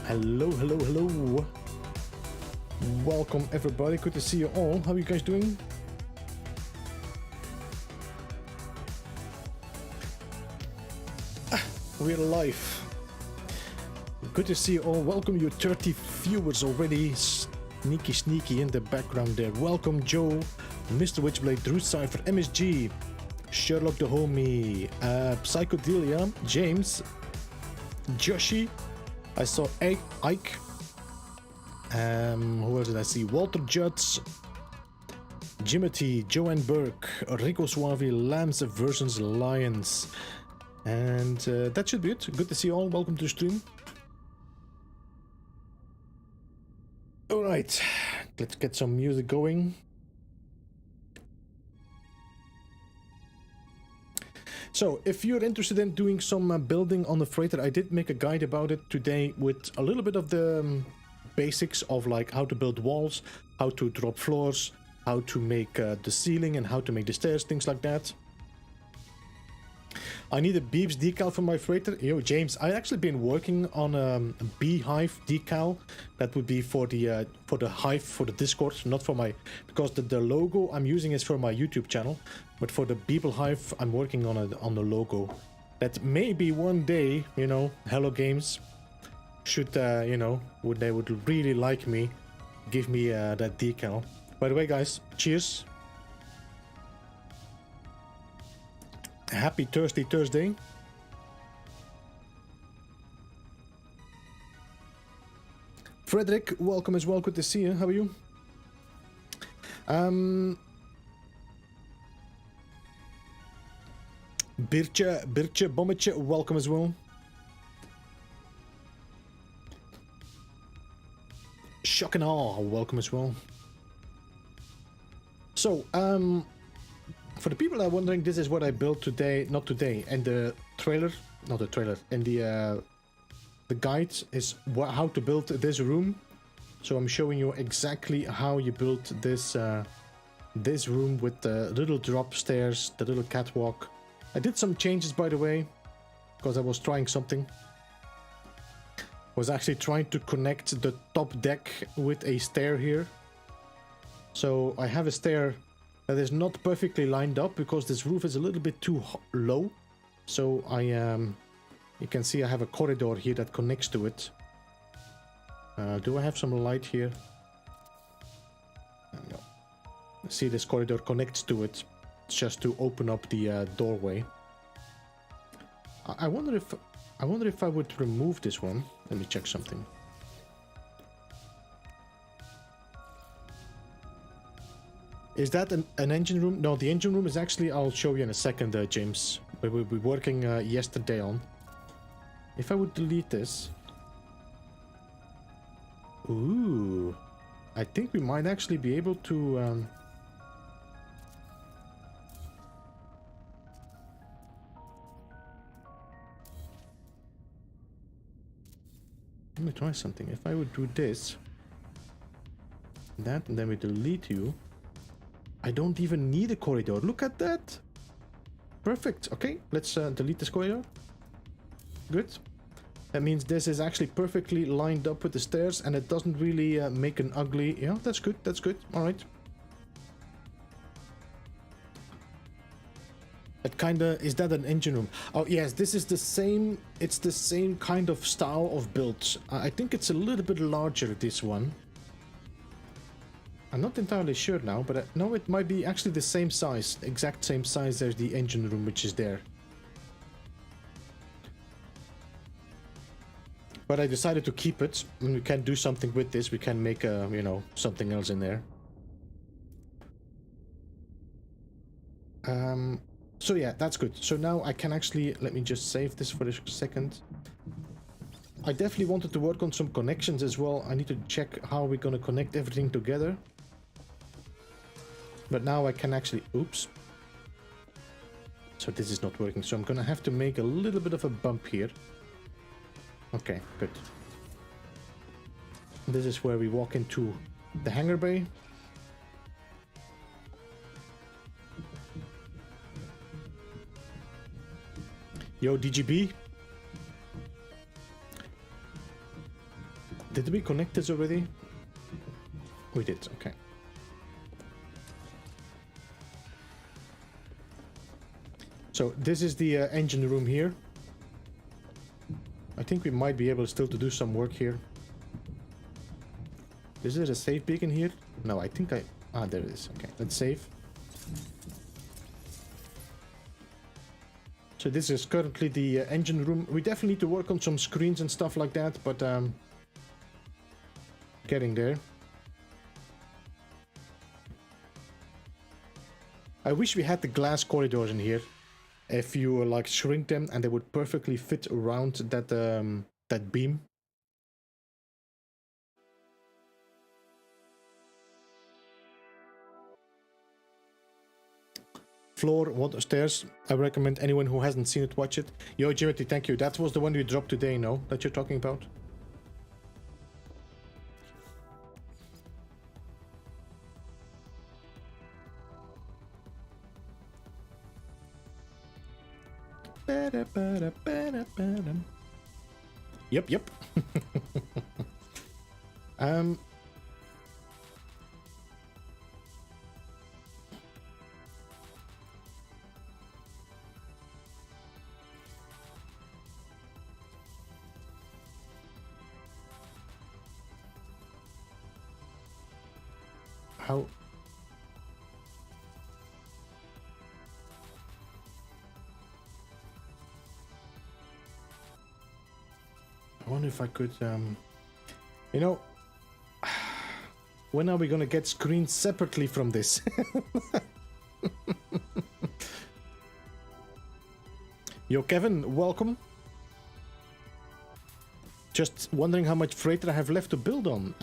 Hello, hello, hello. Welcome everybody, good to see you all. How are you guys doing? We're live. Good to see you all. Welcome you 30 viewers already. Sneaky in the background there. Welcome Joe, Mr. Witchblade, Drew Cypher, MSG, Sherlock the Homie, Psychodelia, James, Joshi. I saw Ike. Who else did I see? Walter Judds, Jimothy, Joanne Burke, Rico Suave, Lambs versus Lions. And that should be it. Good to see you all. Welcome to the stream. Alright, let's get some music going. So, if you're interested in doing some building on the freighter, I did make a guide about it today with a little bit of the basics of like how to build walls, how to drop floors, how to make the ceiling and how to make the stairs, things like that. I need a Beebs decal for my freighter. Yo, James, I actually been working on a beehive decal. That would be for the hive for the Discord, not for my, because the logo I'm using is for my YouTube channel, but for the Beeble hive I'm working on the logo. That maybe one day, you know, Hello Games should you know, they would really like me, give me that decal. By the way, guys, cheers. Happy Thursday. Frederick, welcome as well. Good to see you. How are you? Birche, Bommetje, welcome as well. Shock and awe, welcome as well. So, for the people that are wondering, this is what I built today, not today, and the trailer, not the trailer, and the guide is how to build this room. So I'm showing you exactly how you build this this room with the little drop stairs, the little catwalk. I did some changes, by the way, because I was trying something. Was actually trying to connect the top deck with a stair here. So I have a stair that is not perfectly lined up because this roof is a little bit too low. So you can see I have a corridor here that connects to it. Do I have some light here? No. See, this corridor connects to it. It's just to open up the doorway. I wonder if I would remove this one. Let me check something. Is that an engine room? No, the engine room is actually, I'll show you in a second, James. We will be working yesterday on. If I would delete this. Ooh. I think we might actually be able to... Let me try something. If I would do this, that, and then we delete you, I don't even need a corridor. Look at that. Perfect. Okay, let's delete this corridor. Good. That means this is actually perfectly lined up with the stairs, and it doesn't really make an ugly... Yeah, that's good. That's good. All right. That kinda... Is that an engine room? Oh, yes, this is the same... It's the same kind of style of build. I think it's a little bit larger, this one. I'm not entirely sure now, but no, it might be actually the same size. Exact same size as the engine room, which is there. But I decided to keep it. And we can do something with this. We can make, you know, something else in there. So yeah, that's good. So now I can actually, let me just save this for a second. I definitely wanted to work on some connections as well. I need to check how we're going to connect everything together. But now I can actually, oops. So this is not working. So I'm going to have to make a little bit of a bump here. Okay, good. This is where we walk into the hangar bay. Yo, DGB. Did we connect this already? We did, okay. So this is the engine room here. I think we might be able still to do some work here. Is there a save beacon here? No, I think I... Ah, there it is. Okay, let's save. So this is currently the engine room. We definitely need to work on some screens and stuff like that, but getting there. I wish we had the glass corridors in here. If you like shrink them and they would perfectly fit around that that beam. Floor, what stairs? I recommend anyone who hasn't seen it watch it. Yo, Jimothy, thank you. That was the one we dropped today, no? That you're talking about? Yep. How? I wonder if I could, you know, when are we gonna get screens separately from this? Yo, Kevin, welcome. Just wondering how much freighter I have left to build on.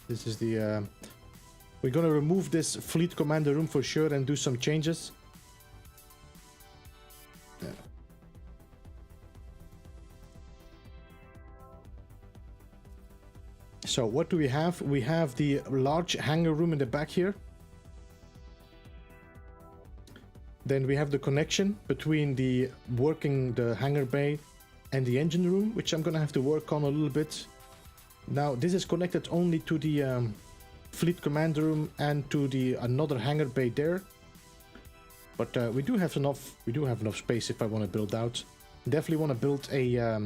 This is the, we're gonna remove this fleet commander room for sure and do some changes. So what do we have? We have the large hangar room in the back here. Then we have the connection between the hangar bay and the engine room, which I'm gonna have to work on a little bit. Now this is connected only to the fleet command room and to the another hangar bay there. But we do have enough. We do have enough space if I want to build out. Definitely want to build a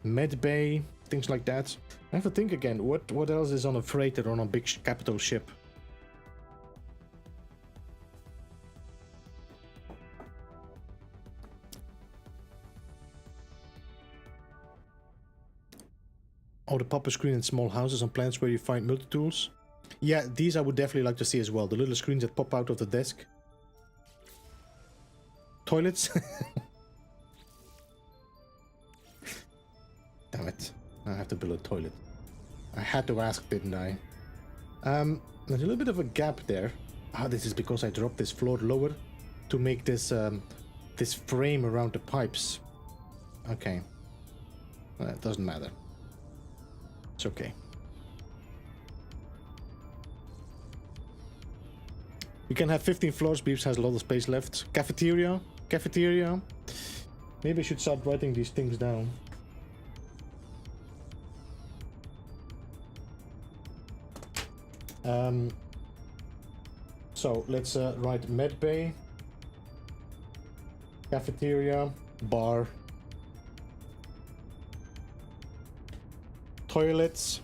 med bay, things like that. I have to think again. What else is on a freighter or on a big capital ship? Oh, the pop-up screen in small houses on planets where you find multi-tools. Yeah, these I would definitely like to see as well. The little screens that pop out of the desk. Toilets. Damn it. I have to build a toilet. I had to ask, didn't I? There's a little bit of a gap there. Ah, this is because I dropped this floor lower to make this this frame around the pipes. Okay. It doesn't matter. It's okay. We can have 15 floors. Beeps has a lot of space left. Cafeteria. Cafeteria. Maybe I should start writing these things down. So let's write med bay, cafeteria, bar, toilets,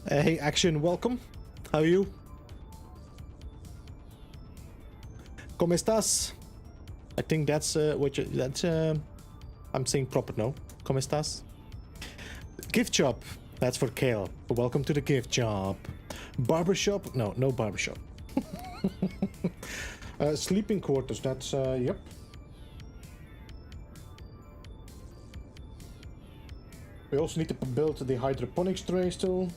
hey Action, welcome. How are you? ¿Cómo estás? I think that's I'm saying proper now. ¿Cómo estás? Gift shop. That's for Kale. Welcome to the gift shop. Barbershop. No, no barbershop. Sleeping quarters. That's yep. We also need to build the hydroponics tray still.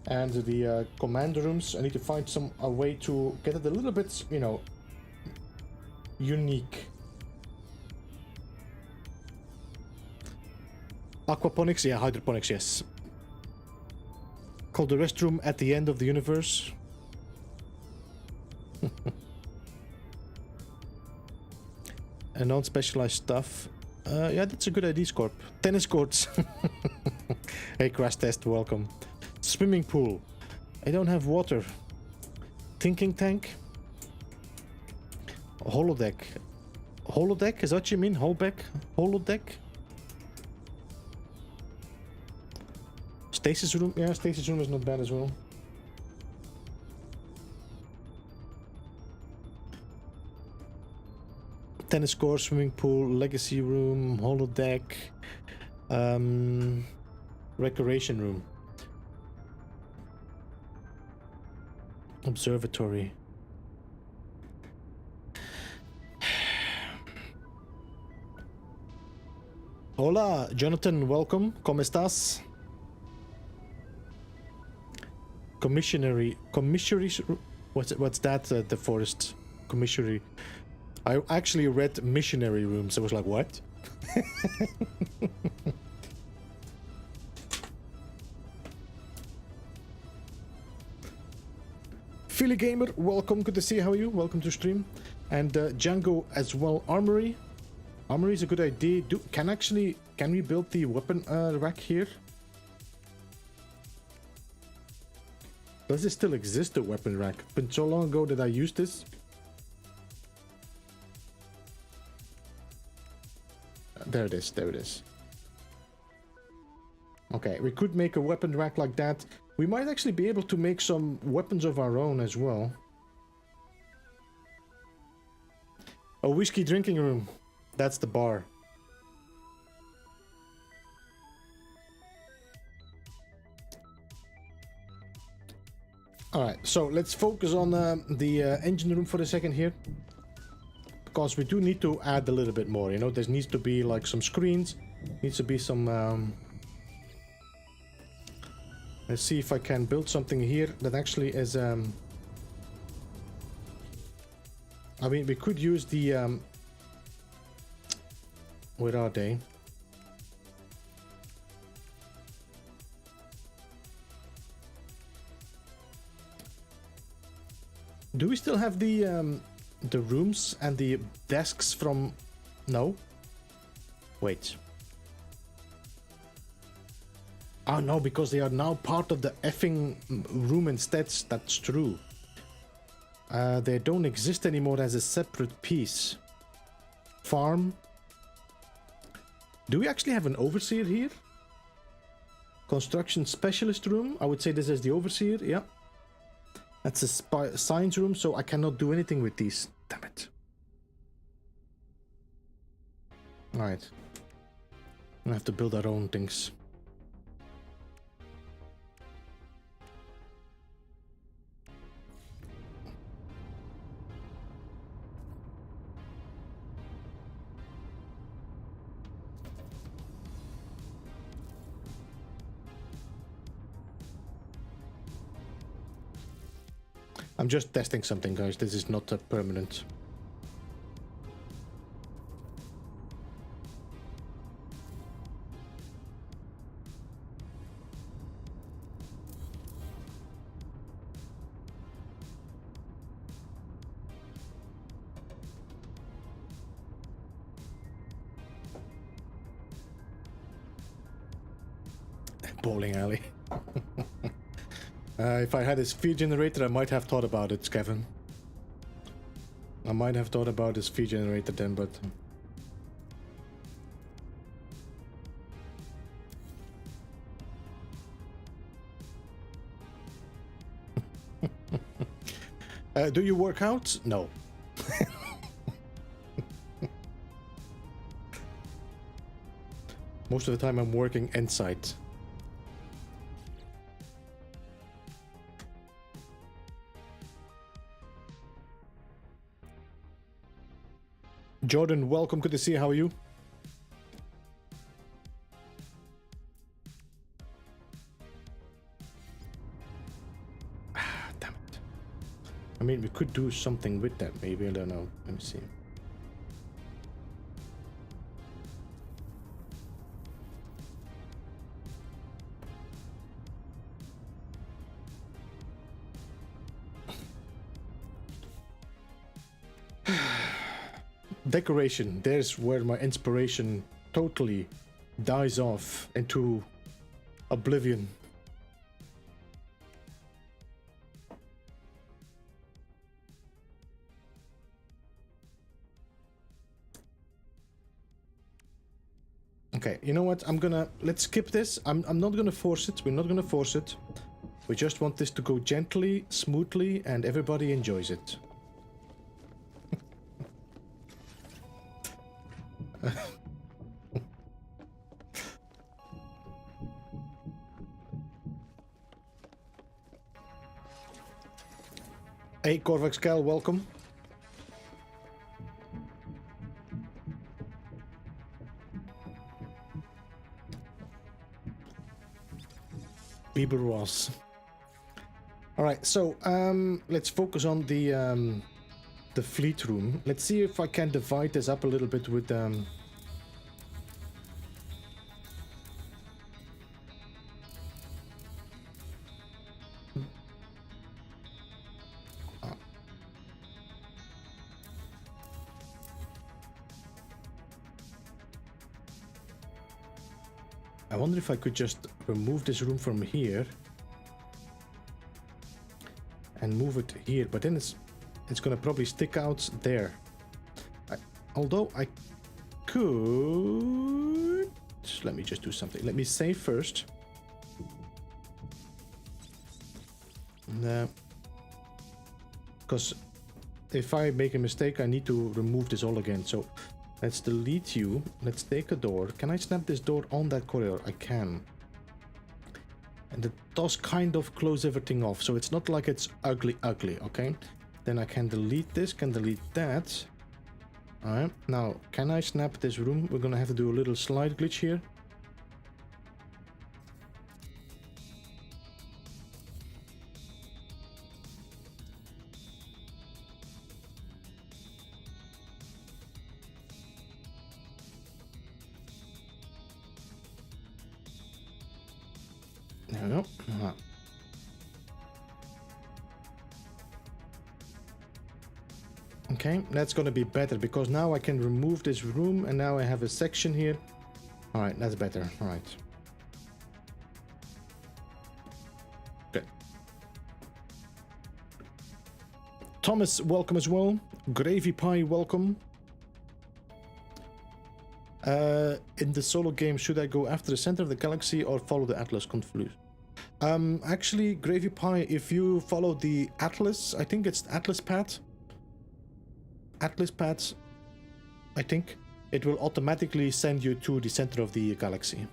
And the command rooms. I need to find a way to get it a little bit, you know, unique. Aquaponics, yeah, hydroponics, yes. Called the restroom at the end of the universe. And non-specialized stuff. Yeah, that's a good idea, Scorp. Tennis courts. Hey, Crash Test, welcome. Swimming pool. I don't have water. Thinking tank. Holodeck. Holodeck? Is that what you mean? Holodeck? Holodeck? Stasis room? Yeah, stasis room is not bad as well. Tennis court, swimming pool, legacy room, holodeck, recreation room. Observatory. Hola, Jonathan, welcome. ¿Cómo estás? Commissary. What's that? The forest commissary. I actually read missionary rooms. I was like, what? Philly Gamer, welcome. Good to see you. How are you? Welcome to stream. And Django as well. Armory. Armory is a good idea. Can we build the weapon rack here? Does it still exist, the weapon rack? Been so long ago that I used this. There it is, there it is. Okay, we could make a weapon rack like that. We might actually be able to make some weapons of our own as well. A whiskey drinking room. That's the bar. Alright, so let's focus on the engine room for a second here. Because we do need to add a little bit more, you know, there needs to be like some screens, needs to be some... Let's see if I can build something here that actually is... I mean, we could use the... where are they? Do we still have the rooms and the desks from... No? Wait. Oh no, because they are now part of the effing room instead. That's true. They don't exist anymore as a separate piece. Farm. Do we actually have an overseer here? Construction specialist room. I would say this is the overseer. Yeah. That's a science room, so I cannot do anything with these. Damn it. Alright. We have to build our own things. I'm just testing something, guys. This is not a permanent. Bowling alley. If I had his feed generator, I might have thought about it, Kevin. I might have thought about his feed generator then, but... do you work out? No. Most of the time I'm working inside. Jordan, welcome. Good to see you. How are you? Damn it. I mean, we could do something with that, maybe. I don't know. Let me see. Decoration. There's where my inspiration totally dies off into oblivion. Okay, you know what? let's skip this. I'm not gonna force it. We're not gonna force it. We just want this to go gently, smoothly, and everybody enjoys it. Hey, Corvax Cal, welcome. Bieber was. All right, so let's focus on the fleet room. Let's see if I can divide this up a little bit with I wonder if I could just remove this room from here and move it here, but then it's gonna probably stick out there. Although I could... Let me just do something. Let me save first. Because if I make a mistake, I need to remove this all again. So let's delete you. Let's take a door. Can I snap this door on that corridor? I can. And it does kind of close everything off. So it's not like it's ugly, okay? Then I can delete this, can delete that. Alright, now can I snap this room? We're gonna have to do a little slide glitch here. There we go. Okay, that's gonna be better because now I can remove this room and now I have a section here. All right, that's better. All right. Good. Thomas, welcome as well. Gravy Pie, welcome. In the solo game, should I go after the center of the galaxy or follow the Atlas convolution? Actually, Gravy Pie, if you follow the Atlas, I think it's Atlas path. Atlas paths, I think, it will automatically send you to the center of the galaxy.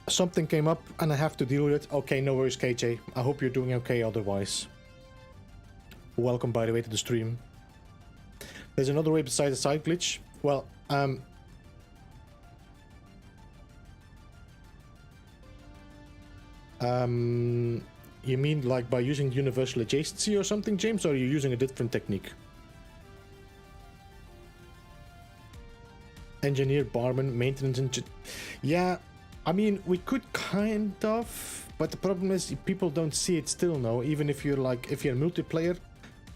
Something came up and I have to deal with it. Okay, no worries, KJ. I hope you're doing okay otherwise. Welcome, by the way, to the stream. There's another way besides the side glitch. Well, you mean like by using universal adjacency or something, James, or are you using a different technique? Engineer, barman, maintenance engineer. Yeah, I mean, we could kind of, but the problem is people don't see it still, no. Even if you're like, if you're a multiplayer,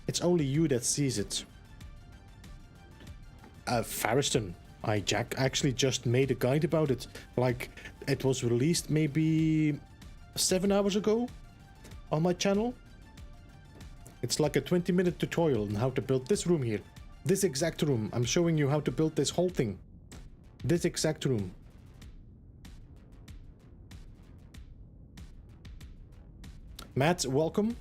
it's only you that sees it. Farriston, Jack actually just made a guide about it. Like, it was released maybe 7 hours ago on my channel. It's like a 20-minute tutorial on how to build this room here. This exact room. I'm showing you how to build this whole thing. This exact room. Matt, welcome.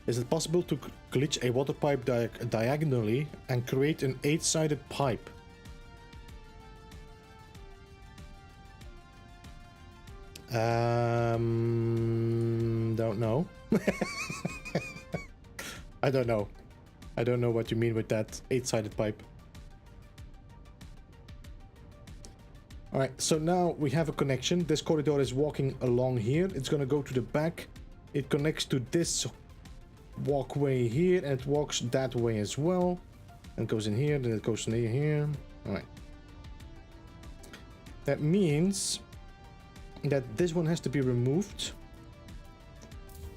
Is it possible to glitch a water pipe diagonally and create an 8-sided pipe? Don't know. I don't know. I don't know what you mean with that 8-sided pipe. Alright, so now we have a connection. This corridor is walking along here. It's gonna go to the back. It connects to this walkway here and it walks that way as well. And goes in here, then it goes near here. Alright. That means that this one has to be removed.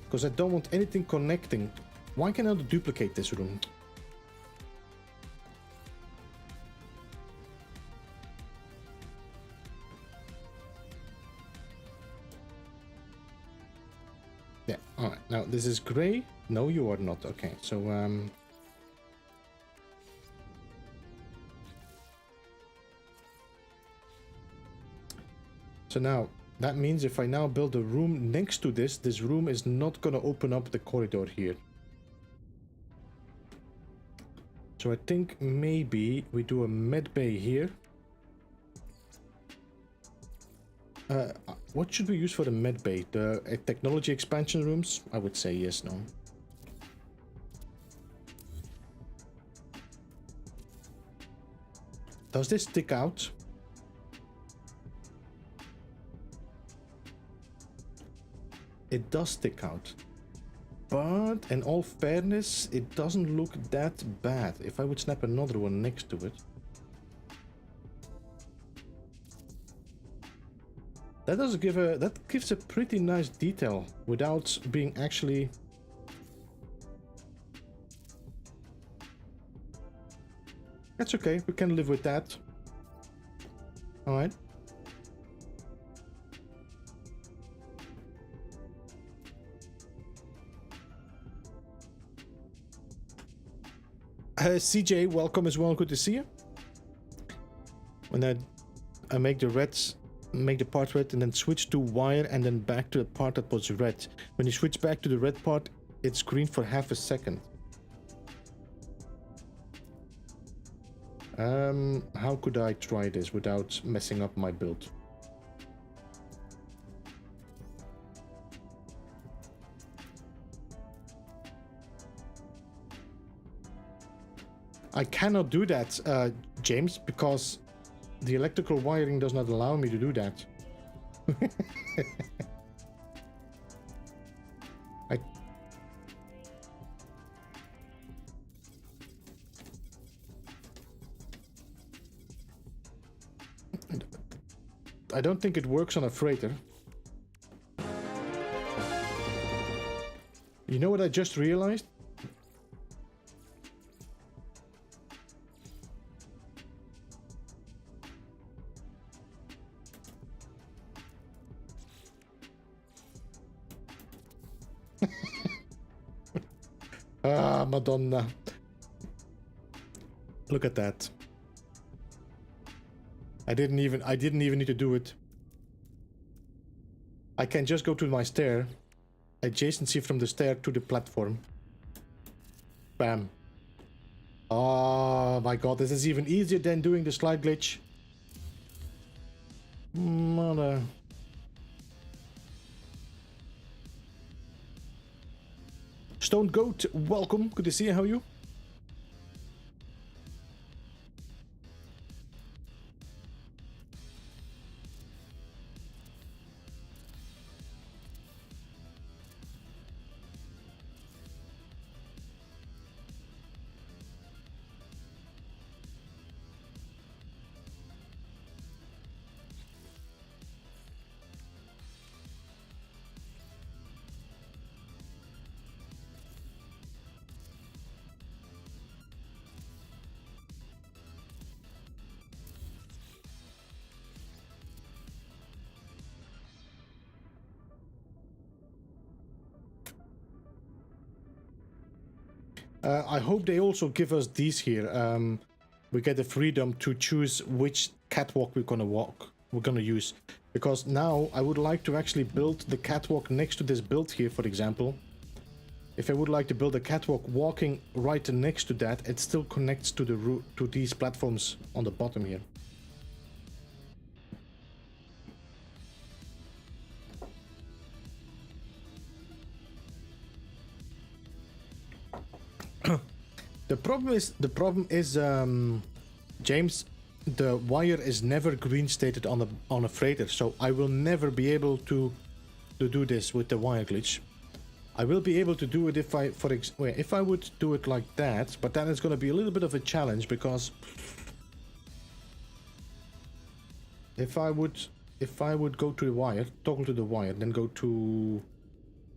Because I don't want anything connecting. Why can't I duplicate this room? Yeah, alright. Now this is gray. No, you are not. Okay, so so now that means if I now build a room next to this, this room is not gonna open up the corridor here. So I think maybe we do a med bay here. What should we use for the med bay? The technology expansion rooms? I would say yes, no. Does this stick out? It does stick out. But in all fairness, it doesn't look that bad. If I would snap another one next to it. That does give a, that gives a pretty nice detail without being actually. That's okay, we can live with that. Alright. CJ, welcome as well, good to see you. When I make the reds, make the part red and then switch to wire and then back to the part that was red. When you switch back to the red part, it's green for half a second. How could I try this without messing up my build? I cannot do that, James, because the electrical wiring does not allow me to do that. I don't think it works on a freighter. You know what I just realized? Ah, Madonna. Look at that. I didn't even need to do it. I can just go to my stair. Adjacency from the stair to the platform. Bam. Oh my god, this is even easier than doing the slide glitch. Mother. Stone Goat, welcome. Good to see you. How are you? I hope they also give us these here. We get the freedom to choose which catwalk we're gonna use. Because now I would like to actually build the catwalk next to this build here, for example. If I would like to build a catwalk walking right next to that, it still connects to the route to these platforms on the bottom here. The problem is James, the wire is never green stated on a freighter, so I will never be able to do this with the wire glitch. I will be able to do it if I would do it like that, but then it's going to be a little bit of a challenge, because if I would go to the wire, toggle to the wire, then go to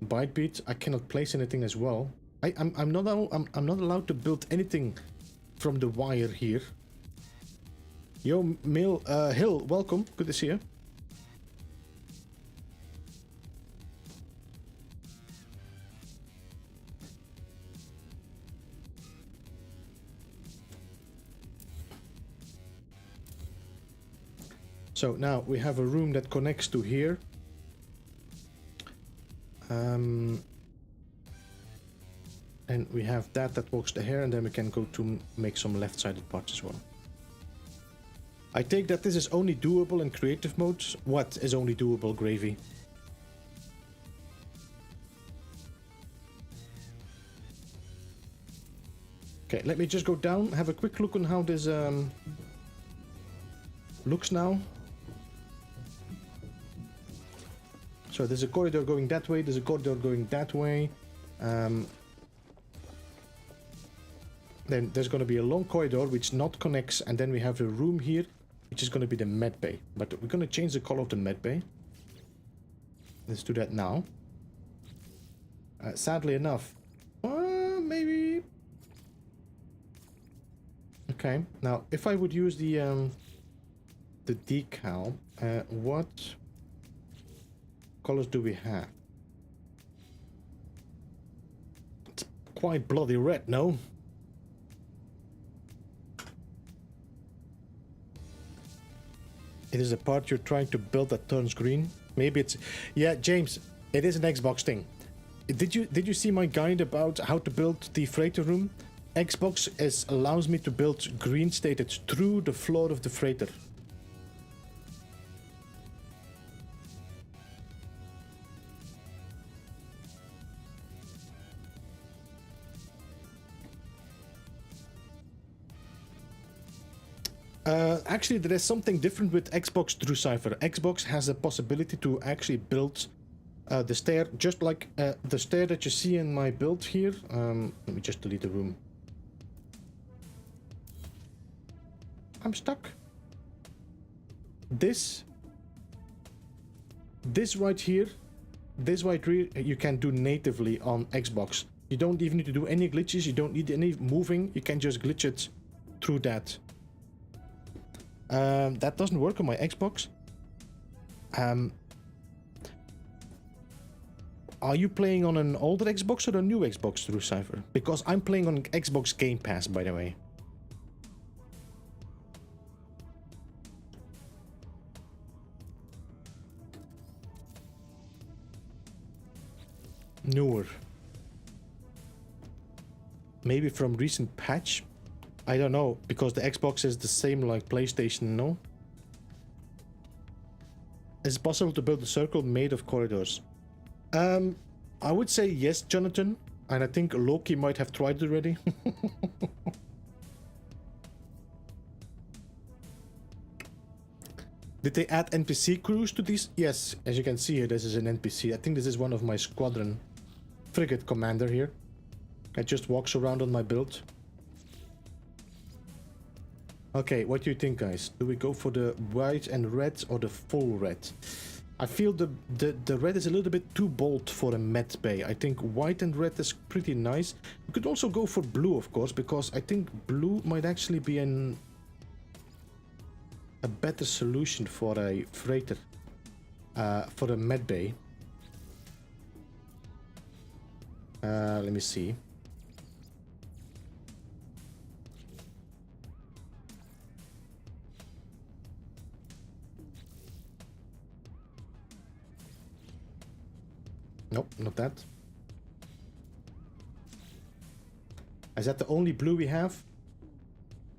byte beat, I cannot place anything as well. I'm not allowed to build anything from the wire here. Yo, Hill, welcome. Good to see you. So now we have a room that connects to here. And we have that walks to here, and then we can go to make some left-sided parts as well. I take that this is only doable in creative mode. What is only doable, Gravy? Okay, let me just go down, have a quick look on how this looks now. So there's a corridor going that way, there's a corridor going that way. Then there's going to be a long corridor which not connects, and then we have a room here which is going to be the med bay. But we're going to change the color of the med bay. Let's do that now. Sadly enough, maybe. Okay, now if I would use the decal, what colors do we have? It's quite bloody red, no? It is a part you're trying to build that turns green. Maybe it's... Yeah, James, it is an Xbox thing. Did you see my guide about how to build the freighter room? Xbox allows me to build green stated through the floor of the freighter. Actually, there is something different with Xbox through Cypher. Xbox has a possibility to actually build the stair, just like the stair that you see in my build here. Let me just delete the room. I'm stuck. This This right here, you can do natively on Xbox. You don't even need to do any glitches. You don't need any moving. You can just glitch it through that. That doesn't work on my Xbox. Are you playing on an older Xbox or a new Xbox through Cypher? Because I'm playing on Xbox Game Pass, by the way. Newer. Maybe from recent patch? I don't know, because the Xbox is the same like PlayStation, no? Is it possible to build a circle made of corridors? I would say yes, Jonathan. And I think Loki might have tried it already. Did they add NPC crews to these? Yes, as you can see here, this is an NPC. I think this is one of my squadron frigate commander here. It just walks around on my build. Okay, what do you think, guys? Do we go for the white and red or the full red? I feel the red is a little bit too bold for a med bay. I think white and red is pretty nice. You could also go for blue, of course, because I think blue might actually be a better solution for a freighter, for a med bay. Let me see. Nope, not that. Is that the only blue we have?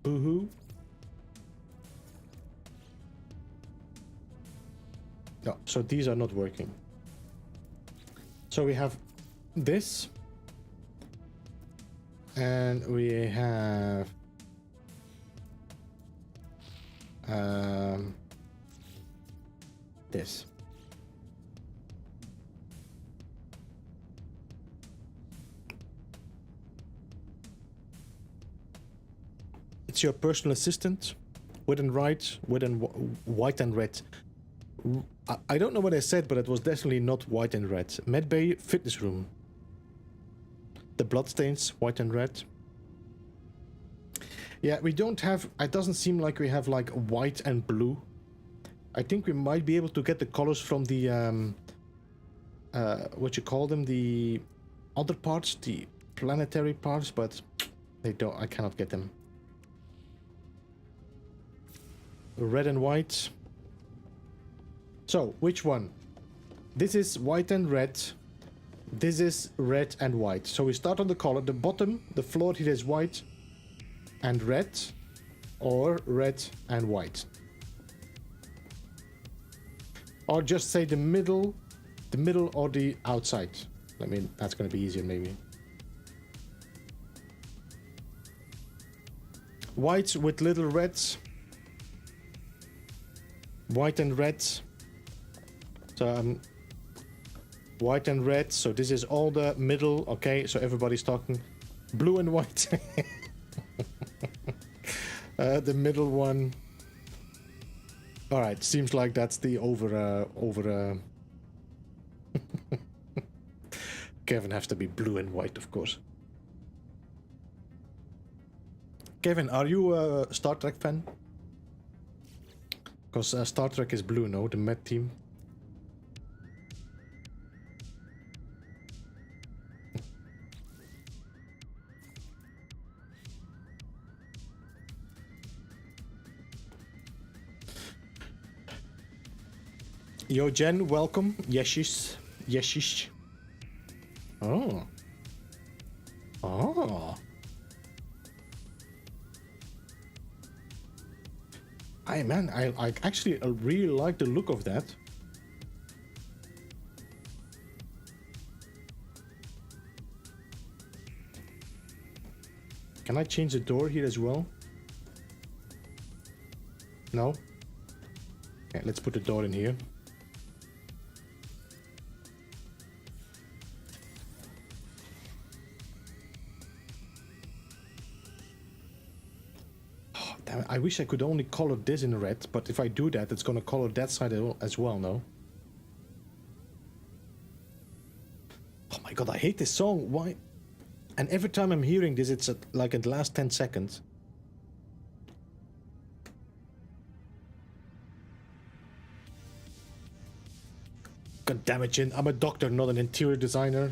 Boo-hoo. No, so these are not working. So we have this. And we have this. It's your personal assistant, with and right, with and white and red. I don't know what I said, but it was definitely not white and red. Medbay fitness room. The bloodstains, white and red. Yeah, we don't have, it doesn't seem like we have like white and blue. I think we might be able to get the colors from the, what you call them, the other parts, the planetary parts, but they don't, I cannot get them. Red and white. So, which one? This is white and red. This is red and white. So we start on the color. The bottom, the floor here is white and red, or red and white. Or just say the middle or the outside. I mean, that's going to be easier maybe. White with little reds. White and red. So white and red. So this is all the middle. Okay, so everybody's talking. Blue and white. The middle one. All right, seems like that's the over. Kevin has to be blue and white, of course. Kevin, are you a Star Trek fan? Because Star Trek is blue, no? The Met team. Yo, Jen, welcome. Yeshish. Yeshish. Oh. Oh. I actually really like the look of that. Can I change the door here as well? No? Okay, let's put the door in here. I wish I could only color this in red, but if I do that, it's gonna color that side as well, no? hate this song. Why? And every time I'm hearing this, it's like in the last 10 seconds. God damn it, Jin. I'm a doctor, not an interior designer.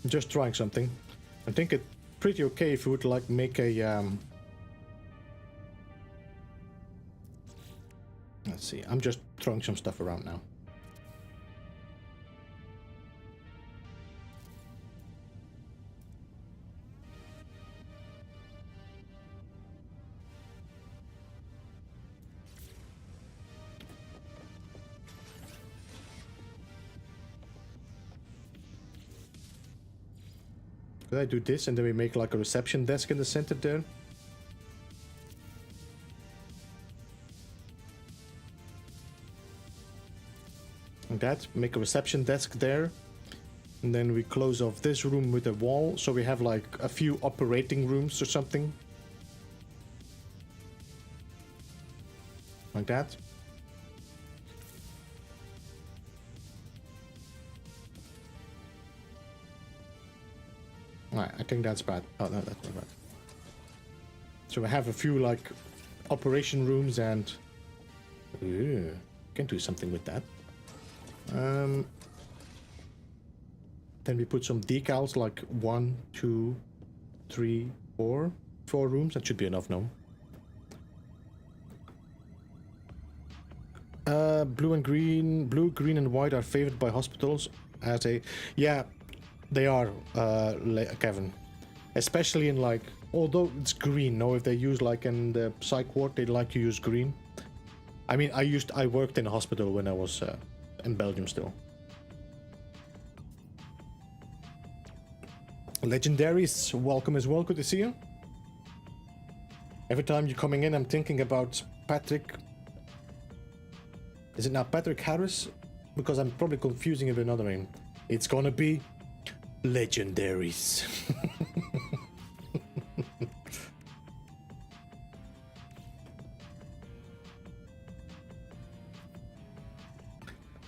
Just trying something. I think it's pretty okay if you would like make a let's see, I'm just throwing some stuff around now. Could I do this and then we make like a reception desk in the center there? Like that, make a reception desk there. And then we close off this room with a wall, so we have like a few operating rooms or something. Like that. Alright, I think that's bad. Oh, no, that's not bad. So we have a few, like, operation rooms and... Ooh, can do something with that. Then we put some decals, like 1, 2, 3, 4. 4 rooms, that should be enough now. Blue, green, and white are favored by hospitals as a... Yeah, they are, Kevin. Especially in like, although it's green, no, if they use like in the psych ward, they like to use green. I mean, I worked in a hospital when I was in Belgium still. Legendaries, welcome as well, good to see you. Every time you're coming in, I'm thinking about Patrick. Is it now Patrick Harris? Because I'm probably confusing it with another name. It's gonna be Legendaries.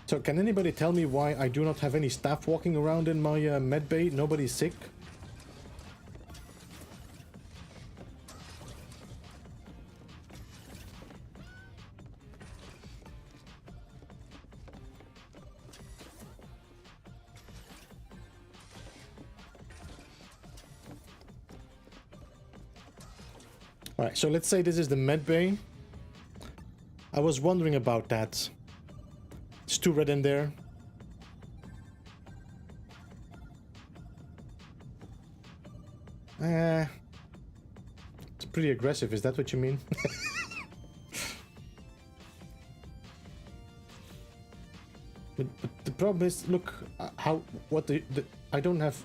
So can anybody tell me why I do not have any staff walking around in my med bay? Nobody's sick? Alright, so let's say this is the med bay. I was wondering about that. It's too red in there. It's pretty aggressive, is that what you mean? but the problem is, look, I don't have...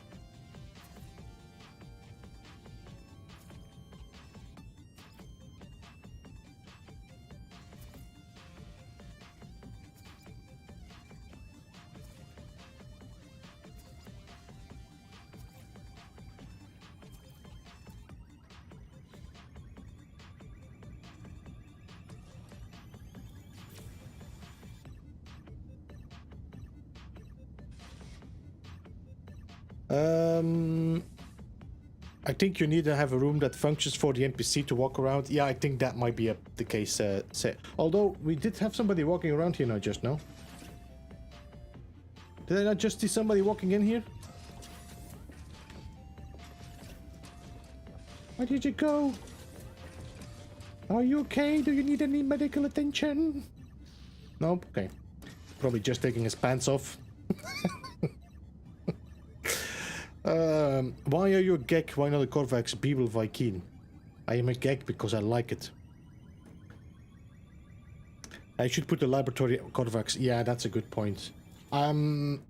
I think you need to have a room that functions for the NPC to walk around. Yeah, I think that might be the case. Although we did have somebody walking around here now, just now. Did I not just see somebody walking in here? Where did you go? Are you okay? Do you need any medical attention? Nope. Okay. Probably just taking his pants off. Why are you a Gek? Why not a Corvax Beeblebum? I am a gag because I like it. I should put the laboratory Corvax. Yeah, that's a good point. Let me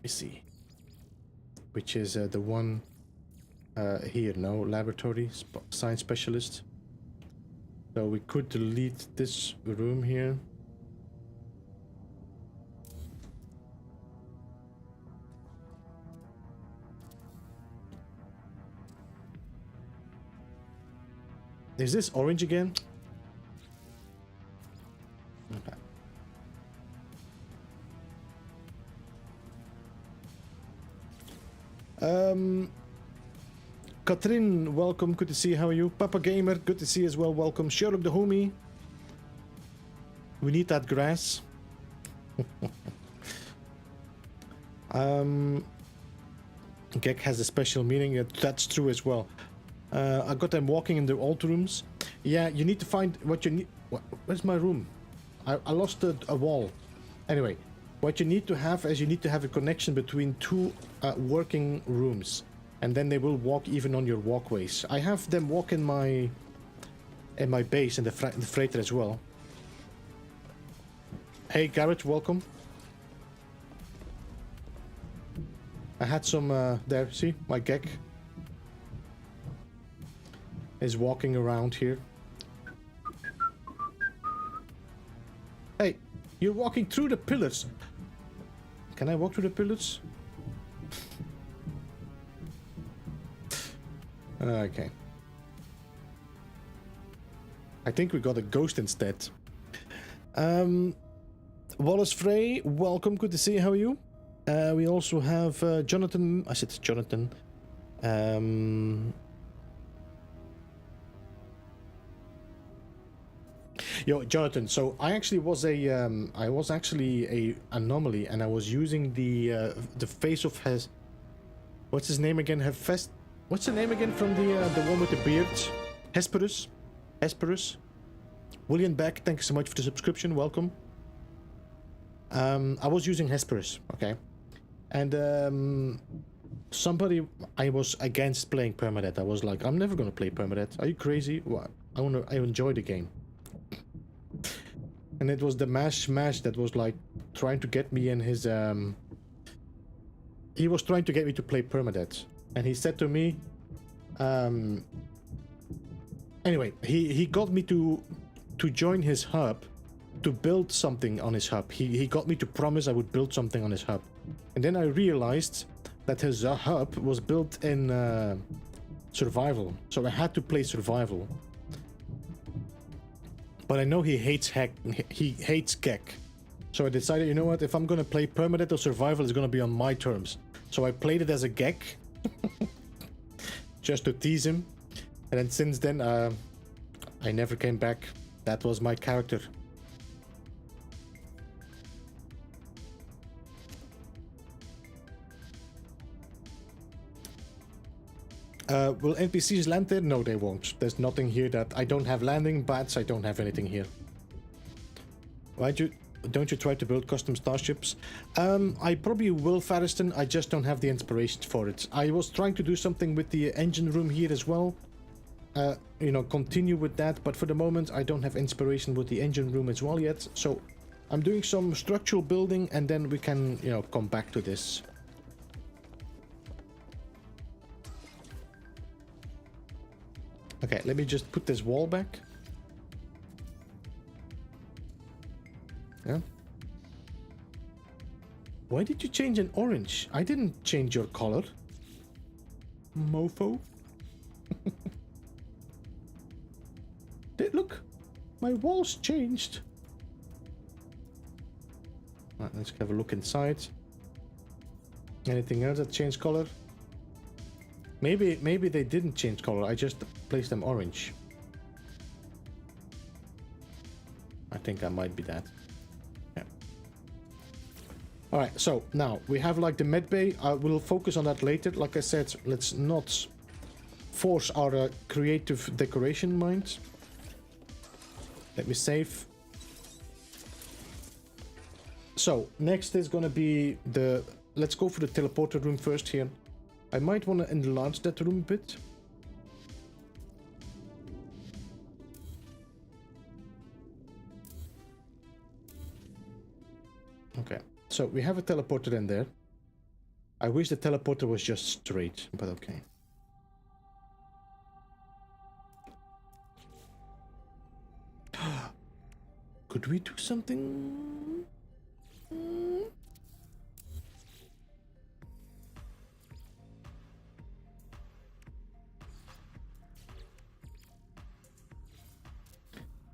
see. Which is the one here, no? Laboratory science specialist. So we could delete this room here. Is this orange again? Okay. Katrin, welcome. Good to see you. How are you? Papa Gamer, good to see you as well. Welcome. Sherlock the homie. We need that grass. Gek has a special meaning. That's true as well. I got them walking in the old rooms. Yeah, you need to find what you need. Where's my room? I lost a wall. Anyway, what you need to have is you need to have a connection between two working rooms, and then they will walk even on your walkways. I have them walk in my base in the freighter as well. Hey Garrett, welcome. I had some there. See, my Gek is walking around here. Hey, you're walking through the pillars. Can I walk through the pillars? Okay. I think we got a ghost instead. Wallace Frey, welcome. Good to see you. How are you? We also have Jonathan. I said Jonathan. Yo, Jonathan. So I actually was a anomaly, and I was using the face of his. What's his name again? What's the name again from the one with the beard? Hesperus. Hesperus. William Beck, thank you so much for the subscription. Welcome. I was using Hesperus, okay, and I was against playing permadeath. I was like, I'm never gonna play permadeath. Are you crazy? What? I enjoy the game. And it was the Mash that was like trying to get me in his he was trying to get me to play permadeath, and he said to me, anyway, he got me to join his hub, to build something on his hub. He got me to promise I would build something on his hub, and then I realized that his hub was built in survival, so I had to play survival. But I know he hates Gek. So I decided, you know what, if I'm gonna play permadeath or survival, it's gonna be on my terms. So I played it as a Gek. Just to tease him. And then since then, I never came back. That was my character. Will NPCs land there? No, they won't. There's nothing here that... I don't have landing pads, I don't have anything here. Don't you try to build custom starships? I probably will, Fariston. I just don't have the inspiration for it. I was trying to do something with the engine room here as well. You know, continue with that, but for the moment I don't have inspiration with the engine room as well yet. So I'm doing some structural building, and then we can, you know, come back to this. Okay, let me just put this wall back. Yeah. Why did you change an orange? I didn't change your color. Mofo. Look, my walls changed. Right, let's have a look inside. Anything else that changed color? Maybe they didn't change color. I just placed them orange. I think I might be that. Yeah. All right. So now we have like the med bay. I will focus on that later. Like I said, let's not force our creative decoration mind. Let me save. So next is gonna be the. Let's go for the teleporter room first here. I might want to enlarge that room a bit. Okay, so we have a teleporter in there. I wish the teleporter was just straight, but okay. Could we do something?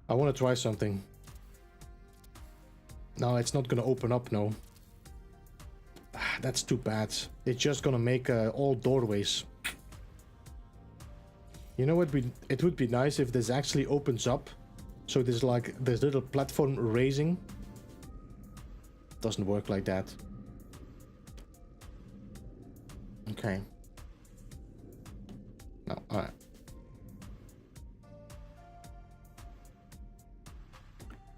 I want to try something. No, it's not gonna open up, no. That's too bad. It's just gonna make all doorways. You know what? It would be nice if this actually opens up. So there's like this little platform raising. Doesn't work like that. Okay. No, alright.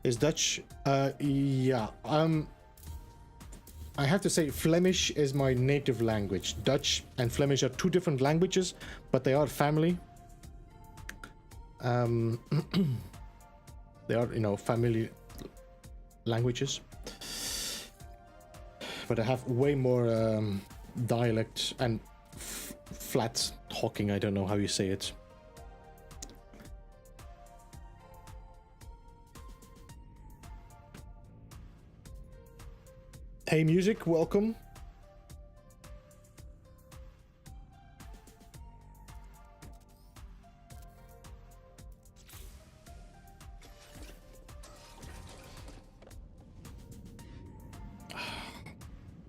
Is Dutch? Yeah. I have to say Flemish is my native language. Dutch and Flemish are two different languages, but they are family. They are, you know, family languages. But I have way more dialect and flat talking. I don't know how you say it. Hey music, welcome.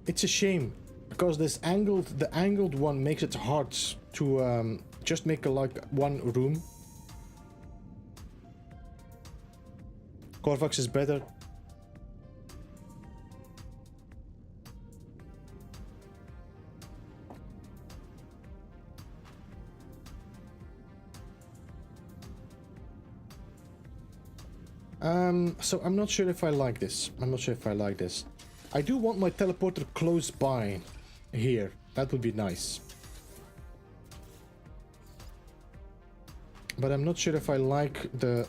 It's a shame because the angled one makes it hard to just make like one room. Corvax is better. So I'm not sure if I like this. I do want my teleporter close by here. That would be nice. But I'm not sure if I like the...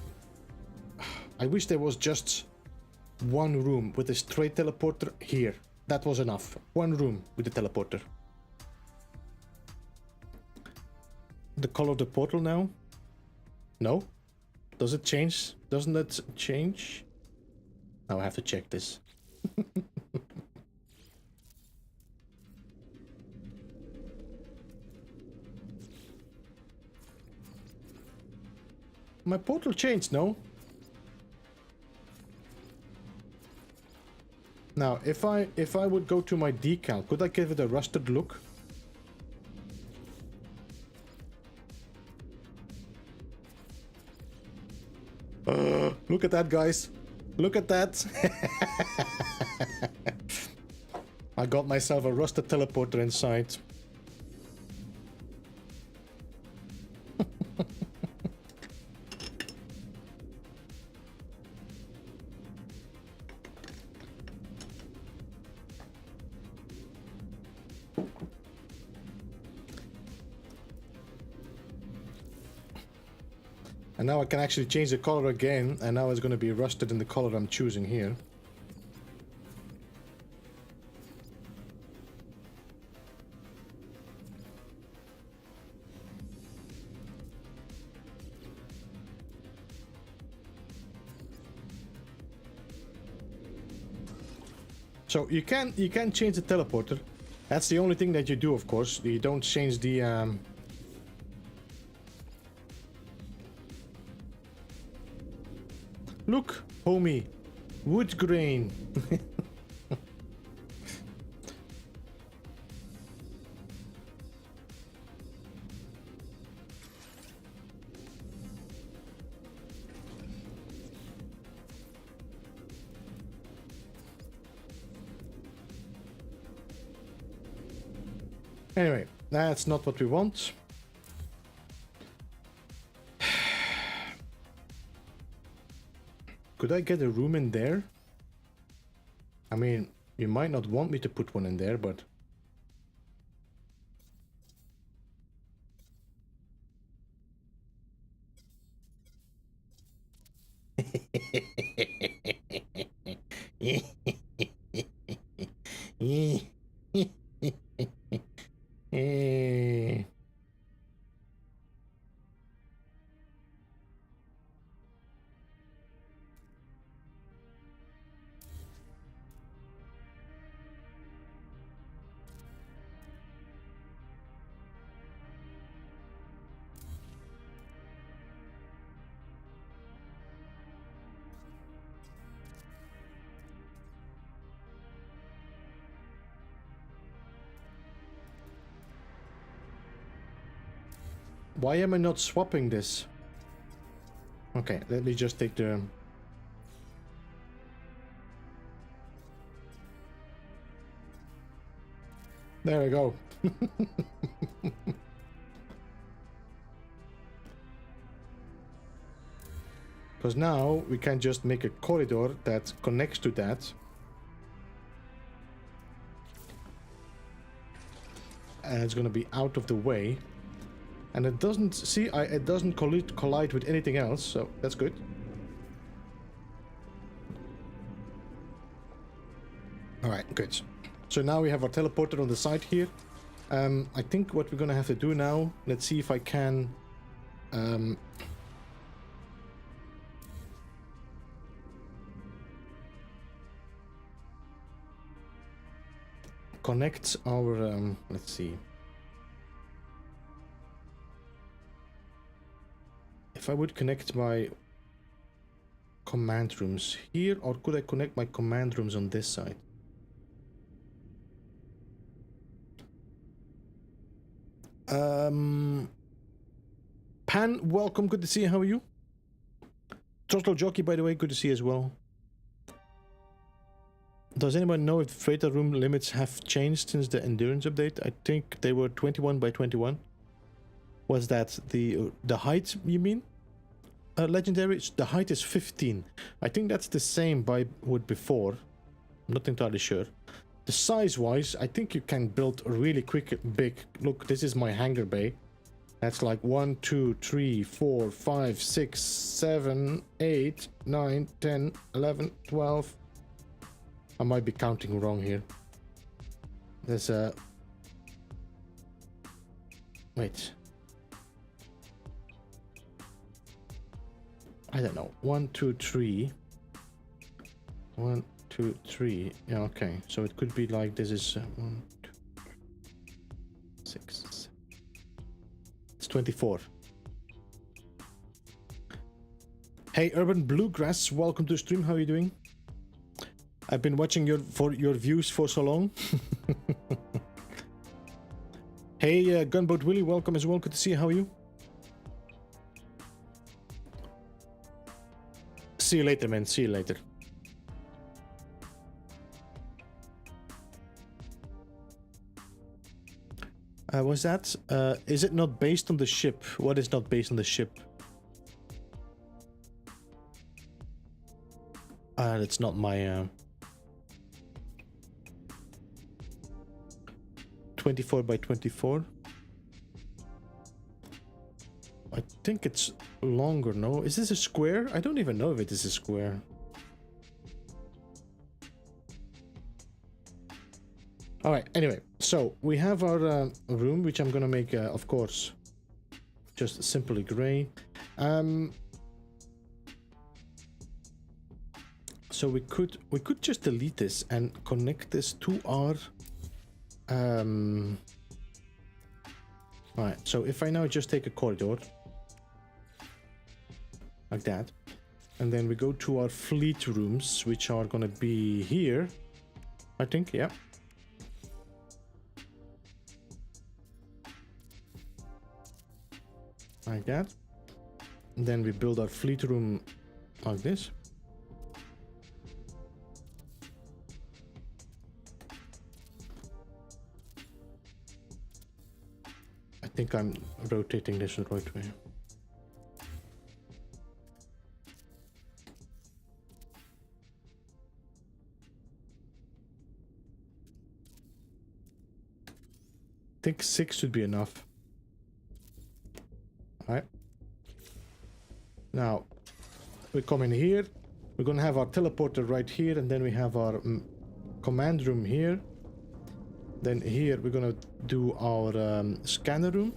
I wish there was just one room with a straight teleporter here. That was enough. One room with the teleporter. The color of the portal now? No? Does it change? Doesn't that change? Now I have to check this. My portal changed, no? Now, if I would go to my decal, could I give it a rusted look? Look at that, guys. Look at that. I got myself a rusted teleporter inside. And now I can actually change the color again, and now it's going to be rusted in the color I'm choosing here. So you can change the teleporter. That's the only thing that you do, of course. You don't change the Look, homie, wood grain. Anyway, that's not what we want. Could I get a room in there? I mean, you might not want me to put one in there, but... Why am I not swapping this? Okay, let me just take the... There we go. Because now we can just make a corridor that connects to that. And it's going to be out of the way. And it doesn't, see, it doesn't collide with anything else, so that's good. Alright, good. So now we have our teleporter on the side here. I think what we're going to have to do now, let's see if I can... connect our, let's see. If I would connect my command rooms here, or could I connect my command rooms on this side? Pan, welcome, good to see you, how are you? Throttle Jockey, by the way, good to see you as well. Does anyone know if freighter room limits have changed since the endurance update? I think they were 21 by 21. Was that the height, you mean? Legendary, the height is 15. I think that's the same with before. I'm not entirely sure. The size-wise, I think you can build really big. Look, this is my hangar bay. That's like 1, 2, 3, 4, 5, 6, 7, 8, 9, 10, 11, 12. I might be counting wrong here. There's a... Wait. I don't know. 1, 2, 3. 1, 2, 3. Yeah, okay. So it could be like this is 1, 2, 6, 7. It's 24. Hey, Urban Bluegrass, welcome to the stream. How are you doing? I've been watching your views for so long. Hey, Gunboat Willie, welcome as well. Good to see you. How are you? See you later, man. See you later. What's that? Is it not based on the ship? What is not based on the ship? That's not my... 24 by 24. I think it's longer, no? Is this a square? I don't even know if it is a square. Alright, anyway, so we have our room, which I'm gonna make, of course, just simply gray. So we could just delete this and connect this to our... Right, so if I now just take a corridor like that, and then we go to our fleet rooms, which are gonna be here, I think, yeah. Like that. And then we build our fleet room like this. I think I'm rotating this the right way. I think 6 should be enough. Alright. Now, we come in here. We're gonna have our teleporter right here, and then we have our command room here. Then here we're gonna do our scanner room,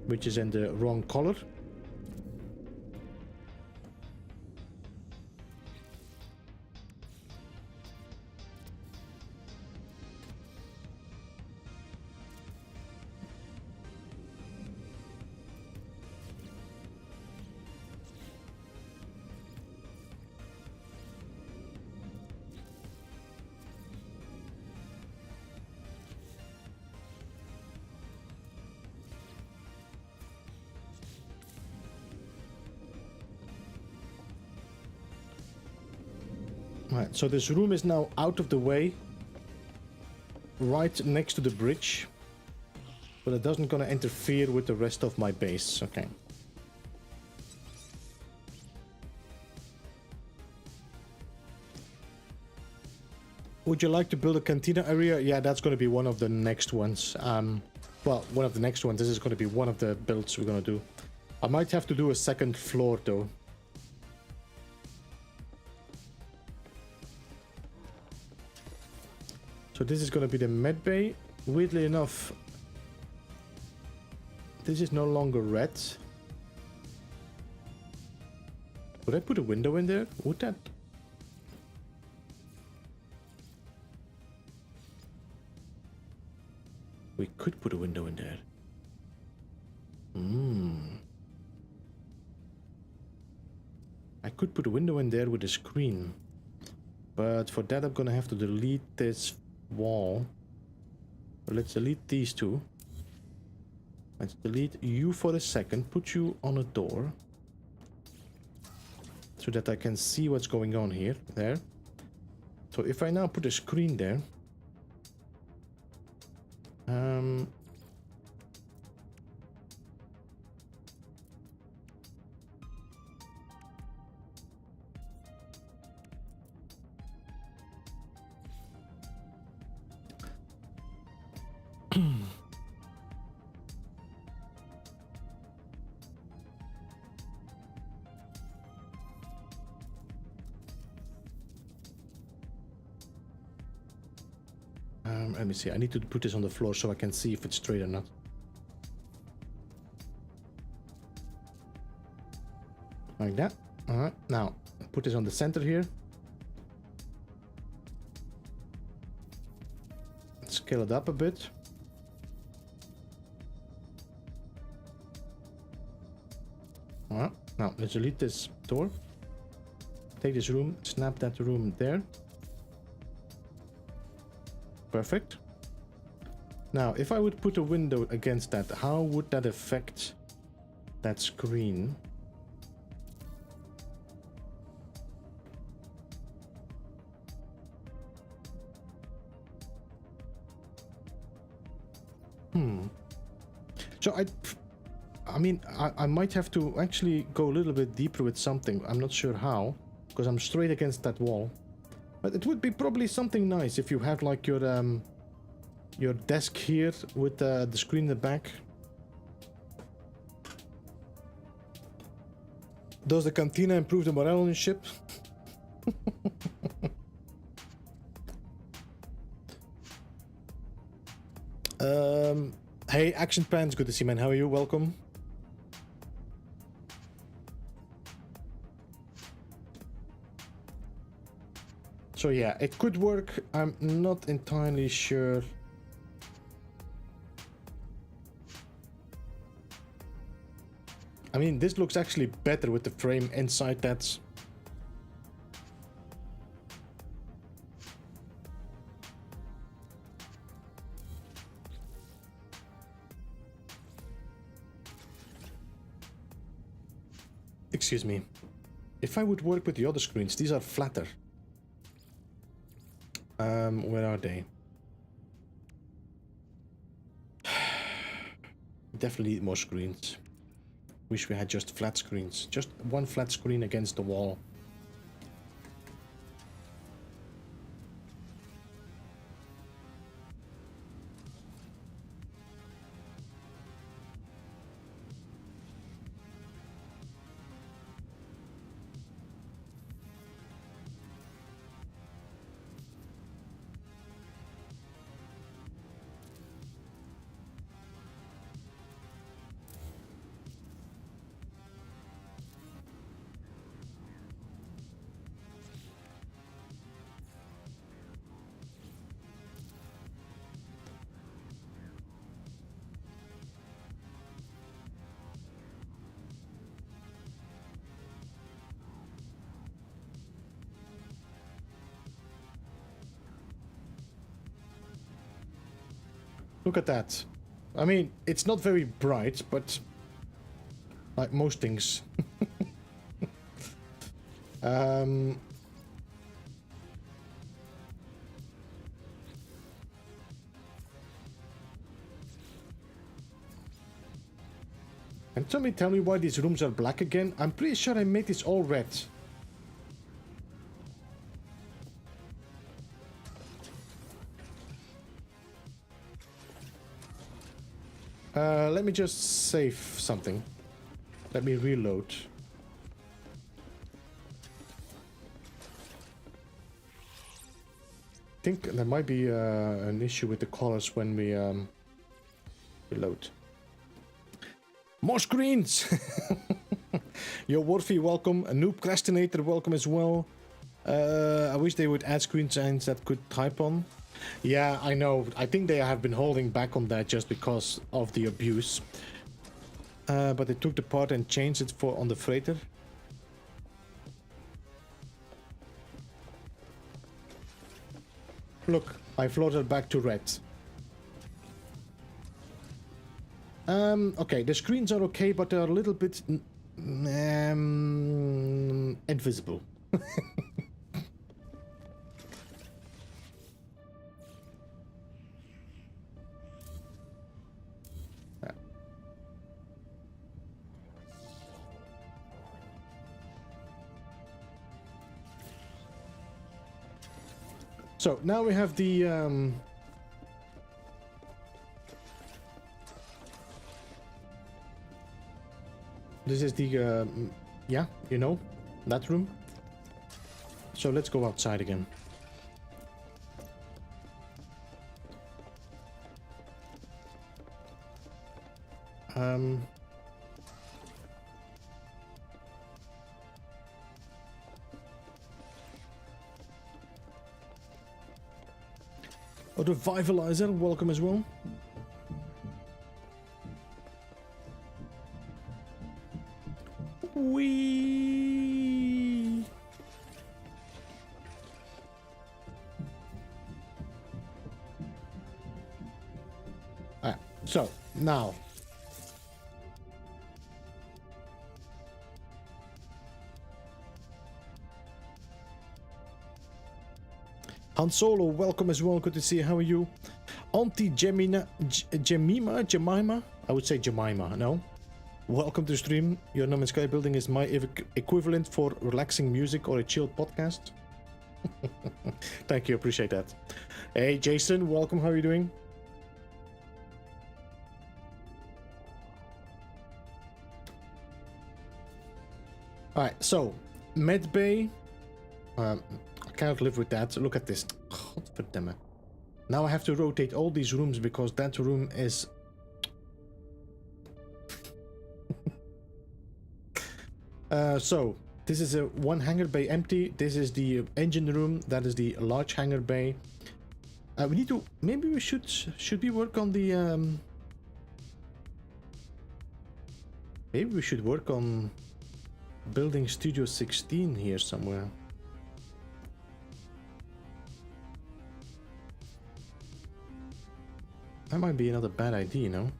which is in the wrong color. Right, so this room is now out of the way, right next to the bridge, but it doesn't gonna interfere with the rest of my base. Okay. Would you like to build a cantina area? Yeah, that's gonna be one of the next ones. Well, one of the next ones. This is gonna be one of the builds we're gonna do. I might have to do a second floor though. So this is gonna be the med bay. Weirdly enough, this is no longer red. Would I put a window in there? Would that? We could put a window in there. I could put a window in there with a screen. But for that I'm gonna have to delete this wall. Let's delete these two. Let's delete you for a second. Put you on a door. So that I can see what's going on here. There. So if I now put a screen there. Let me see. I need to put this on the floor so I can see if it's straight or not. Like that. Alright. Now, put this on the center here. Scale it up a bit. Alright. Now, let's delete this door. Take this room. Snap that room there. Perfect. Now, if I would put a window against that, how would that affect that screen? So I mean, I might have to actually go a little bit deeper with something. I'm not sure how, because I'm straight against that wall. But it would be probably something nice if you have like your desk here with the screen in the back. Does the cantina improve the morale on the ship? Hey, Action Pants, good to see you, man. How are you? Welcome. So yeah, it could work. I'm not entirely sure. I mean, this looks actually better with the frame inside that. Excuse me. If I would work with the other screens, these are flatter. Where are they? Definitely need more screens. Wish we had just flat screens. Just one flat screen against the wall. Look at that. I mean, it's not very bright, but like most things. Can somebody tell me why these rooms are black again? I'm pretty sure I made this all red. Let me just save something. Let me reload. I think there might be an issue with the colors when we reload. More screens! Yo, Worthy, welcome. A Noob Crastinator, welcome as well. I wish they would add screen signs that could type on. Yeah, I know. I think they have been holding back on that just because of the abuse. But they took the part and changed it for on the freighter. Look, I floated back to red. Okay, the screens are okay, but they're a little bit invisible. So now we have the this is the yeah, you know, that room. So let's go outside again. Oh, the Revivalizer, welcome as well. Wee. Alright, so now Han Solo, welcome as well. Good to see you. How are you? Auntie Jemima, I would say Jemima, no? Welcome to the stream. Your No Man's Sky building is my equivalent for relaxing music or a chilled podcast. Thank you, appreciate that. Hey, Jason, welcome. How are you doing? Alright, so, Med Bay. I cannot live with that. Look at this. Godverdamme. Now I have to rotate all these rooms because that room is... so, this is a one hangar bay empty. This is the engine room. That is the large hangar bay. We need to... Maybe we should we work on the... Maybe we should work on building Studio 16 here somewhere. That might be another bad idea, you know?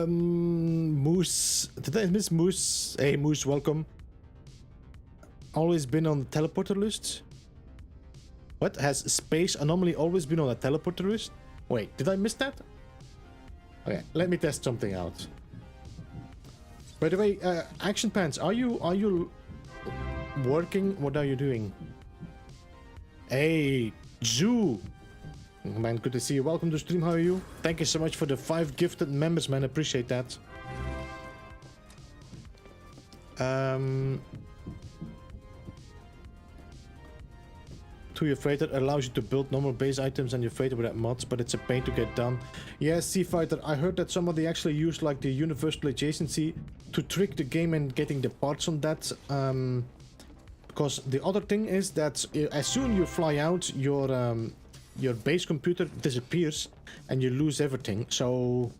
Moose. Did I miss Moose? Hey, Moose, welcome. Always been on the teleporter list? What? Has Space Anomaly always been on the teleporter list? Wait, did I miss that? Okay, let me test something out. By the way, Action Pants, are you working? What are you doing? Hey, Zoo. Man, good to see you. Welcome to stream. How are you? Thank you so much for the 5 gifted members, man. Appreciate that. To your freighter allows you to build normal base items on your freighter without mods, but it's a pain to get done. Yeah, Sea Fighter, I heard that somebody actually used like the universal adjacency to trick the game and getting the parts on that. Because the other thing is that as soon you fly out, your base computer disappears and you lose everything. So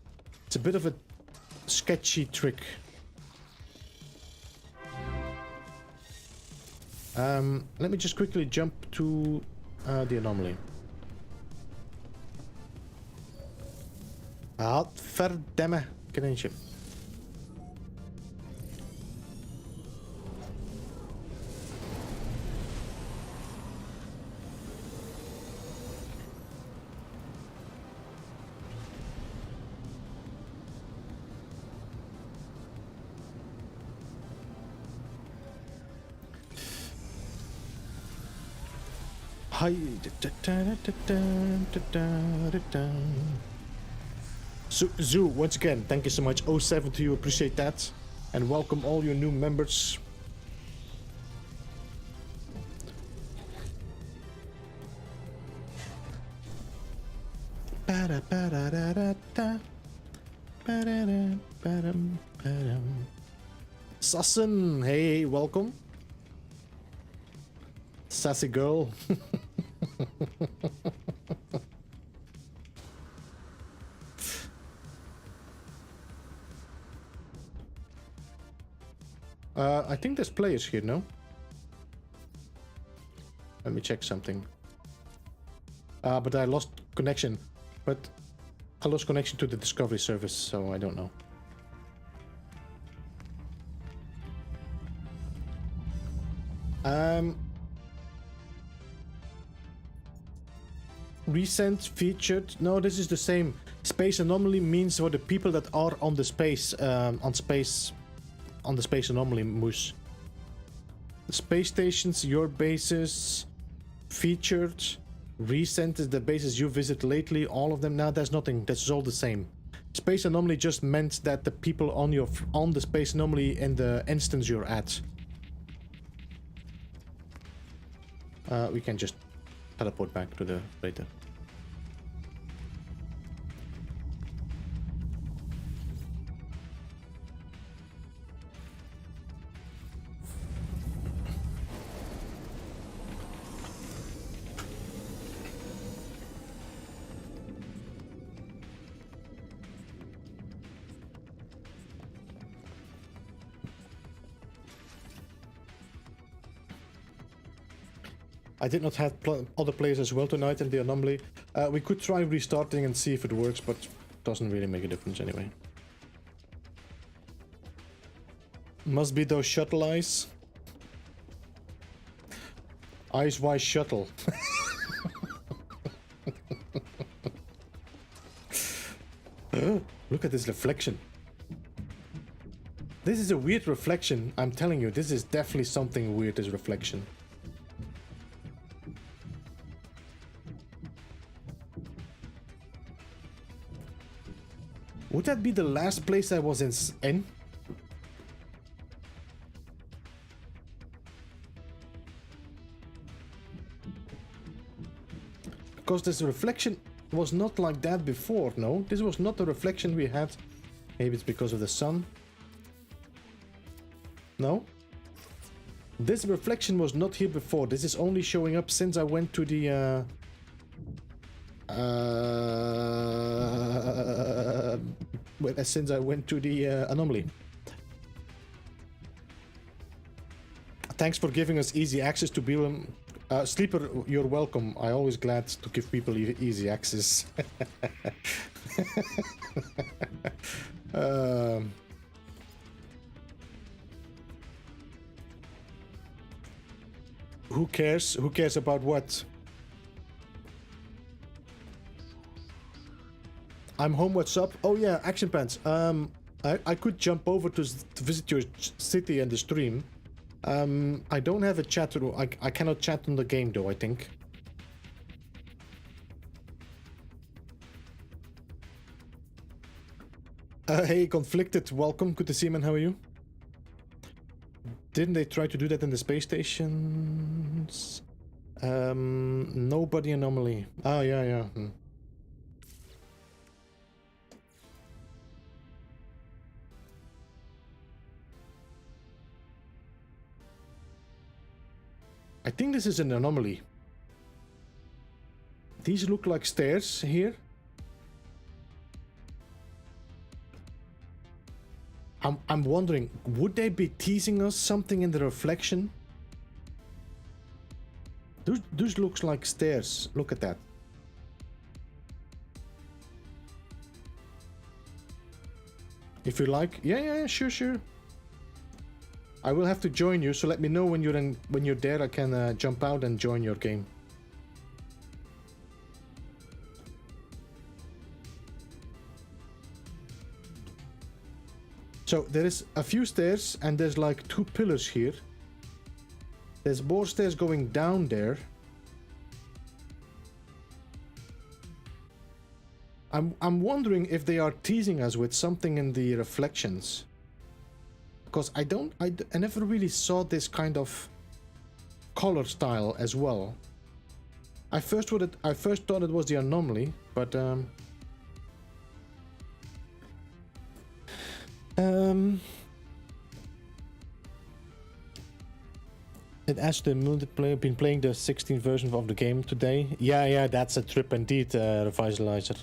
it's a bit of a sketchy trick. Let me just quickly jump to the anomaly. Verdamme, get in ship. Hi. Zoo, once again, thank you so much. 07 to you, appreciate that. And welcome all your new members. Sasson, hey, welcome. Sassy girl. I think there's players here, no? Let me check something. But I lost connection. But I lost connection to the Discovery service, so I don't know. Recent featured. No, this is the same. Space anomaly means for the people that are on the space, on the space anomaly moose. The space stations, your bases, featured. Recent is the bases you visit lately. All of them. Now there's nothing. That's all the same. Space anomaly just meant that the people on the space anomaly in the instance you're at. We can just teleport back to the freighter. I did not have other players as well tonight in the anomaly. We could try restarting and see if it works, but it doesn't really make a difference anyway. Must be those shuttle eyes. Eyes wise shuttle. Look at this reflection. This is a weird reflection. I'm telling you, this is definitely something weird, this reflection. Would that be the last place I was in? Because this reflection was not like that before, no? This was not the reflection we had. Maybe it's because of the sun. No? This reflection was not here before. This is only showing up since I went to the... since I went to the anomaly. Thanks for giving us easy access to Beeblebum. Sleeper, you're welcome. I'm always glad to give people easy access. Who cares? Who cares about what? I'm home, what's up? Oh yeah, Action Pants. I could jump over to visit your city and the stream. I don't have a chat room. I cannot chat on the game though, I think. Hey, Conflicted, welcome. Good to see you, man. How are you? Didn't they try to do that in the space stations? Nobody anomaly. Oh, yeah. I think this is an anomaly. These look like stairs here. I'm wondering, would they be teasing us something in the reflection? Those looks like stairs. Look at that. If you like, yeah, sure. I will have to join you, so let me know when you're there. I can jump out and join your game. So there is a few stairs, and there's like 2 pillars here. There's more stairs going down there. I'm wondering if they are teasing us with something in the reflections. Because I never really saw this kind of color style as well. I first thought it was the anomaly, but it has the multiplayer. Been playing the 16th version of the game today. Yeah, that's a trip indeed, revitalizer.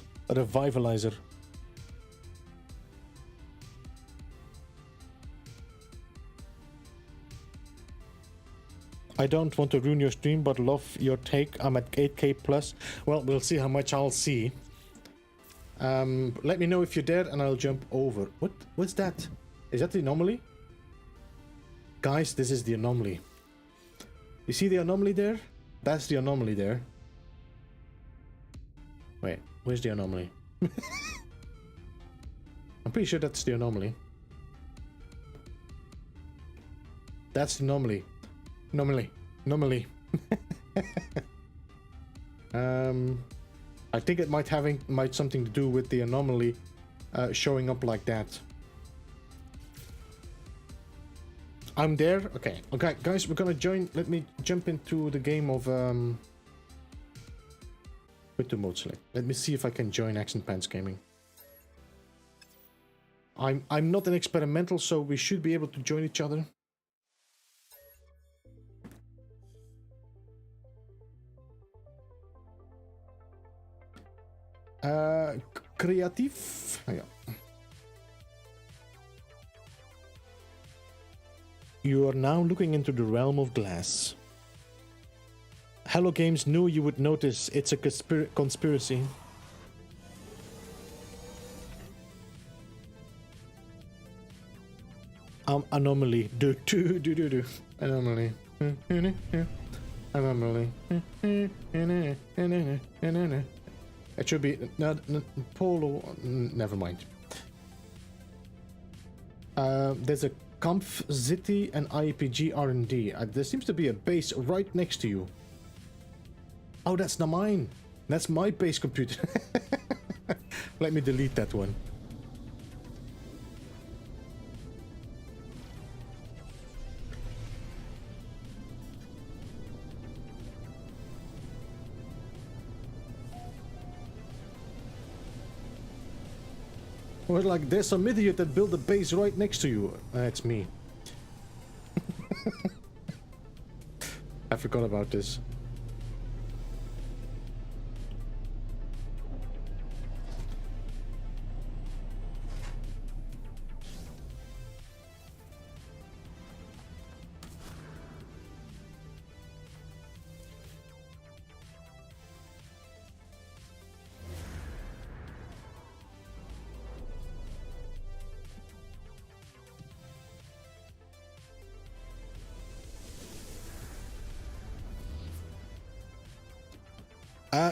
I don't want to ruin your stream, but love your take. I'm at 8k plus. Well, we'll see how much I'll see. Let me know if you're there and I'll jump over. What's that? Is that the anomaly? Guys, this is the anomaly. You see the anomaly there? That's the anomaly there. Wait, where's the anomaly? I'm pretty sure that's the anomaly. That's the anomaly. Anomaly. I think it might something to do with the anomaly showing up like that. I'm there. Okay, guys, we're gonna join. Let me jump into the game of with the mode select. Let me see if I can join Action Pants Gaming. I'm not an experimental, so we should be able to join each other. Creatief. Oh, yeah. You are now looking into the realm of glass. Hello Games knew you would notice it's a conspiracy. Anomaly. Anomaly. Anomaly. It should be Polo. Never mind. There's a Kampf City and IPG R&D. There seems to be a base right next to you. Oh, that's not mine. That's my base computer. Let me delete that one. Or like, there's some idiot that built a base right next to you. It's me. I forgot about this.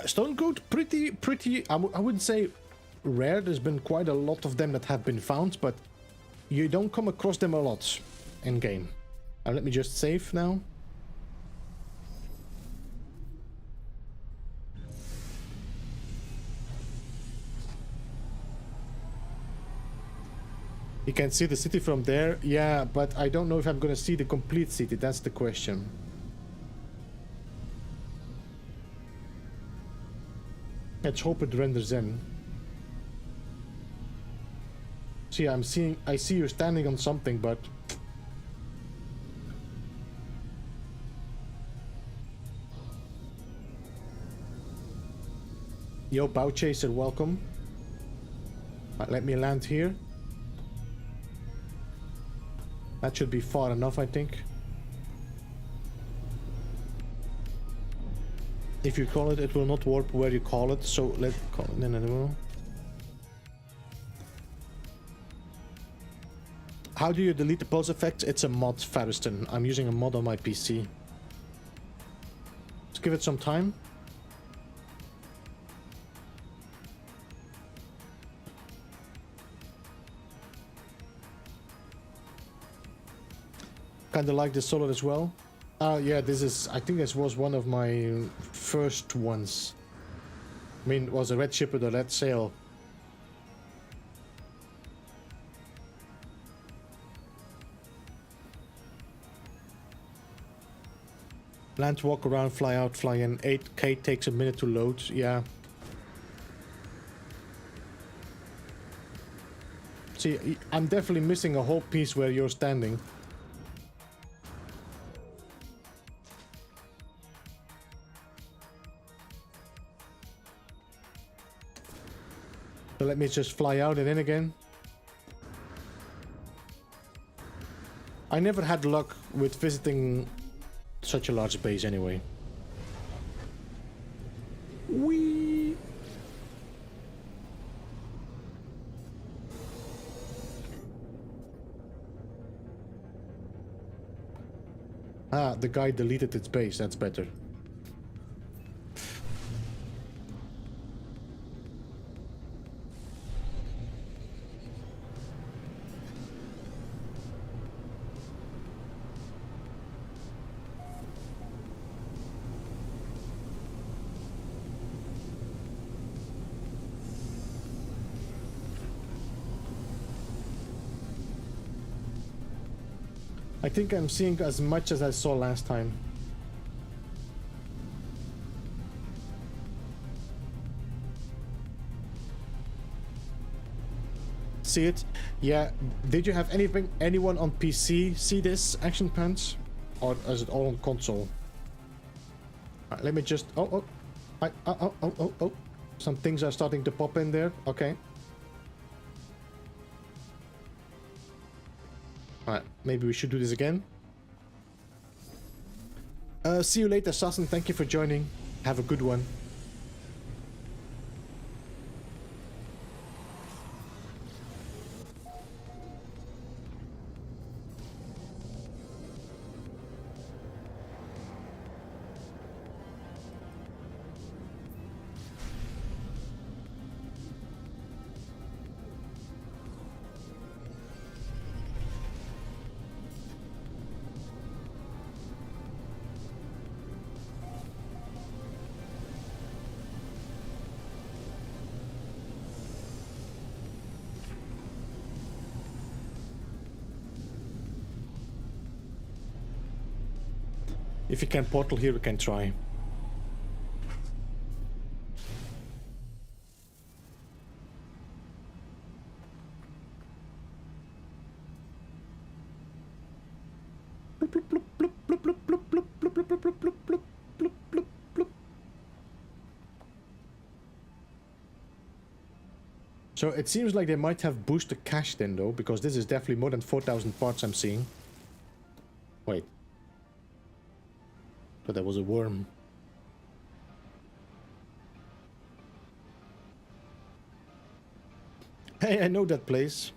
Stone Coat, pretty, I wouldn't say rare. There's been quite a lot of them that have been found, but you don't come across them a lot in game. Let me just save now. You can see the city from there. Yeah, but I don't know if I'm gonna see the complete city. That's the question. Let's hope it renders in. See, I see you standing on something, but Yo, Bow Chaser, welcome. Right, let me land here. That should be far enough, I think. If you call it, it will not warp where you call it, so let's call it... No. How do you delete the pulse effects? It's a mod, Fariston. I'm using a mod on my PC. Let's give it some time. Kinda like the solid as well. Yeah, this is... I think this was one of my first ones. I mean, it was a red ship with a red sail. Land, walk around, fly out, fly in. 8k takes a minute to load, yeah. See, I'm definitely missing a whole piece where you're standing. So let me just fly out and in again. I never had luck with visiting such a large base anyway. Whee! Ah, the guy deleted its base, that's better. I think I'm seeing as much as I saw last time. See it? Yeah. Did you have anyone on PC see this action pants? Or is it all on console? Alright, let me just... Oh. Some things are starting to pop in there. Okay. Alright, maybe we should do this again. See you later, Sassen. Thank you for joining. Have a good one. If you can portal here, we can try. So it seems like they might have boosted cash then though, because this is definitely more than 4,000 parts I'm seeing. Wait. But there was a worm. Hey, I know that place.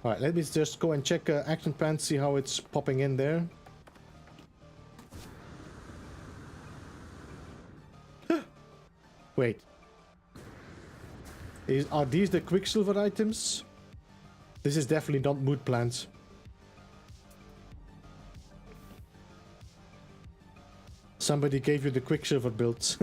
Alright, let me just go and check Action Pants, see how it's popping in there. Wait. Are these the Quicksilver items? This is definitely not mood plants. Somebody gave you the Quicksilver builds.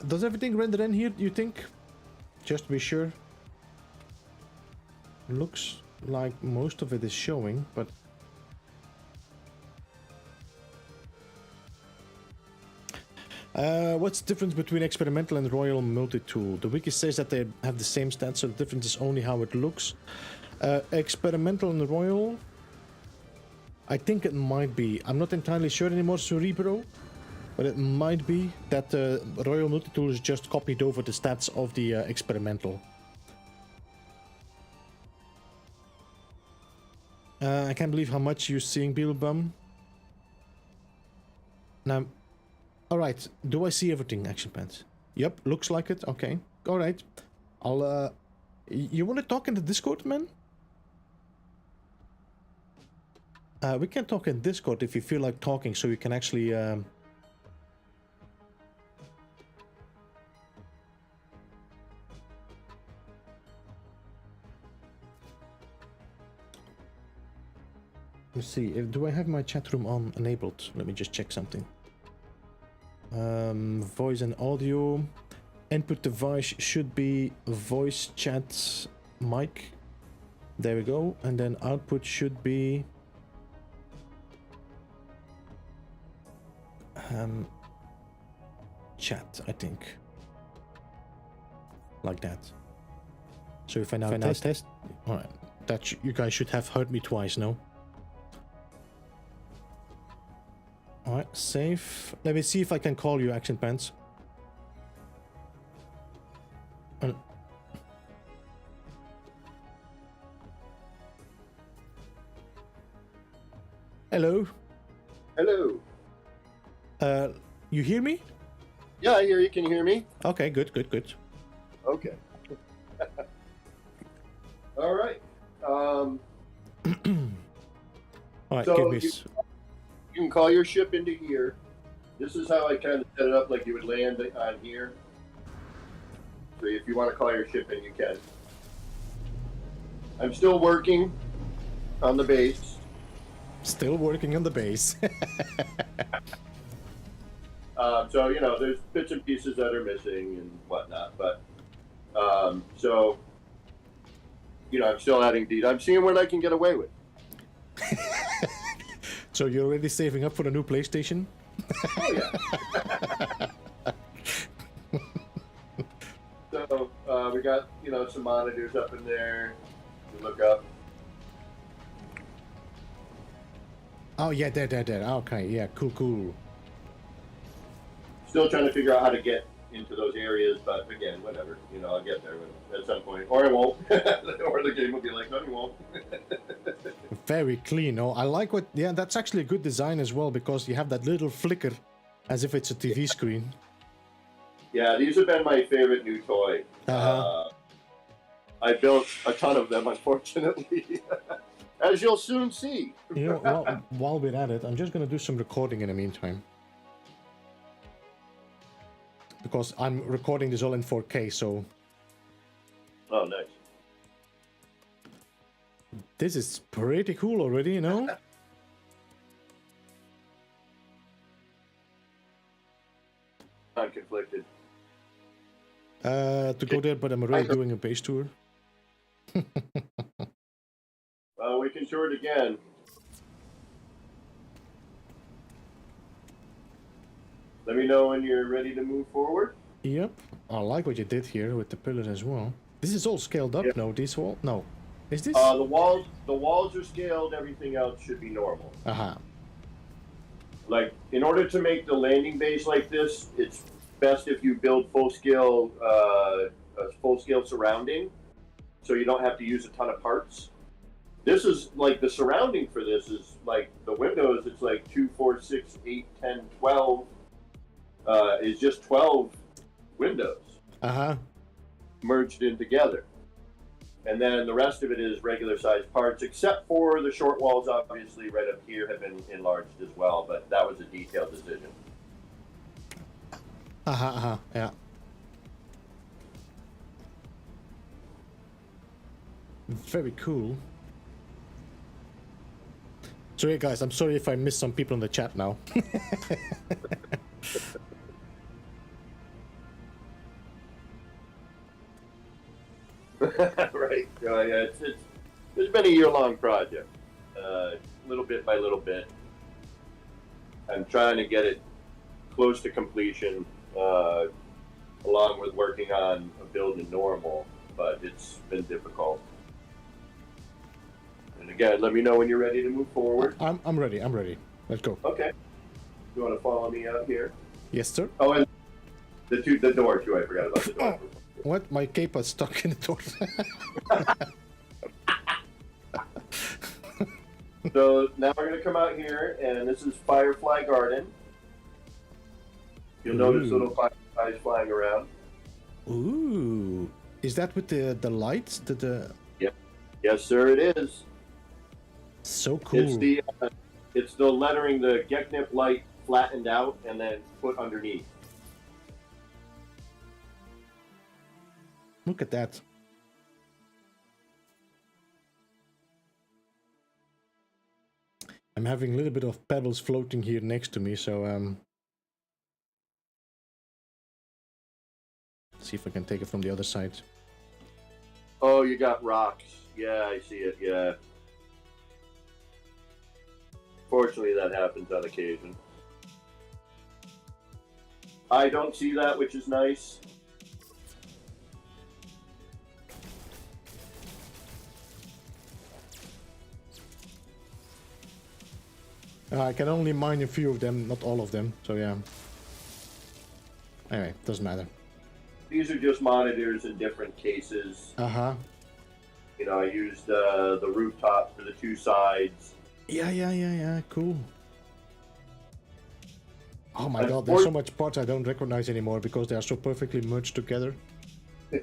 Does everything render in here, do you think? Just to be sure. Looks like most of it is showing, but... What's the difference between experimental and royal multi-tool? The wiki says that they have the same stats, so the difference is only how it looks. Experimental and royal, I think it might be. I'm not entirely sure anymore, Cerebro, but it might be that the royal multi-tool is just copied over the stats of the experimental. I can't believe how much you're seeing, Beeblebum. Now, alright, do I see everything, Action Pants? Yep, looks like it, okay. Alright, I'll, you wanna talk in the Discord, man? We can talk in Discord if you feel like talking, so you can actually, Let's see, do I have my chat room on enabled? Let me just check something. Voice and audio. Input device should be voice chat mic. There we go. And then output should be chat, I think. Like that. So if I now test. Alright. That you guys should have heard me twice, no? Alright, save. Let me see if I can call you, Action Pants. Hello? Hello. You hear me? Yeah, I hear you. Can you hear me? Okay, good. Okay. All right. Alright, So give me... You can call your ship into here. This is how I kind of set it up, like you would land on here. So if you want to call your ship in, you can. I'm still working on the base. Still working on the base. So, you know, there's bits and pieces that are missing and whatnot. But, so, you know, I'm still adding these. I'm seeing what I can get away with. So you're already saving up for the new PlayStation? Oh, yeah. So, we got, you know, some monitors up in there to look up. Oh, yeah, there. Okay, yeah, cool. Still trying to figure out how to get into those areas, but again, whatever. You know, I'll get there at some point. Or I won't. Or the game will be like, no, you won't. Very clean. Oh, I like what... Yeah, that's actually a good design as well, because you have that little flicker as if it's a TV screen. Yeah, these have been my favorite new toy. Uh-huh. I built a ton of them, unfortunately. As you'll soon see. You know, well, while we're at it, I'm just going to do some recording in the meantime. Because I'm recording this all in 4K, so... Oh, nice. This is pretty cool already, you know? I'm conflicted. To go there, but I'm already doing a base tour. Well, we can tour it again. Let me know when you're ready to move forward. Yep. I like what you did here with the pillars as well. This is all scaled up, no? This wall? No. Is this? The walls are scaled. Everything else should be normal. Like, in order to make the landing base like this, it's best if you build full scale surrounding, so you don't have to use a ton of parts. This is like the surrounding for this is like the windows. It's like 2, 4, 6, 8, 10, 12. Is just 12 windows. Merged in together. And then the rest of it is regular sized parts, except for the short walls, obviously, right up here have been enlarged as well, but that was a detailed decision. Yeah. Very cool. So yeah, guys, I'm sorry if I missed some people in the chat now. Right. Yeah, it's been a year-long project, little bit by little bit. I'm trying to get it close to completion, along with working on a build in normal, but it's been difficult. And again, let me know when you're ready to move forward. I'm ready. I'm ready. Let's go. Okay. You want to follow me out here? Yes, sir. Oh, and the door too. I forgot about the door. Oh, what? My cape was stuck in the door. So now we're going to come out here, and this is Firefly Garden. You'll notice little fireflies flying around. Ooh, is that with the lights? Yep. Yes, sir. It is. So cool. It's the lettering, the Geknip light flattened out and then put underneath. Look at that. I'm having a little bit of pebbles floating here next to me, so see if I can take it from the other side. Oh, you got rocks. Yeah, I see it. Yeah. Fortunately, that happens on occasion. I don't see that, which is nice. I can only mine a few of them, not all of them, so yeah. Anyway, doesn't matter. These are just monitors in different cases. Uh-huh. You know, I used the rooftop for the two sides. Yeah, cool. Oh my god, there's so much parts I don't recognize anymore because they are so perfectly merged together. Do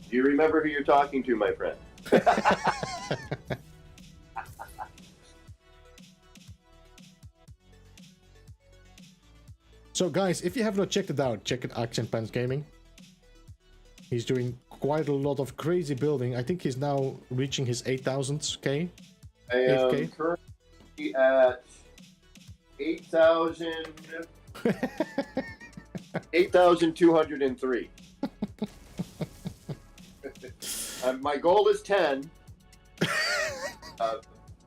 you remember who you're talking to, my friend? So guys, if you have not checked it out, check it Accent Pants Gaming. He's doing quite a lot of crazy building. I think he's now reaching his 8,000k. I am currently at 8,203. My goal is 10.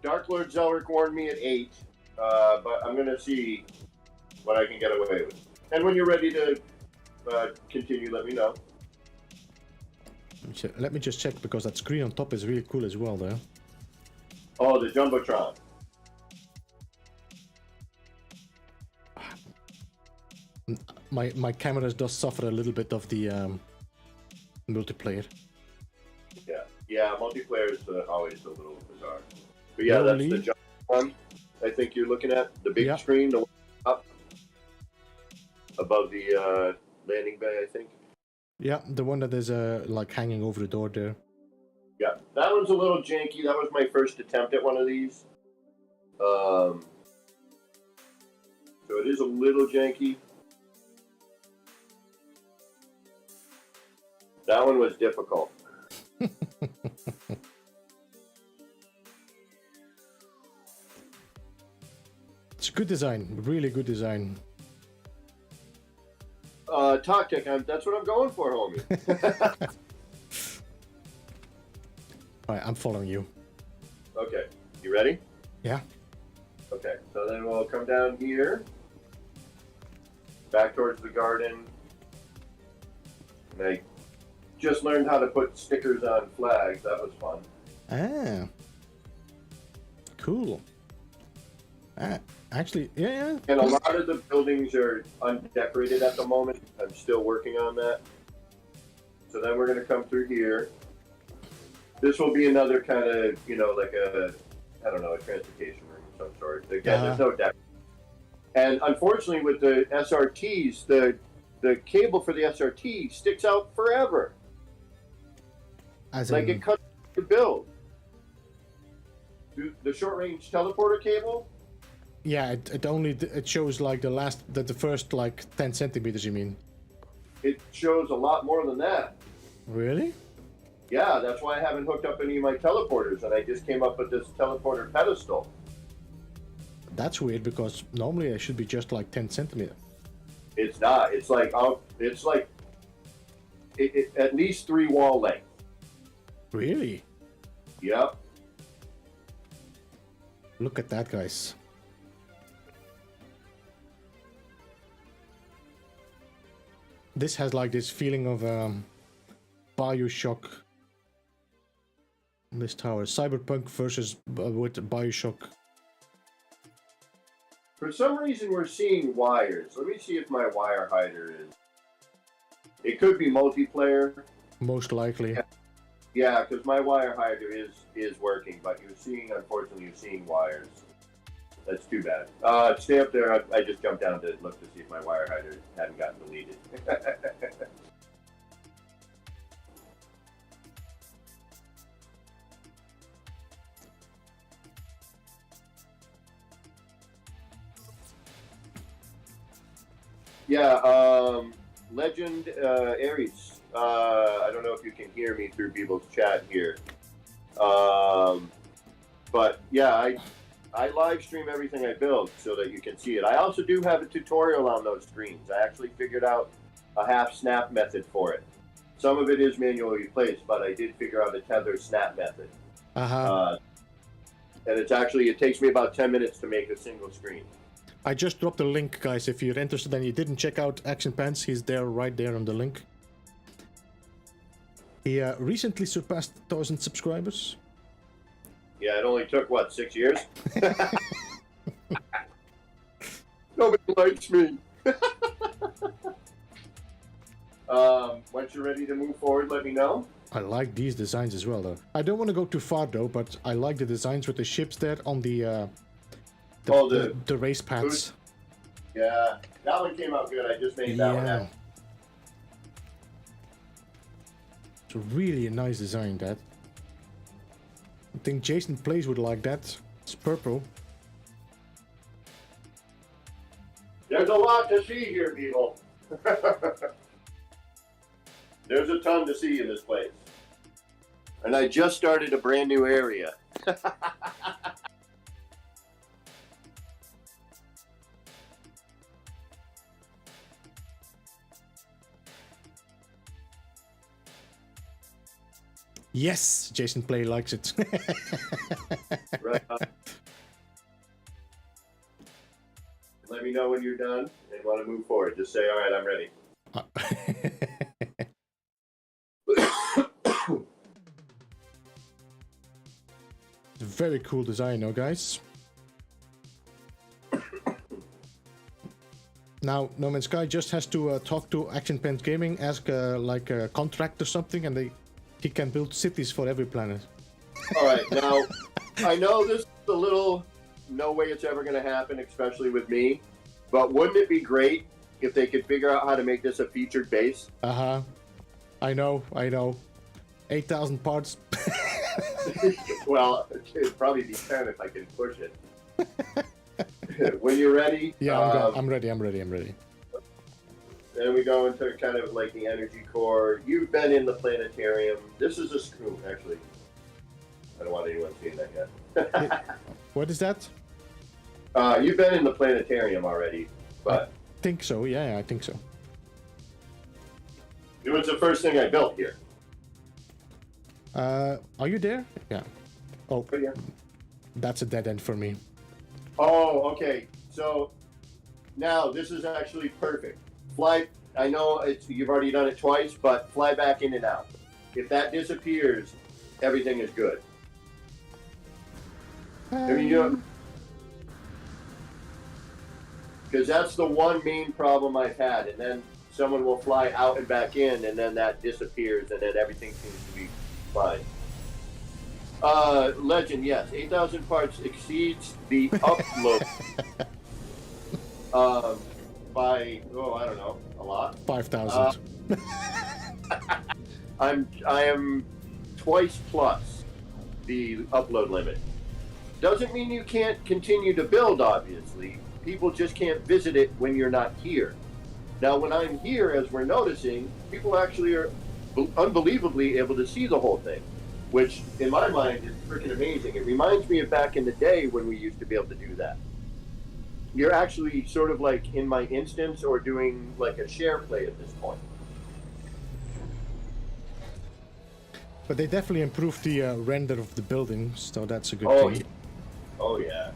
Dark Lord Zelric warned me at 8, but I'm going to see what I can get away with. And when you're ready to continue, let me know. Let me just check, because that screen on top is really cool as well, though. Oh, the Jumbotron. My camera does suffer a little bit of the multiplayer. Yeah, multiplayer is always a little bizarre. But yeah, that's the Jumbotron I think you're looking at. The big screen, the one up above the landing bay, I think. Yeah, the one that is like hanging over the door there. Yeah, that one's a little janky. That was my first attempt at one of these. So it is a little janky. That one was difficult. It's a good design, really good design. Tactic, that's what I'm going for, homie. Alright, I'm following you. Okay, you ready? Yeah. Okay, so then we'll come down here, back towards the garden. And I just learned how to put stickers on flags. That was fun. Ah. Cool. Actually, yeah. And a lot of the buildings are undecorated at the moment. I'm still working on that. So then we're going to come through here. This will be another kind of, you know, like a transportation room of some sort. Again, there's no deck. And unfortunately, with the SRTs, the cable for the SRT sticks out forever. Like it cuts the build. The short-range teleporter cable. Yeah, it shows like the first like 10 centimeters. You mean? It shows a lot more than that. Really? Yeah, that's why I haven't hooked up any of my teleporters, and I just came up with this teleporter pedestal. That's weird, because normally it should be just like 10 centimeters. It's not. It's like at least 3 wall length. Really? Yep. Look at that, guys. This has like this feeling of Bioshock. This tower, Cyberpunk versus with Bioshock. For some reason, we're seeing wires. Let me see if my wire hider is. It could be multiplayer. Most likely. Yeah, because my wire hider is working, but unfortunately, you're seeing wires. That's too bad. Stay up there. I just jumped down to look to see if my wire hider hadn't gotten deleted. Yeah, Legend Aries. I don't know if you can hear me through Beeble's chat here. But yeah, I live stream everything I build so that you can see it. I also do have a tutorial on those screens. I actually figured out a half snap method for it. Some of it is manually placed, but I did figure out a tether snap method. And it takes me about 10 minutes to make a single screen. I just dropped a link, guys. If you're interested and you didn't check out Action Pants, he's there, right there on the link. He recently surpassed 1,000 subscribers. Yeah, it only took, what, 6 years? Nobody likes me. Once you're ready to move forward, let me know. I like these designs as well, though. I don't want to go too far, though, but I like the designs with the ships there on the race paths. Yeah, that one came out good. I just made that one out. It's really a nice design, that. I think Jason Plays would like that. It's purple. There's a lot to see here, people. There's a ton to see in this place. And I just started a brand new area. Yes, Jason Play likes it. Right. Let me know when you're done and want to move forward. Just say, all right, I'm ready. Very cool design, though, guys. Now, No Man's Sky just has to talk to Action Pants Gaming, ask like a contract or something, and he can build cities for every planet. All right, now, I know this is a little, no way it's ever going to happen, especially with me, but wouldn't it be great if they could figure out how to make this a featured base? Uh-huh. I know. 8,000 parts. Well, it'd probably be 10 if I can push it. When you're ready. Yeah, I'm ready. Then we go into kind of like the energy core. You've been in the planetarium. This is a screw, actually. I don't want anyone seeing that yet. What is that? You've been in the planetarium already, but... I think so, yeah, I think so. It was the first thing I built here. Are you there? Yeah. Oh, yeah. That's a dead end for me. Oh, okay. So now this is actually perfect. Fly. I know you've already done it twice, but fly back in and out. If that disappears, everything is good. I mean, because that's the one main problem I've had, and then someone will fly out and back in, and then that disappears, and then everything seems to be fine. Legend, yes, 8,000 parts exceeds the upload by, I don't know, a lot. 5,000. I am twice plus the upload limit. Doesn't mean you can't continue to build, obviously. People just can't visit it when you're not here. Now, when I'm here, as we're noticing, people actually are unbelievably able to see the whole thing, which, in my mind, is freaking amazing. It reminds me of back in the day when we used to be able to do that. You're actually sort of like in my instance or doing like a share play at this point. But they definitely improved the render of the buildings, so that's a good thing. Oh, yeah.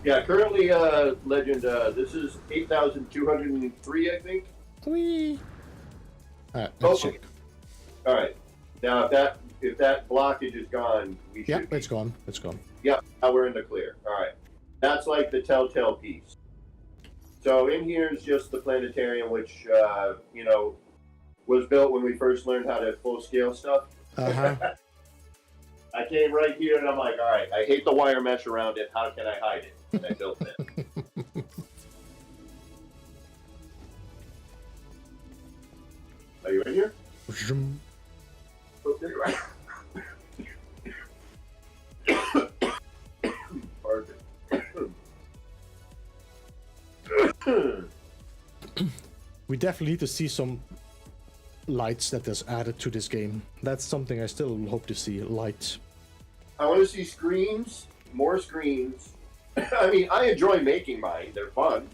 Yeah, currently, Legend, this is 8,203, I think. Whee! Alright, let's check. All right. Now, if that blockage is gone, we should. Yep, it's gone. It's gone. Yep, now we're in the clear. All right. That's like the telltale piece. So in here is just the planetarium, which, was built when we first learned how to full-scale stuff. Uh-huh. I came right here and I'm like, all right, I hate the wire mesh around it. How can I hide it? And I built it. Are you in here? Oh, there you are. Pardon. We definitely need to see some lights that is added to this game. That's something I still hope to see, lights. I want to see screens, more screens. I mean, I enjoy making mine. They're fun.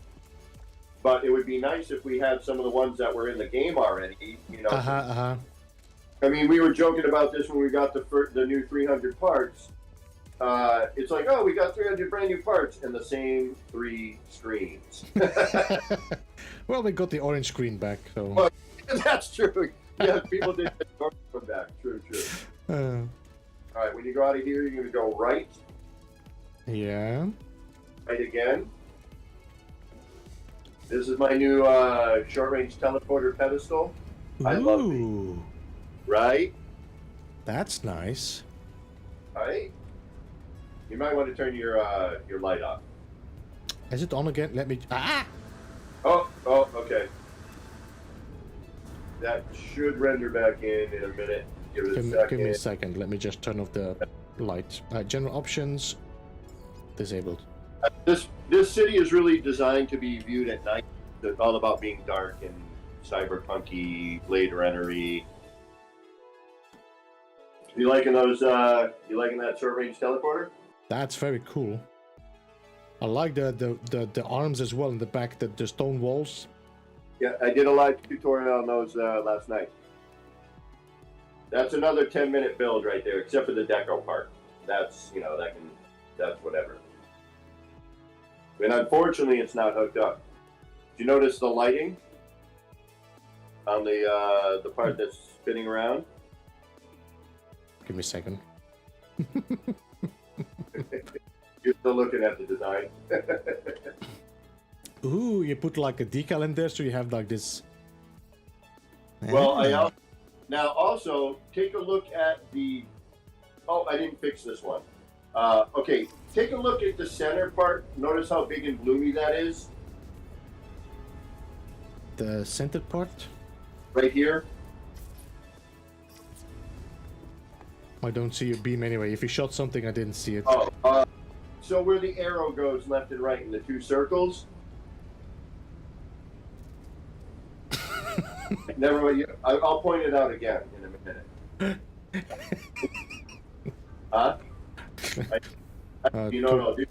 But it would be nice if we had some of the ones that were in the game already, I mean, we were joking about this when we got the new 300 parts. It's like, oh, we got 300 brand new parts and the same 3 screens. Well, we got the orange screen back, so... Well, that's true. Yeah, people did get the orange one back. True. All right, when you go out of here, you're going to go right. Yeah. Right again. This is my new short-range teleporter pedestal. I love it. Right? That's nice. Right? You might want to turn your light off. Is it on again? Let me... Ah! Oh, okay. That should render back in a minute. Give it a second. Give me a second. Let me just turn off the light. General options. Disabled. This city is really designed to be viewed at night. It's all about being dark and cyberpunky, Blade Runner-y. You liking those? You liking that short-range teleporter? That's very cool. I like the arms as well in the back, the stone walls. Yeah, I did a live tutorial on those last night. That's another 10-minute build right there, except for the deco part. That's that's whatever. And unfortunately, it's not hooked up. Do you notice the lighting on the part that's spinning around? Give me a second. You're still looking at the design. Ooh, you put like a decal in there, so you have like this. Well, now also take a look at the. Oh, I didn't fix this one. Okay, take a look at the center part. Notice how big and bloomy that is. The centered part. Right here. I don't see your beam anyway. If you shot something, I didn't see it. Oh, so where the arrow goes left and right in the 2 circles. Never mind. I'll point it out again in a minute. Huh? You know what I'll do?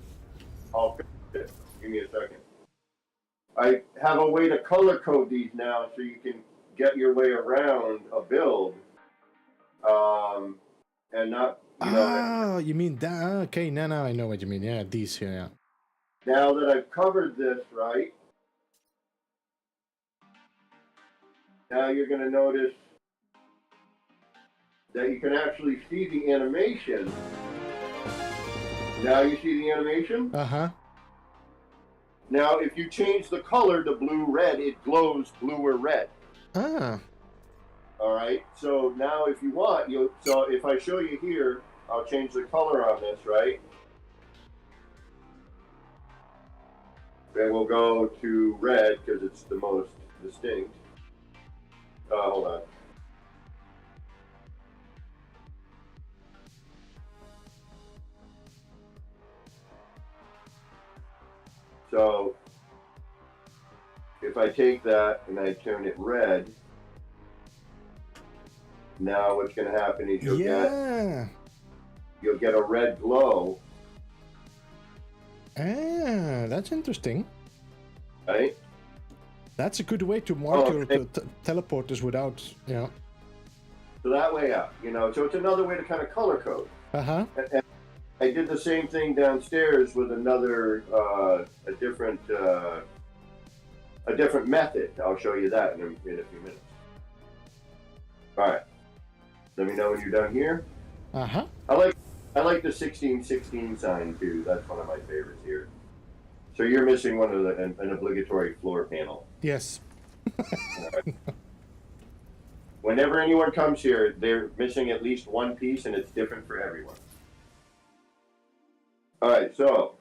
I'll fix it. Give me a second. I have a way to color code these now so you can get your way around a build. And not, you mean that? Okay, now I know what you mean. Yeah, these here, yeah. Now that I've covered this, right? Now you're going to notice that you can actually see the animation. Now you see the animation? Uh-huh. Now, if you change the color to blue-red, it glows blue or red. Ah. All right. So now, if you want, so if I show you here, I'll change the color on this, right? Then we'll go to red because it's the most distinct. Hold on. So if I take that and I turn it red, now what's going to happen is you'll get a red glow. Ah, that's interesting. Right? That's a good way to mark your teleporters without, So that way, so it's another way to kind of color code. Uh-huh. I did the same thing downstairs with another, a different method. I'll show you that in a few minutes. All right. Let me know when you're done here. Uh-huh. I like the 1616 sign too. That's one of my favorites here. So you're missing one of an obligatory floor panel. Yes. Right. Whenever anyone comes here, they're missing at least one piece, and it's different for everyone. All right, so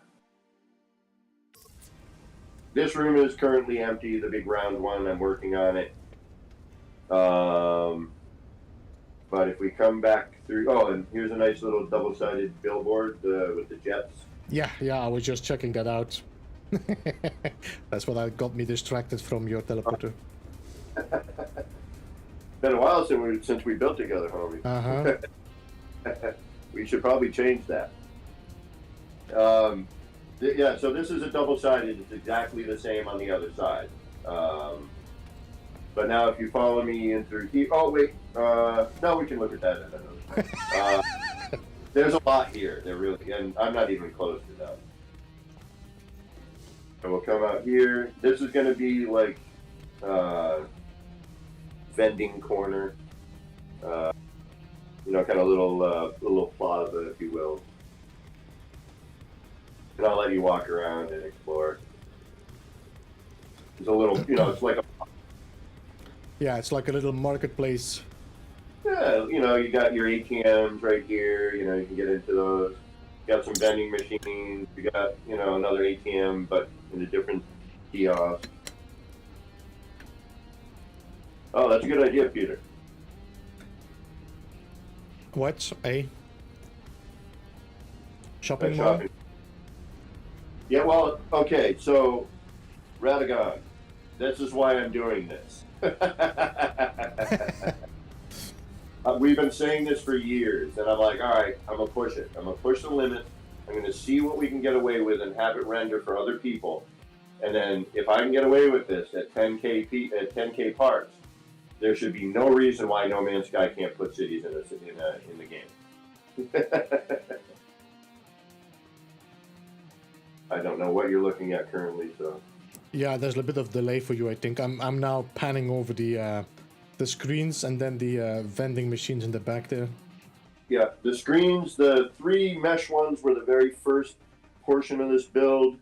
this room is currently empty, the big round one. I'm working on it. But if we come back through, oh, and here's a nice little double-sided billboard with the jets. Yeah, I was just checking that out. That's what got me distracted from your teleporter. Been a while since we built together, homie. Uh-huh. We should probably change that. Yeah, so this is a double-sided. It's exactly the same on the other side. But now if you follow me in through here... Oh, wait. No, we can look at that at another time. There's a lot here. There really... And I'm not even close to that. So we'll come out here. This is going to be like... vending corner. You know, kind of little plaza, if you will. And I'll let you walk around and explore. It's a little, you know, it's like a... Yeah, it's like a little marketplace. Yeah, you know, you got your ATMs right here, you know, you can get into those. You got some vending machines, you got, you know, another ATM, but in a different kiosk. Oh, that's a good idea, Peter. What? A shopping That mall? shopping. Yeah, well, okay, so, Radagon, this is why I'm doing this. We've been saying this for years, and I'm like, all right, I'm going to push it. I'm going to push the limit. I'm going to see what we can get away with and have it render for other people. And then if I can get away with this at 10K parts, there should be no reason why No Man's Sky can't put cities in the game. I don't know what you're looking at currently, so. Yeah, there's a bit of delay for you, I think. I'm now panning over the screens and then the vending machines in the back there. Yeah, the screens, the 3 mesh ones were the very first portion of this build.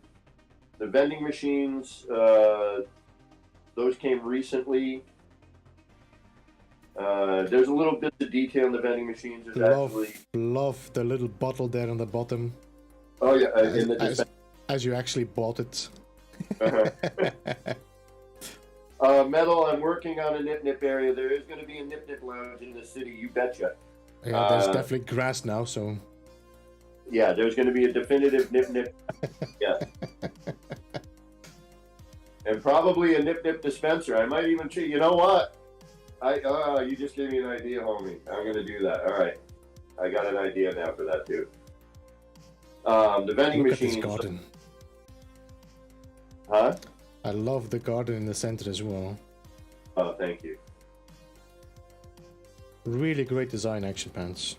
The vending machines, those came recently. There's a little bit of detail in the vending machines. Love the little bottle there on the bottom. Oh yeah, as you actually bought it. Metal, I'm working on a nip area. There is going to be a nip lounge in the city, you betcha. Yeah, there's definitely grass now, so... Yeah, there's going to be a definitive nip. Yeah. And probably a nip dispenser. I might even... You know what? You just gave me an idea, homie. I'm going to do that. All right. I got an idea now for that, too. The vending machines... Look at this garden. Huh? I love the garden in the center as well. Oh, thank you. Really great design, Action Pants.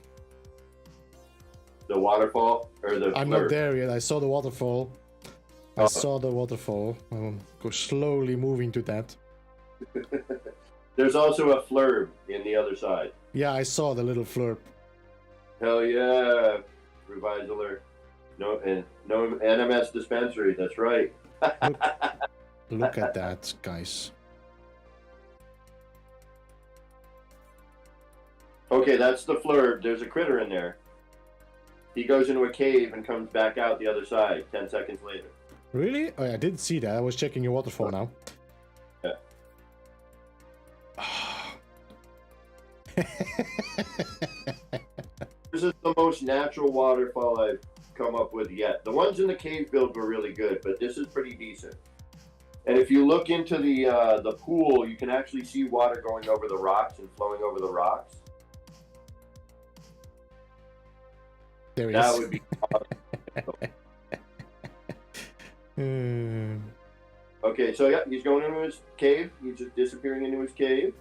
The waterfall? Or the I'm flare? not there yet. I saw the waterfall. I saw the waterfall. I'll go slowly moving to that. There's also a flurb in the other side. Yeah, I saw the little flurb. Hell yeah. Revisaler. No NMS dispensary, that's right. Look at that, guys. Okay, that's the flurb. There's a critter in there. He goes into a cave and comes back out the other side 10 seconds later. Really? Oh, yeah, I didn't see that. I was checking your waterfall now. Yeah. This is the most natural waterfall I've come up with yet. The ones in the cave build were really good, but this is pretty decent. And if you look into the pool, you can actually see water going over the rocks and flowing over the rocks. There he That is. would be awesome. Okay, so yeah, he's going into his cave. He's just disappearing into his cave.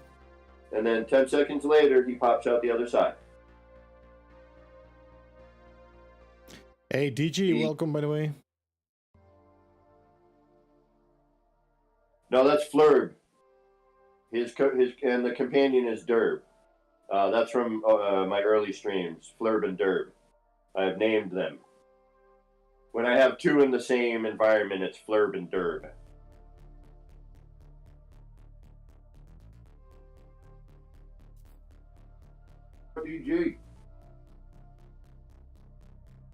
And then 10 seconds later, he pops out the other side. Hey, DG, welcome, by the way. No, that's Flurb. His and the companion is Derb. That's from my early streams, Flurb and Derb. I've named them. When I have two in the same environment, it's Flurb and Derb. DG.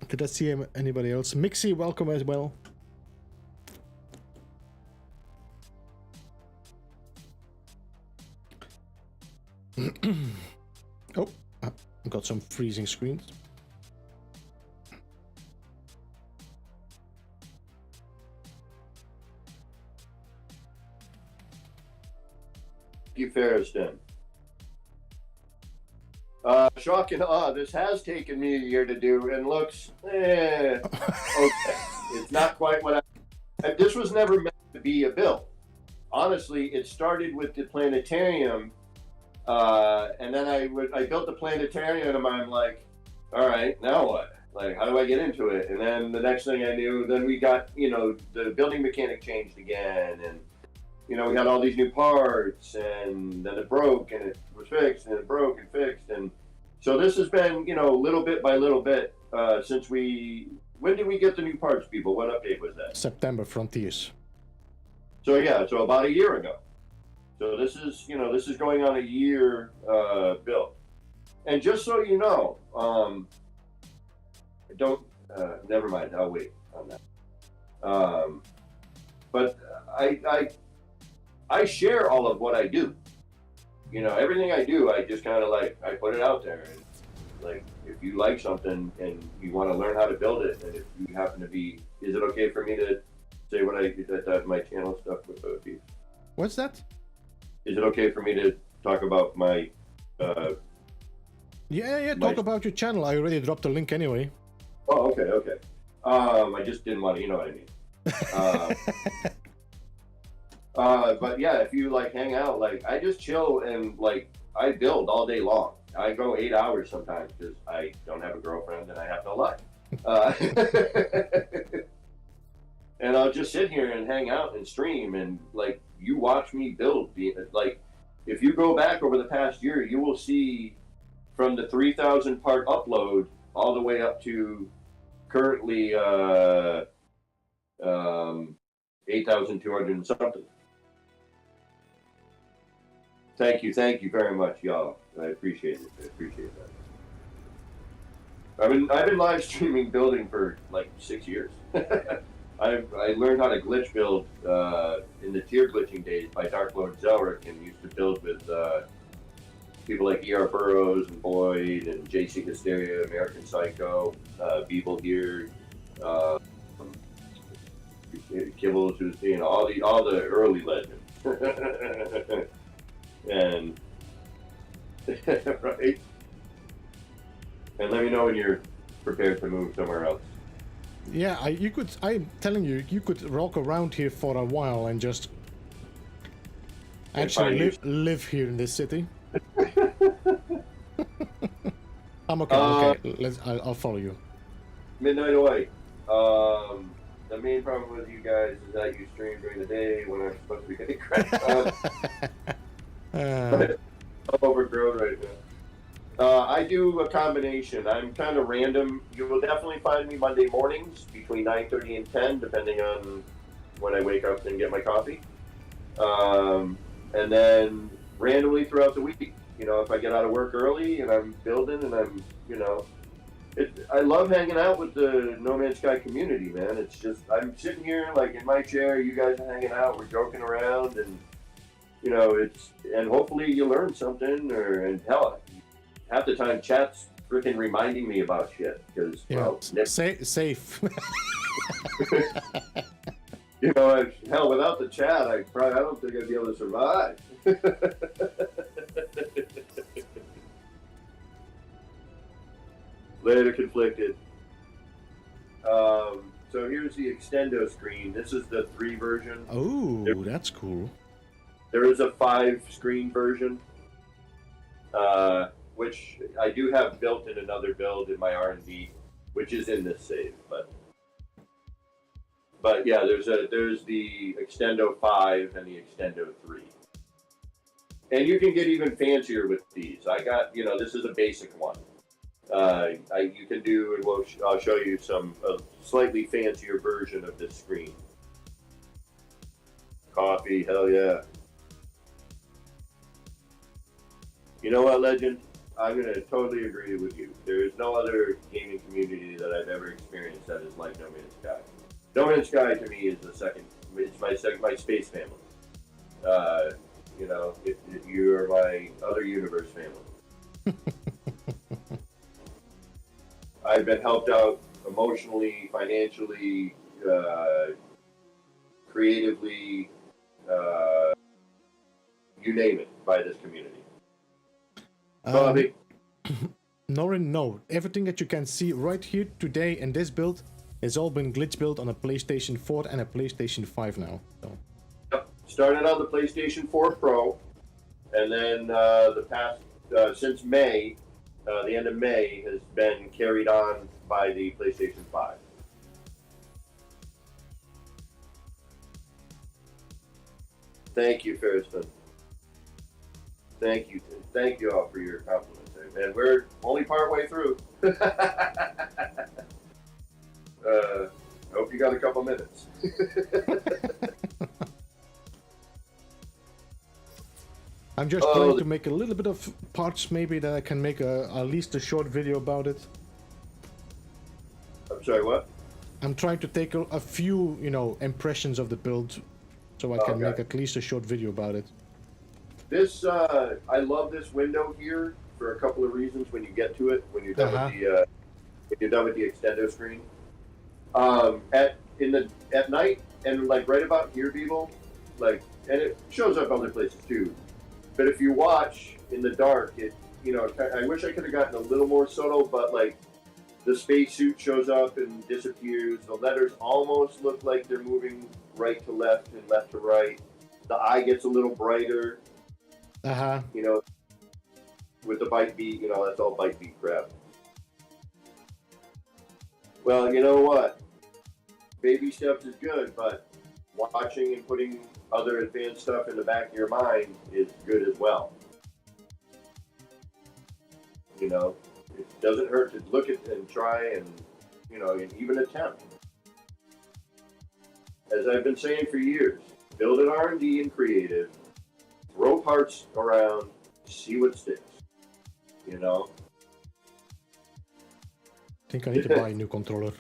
Did I see anybody else? Mixie, welcome as well. Oh, I got some freezing screens. Thank you, Ferriston. Shock and awe. This has taken me a year to do and looks, okay. It's not quite what this was never meant to be a build. Honestly, it started with the planetarium, and then I built the planetarium, and I'm like, all right, now what? Like, how do I get into it? And then the next thing I knew, then we got, the building mechanic changed again, and we had all these new parts, and then it broke, and it was fixed, and it broke and fixed, and so this has been, little bit by little bit since when did we get the new parts, people? What update was that? September Frontiers. So yeah, so about a year ago. So this is going on a year build. And just so you know, never mind, I'll wait on that. But I share all of what I do. Everything I do, I just kind of I put it out there. And if you like something and you want to learn how to build it, and if you happen to be, is it okay for me to say what that my channel stuff with OT? What's that? Is it okay for me to talk about my? Talk about your channel. I already dropped the link anyway. Oh, okay. I just didn't want to, you know what I mean. But yeah, if you hang out, I just chill and I build all day long. I go 8 hours sometimes because I don't have a girlfriend and I have no life. And I'll just sit here and hang out and stream and you watch me build. If you go back over the past year, you will see from the 3,000 part upload all the way up to currently 8,200 and something. Thank you very much, y'all. I appreciate it. I appreciate that. I've been live streaming building for 6 years. I learned how to glitch build in the tier glitching days by Dark Lord Zelric, and used to build with people like E.R. Burroughs and Boyd and J.C. Hysteria, American Psycho, Beeble here, Kibbles, who's all the early legends. And right, and let me know when you're prepared to move somewhere else. Yeah, I'm telling you, you could rock around here for a while and just actually live here in this city. I'm okay. I'll follow you. Midnight away. The main problem with you guys is that you stream during the day when I'm supposed to be getting cracked. I'm overgrown right now. I do a combination. I'm kind of random. You will definitely find me Monday mornings between 9:30 and 10, depending on when I wake up and get my coffee. And then randomly throughout the week, if I get out of work early and I'm building and I'm, I love hanging out with the No Man's Sky community, man. It's just, I'm sitting here in my chair, you guys are hanging out, we're joking around, and and hopefully you learn something, and hell, half the time chat's freaking reminding me about shit, because, safe. Hell, without the chat, I don't think I'd be able to survive. Later, Conflicted. So here's the extendo screen. This is the 3 version. Oh, that's cool. There is a 5-screen version, which I do have built in another build in my R&D. which is in this save, but yeah, there's the Extendo 5 and the Extendo 3. And you can get even fancier with these. I got, this is a basic one. You can do, and I'll show you a slightly fancier version of this screen. Coffee, hell yeah. You know what, Legend? I'm going to totally agree with you. There is no other gaming community that I've ever experienced that is like No Man's Sky. No Man's Sky to me is it's my space family. You are my other universe family. I've been helped out emotionally, financially, creatively, you name it, by this community. Bobby? Norin, no. Everything that you can see right here today in this build has all been glitch built on a PlayStation 4 and a PlayStation 5 now. So. Yep. Started on the PlayStation 4 Pro, and then since May, the end of May, has been carried on by the PlayStation 5. Thank you, Ferriston. Thank you all for your compliments. And we're only part way through. Hope you got a couple minutes. I'm just trying to make a little bit of parts, maybe that I can make at least a short video about it. I'm sorry, what? I'm trying to take a few, impressions of the build, so I can make at least a short video about it. This, I love this window here for a couple of reasons. When you get to it, when you're done with the extendo screen, at night and like right about here, Beeble, and it shows up other places too. But if you watch in the dark, I wish I could have gotten a little more subtle, but like the spacesuit shows up and disappears. The letters almost look like they're moving right to left and left to right. The eye gets a little brighter. With the bite beat, that's all bite beat crap. Well, you know what? Baby steps is good, but watching and putting other advanced stuff in the back of your mind is good as well. It doesn't hurt to look at and try and, and even attempt. As I've been saying for years, build an R&D and creative, throw parts around, see what sticks. I think I need to buy a new controller.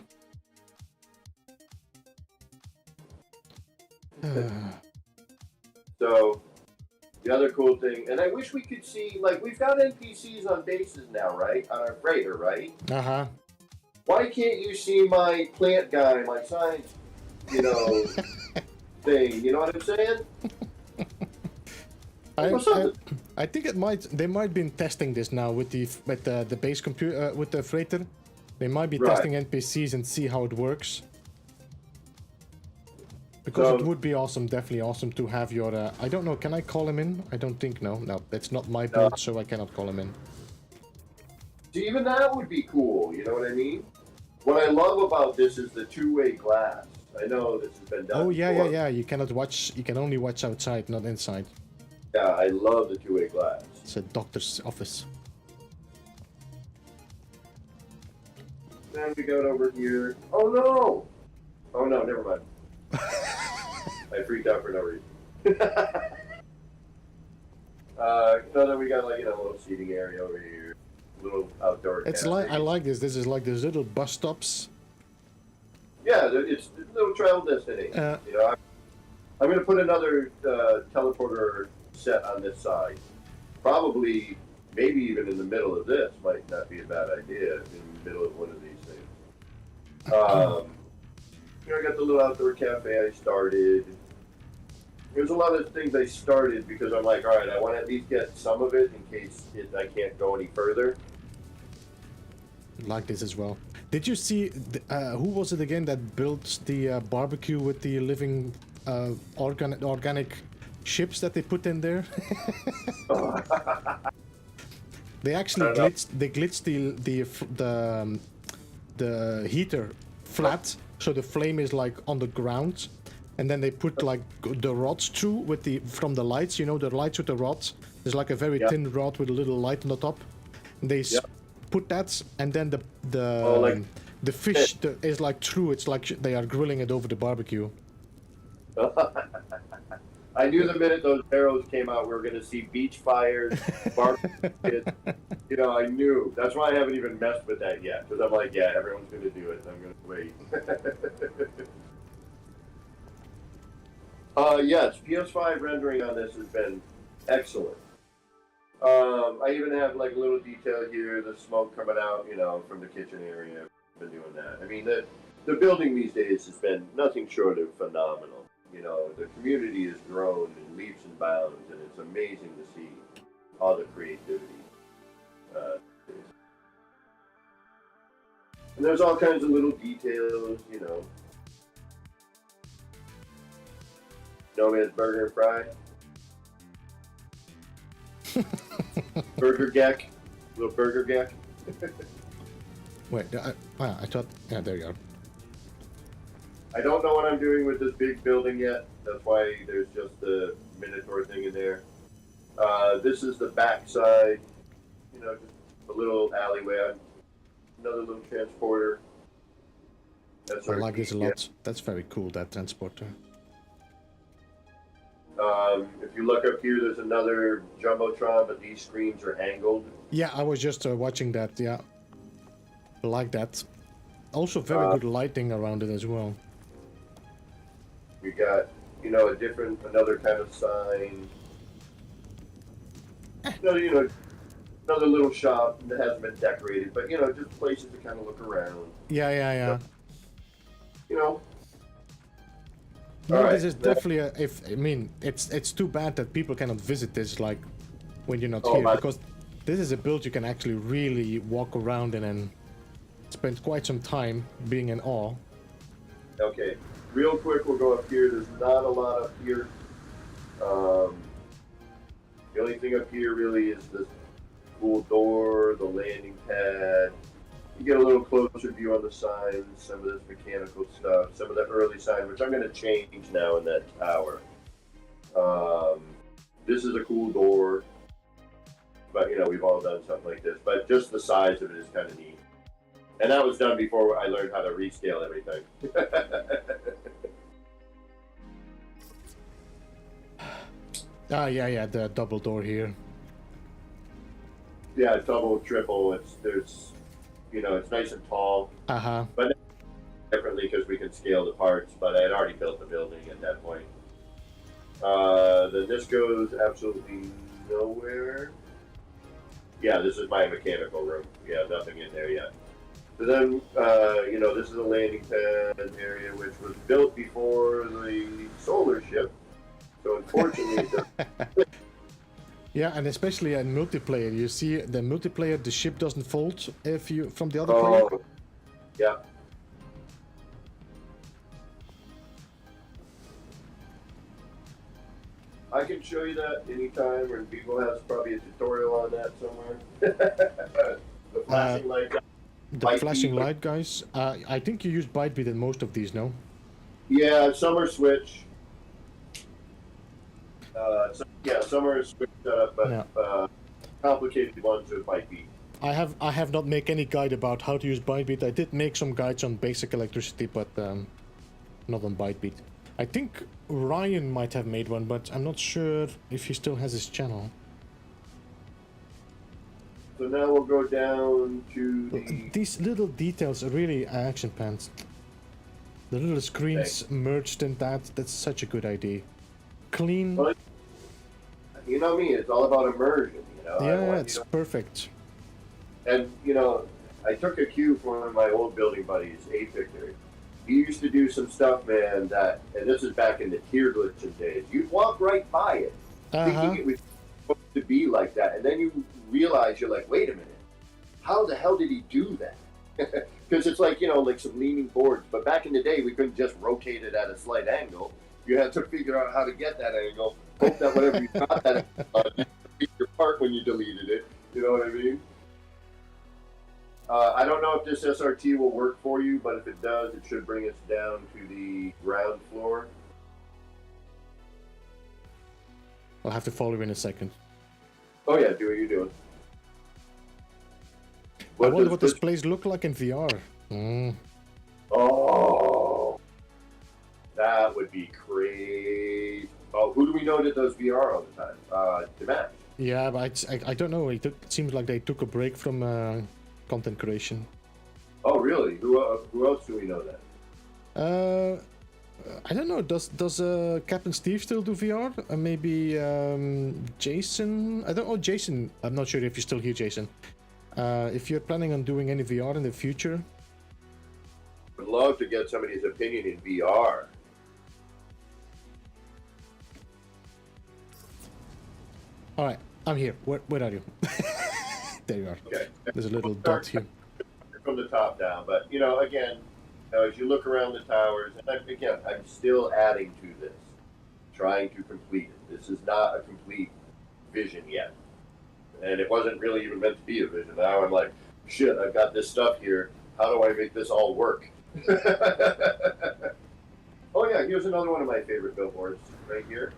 So, the other cool thing, and I wish we could see, we've got NPCs on bases now, right? On our freighter, right? Why can't you see my plant guy, my science, thing? You know what I'm saying? I think they might be testing this now with the base computer with the freighter. They might be testing NPCs and see how it works. Because it would be awesome, definitely awesome to have your. I don't know. Can I call him in? I don't think no. That's not my build, so I cannot call him in. See, even that would be cool. You know what I mean? What I love about this is the two-way glass. I know this has been done. Oh yeah, before. yeah. You cannot watch. You can only watch outside, not inside. Yeah, I love the two-way glass. It's a doctor's office. Then we go over here. Oh no! Oh no, never mind. I freaked out for no reason. Then we got a little seating area over here, little outdoor. It's like I like this. This is like those little bus stops. Yeah, it's a little travel destination. I'm going to put another teleporter set on this side. Probably, maybe even in the middle of this might not be a bad idea. In the middle of one of these things. I got the little outdoor cafe I started. There's a lot of things I started because I'm like, all right, I want to at least get some of it in case I can't go any further. Like this as well. Did you see, who was it again that built the barbecue with the living organic ships that they put in there? They actually glitched the heater flat, so the flame is like on the ground, and then they put like the rods through with the from the lights. You know, the lights with the rods. There's like a very thin rod with a little light on the top. They put that, and then the fish is like through. It's like they are grilling it over the barbecue. I knew the minute those arrows came out, we were going to see beach fires, barbecue. You know, I knew. That's why I haven't even messed with that yet, because I'm like, yeah, everyone's going to do it. I'm going to wait. Yes, PS5 rendering on this has been excellent. I even have like a little detail here, the smoke coming out, you know, from the kitchen area. I've been doing that. I mean, the building these days has been nothing short of phenomenal. You know, the community has grown in leaps and bounds, and it's amazing to see all the creativity. And there's all kinds of little details, you know. Known as Burger and Fry. Burger Geck. Little Burger Geck. Wait, I thought... Yeah, there you go. I don't know what I'm doing with this big building yet. That's why there's just the Minotaur thing in there. This is the back side. You know, just a little alleyway. Another little transporter. That's I like this a lot. That's very cool, that transporter. If you look up here, there's another Jumbotron, but these screens are angled. Yeah, I was just watching that, yeah. I like that. Also very good lighting around it as well. We got, you know, another kind of sign. So, you know, another little shop that hasn't been decorated, but, you know, just places to kind of look around. Yeah. You know. No, right. This is definitely it's too bad that people cannot visit this like when you're not here, because this is a build you can actually really walk around in and spend quite some time being in awe. Okay, real quick, we'll go up here. There's not a lot up here. The only thing up here really is this cool door, the landing pad. You get a little closer view on the signs, some of this mechanical stuff, some of the early signs, which I'm going to change now in that tower. This is a cool door, but, you know, we've all done something like this. But just the size of it is kind of neat. And that was done before I learned how to rescale everything. Yeah, the double door here. Yeah, double, triple, there's... You know, it's nice and tall. But differently because we can scale the parts, but I had already built the building at that point. Then this goes absolutely nowhere. Yeah, this is my mechanical room. Yeah, nothing in there yet. So then, you know, this is a landing pad area which was built before the solar ship. So unfortunately, yeah, and especially in multiplayer, you see the multiplayer, the ship doesn't fold if you from the other player. Yeah. I can show you that anytime, and Beagle has probably a tutorial on that somewhere. The flashing light. The flashing light, guys. I think you use Bytebeat in most of these, no? Yeah, some are switch. Some are switch setup, but complicated ones with Bytebeat. I have not made any guide about how to use Bytebeat. I did make some guides on basic electricity, but not on Bytebeat. I think Ryan might have made one, but I'm not sure if he still has his channel. So now we'll go down to These little details are really action pants. The little screens merged in that's such a good idea. Clean. Well, you know me, it's all about immersion, you know. Yeah, it's perfect. And, you know, I took a cue from one of my old building buddies, A-Victor. He used to do some stuff, man, and this is back in the tier glitching days, you'd walk right by it, thinking it was supposed to be like that, and then you realize, you're like, wait a minute, how the hell did he do that? Because it's like, you know, like some leaning boards, but back in the day, we couldn't just rotate it at a slight angle. You had to figure out how to get that angle, hope that whatever you got that beat your part when you deleted it, you know what I mean? I don't know if this SRT will work for you, but if it does, it should bring us down to the ground floor. I'll have to follow you in a second. Oh yeah, do what you're doing. I wonder what this place look like in VR. Oh, that would be crazy. Oh, who do we know that does VR all the time? Dimash. Yeah, but I don't know. It seems like they took a break from content creation. Oh, really? Who else do we know that? I don't know. Does Captain Steve still do VR? Maybe Jason? I don't know. Jason, I'm not sure if you're still here, Jason. If you're planning on doing any VR in the future. Would love to get somebody's opinion in VR. All right, I'm here. Where are you? There you are. Okay. There's a little dot here. From the top down, but you know, again, as you look around the towers, and I'm still adding to this, trying to complete it. This is not a complete vision yet, and it wasn't really even meant to be a vision. Now I'm like, shit, I've got this stuff here. How do I make this all work? Oh yeah, here's another one of my favorite billboards right here,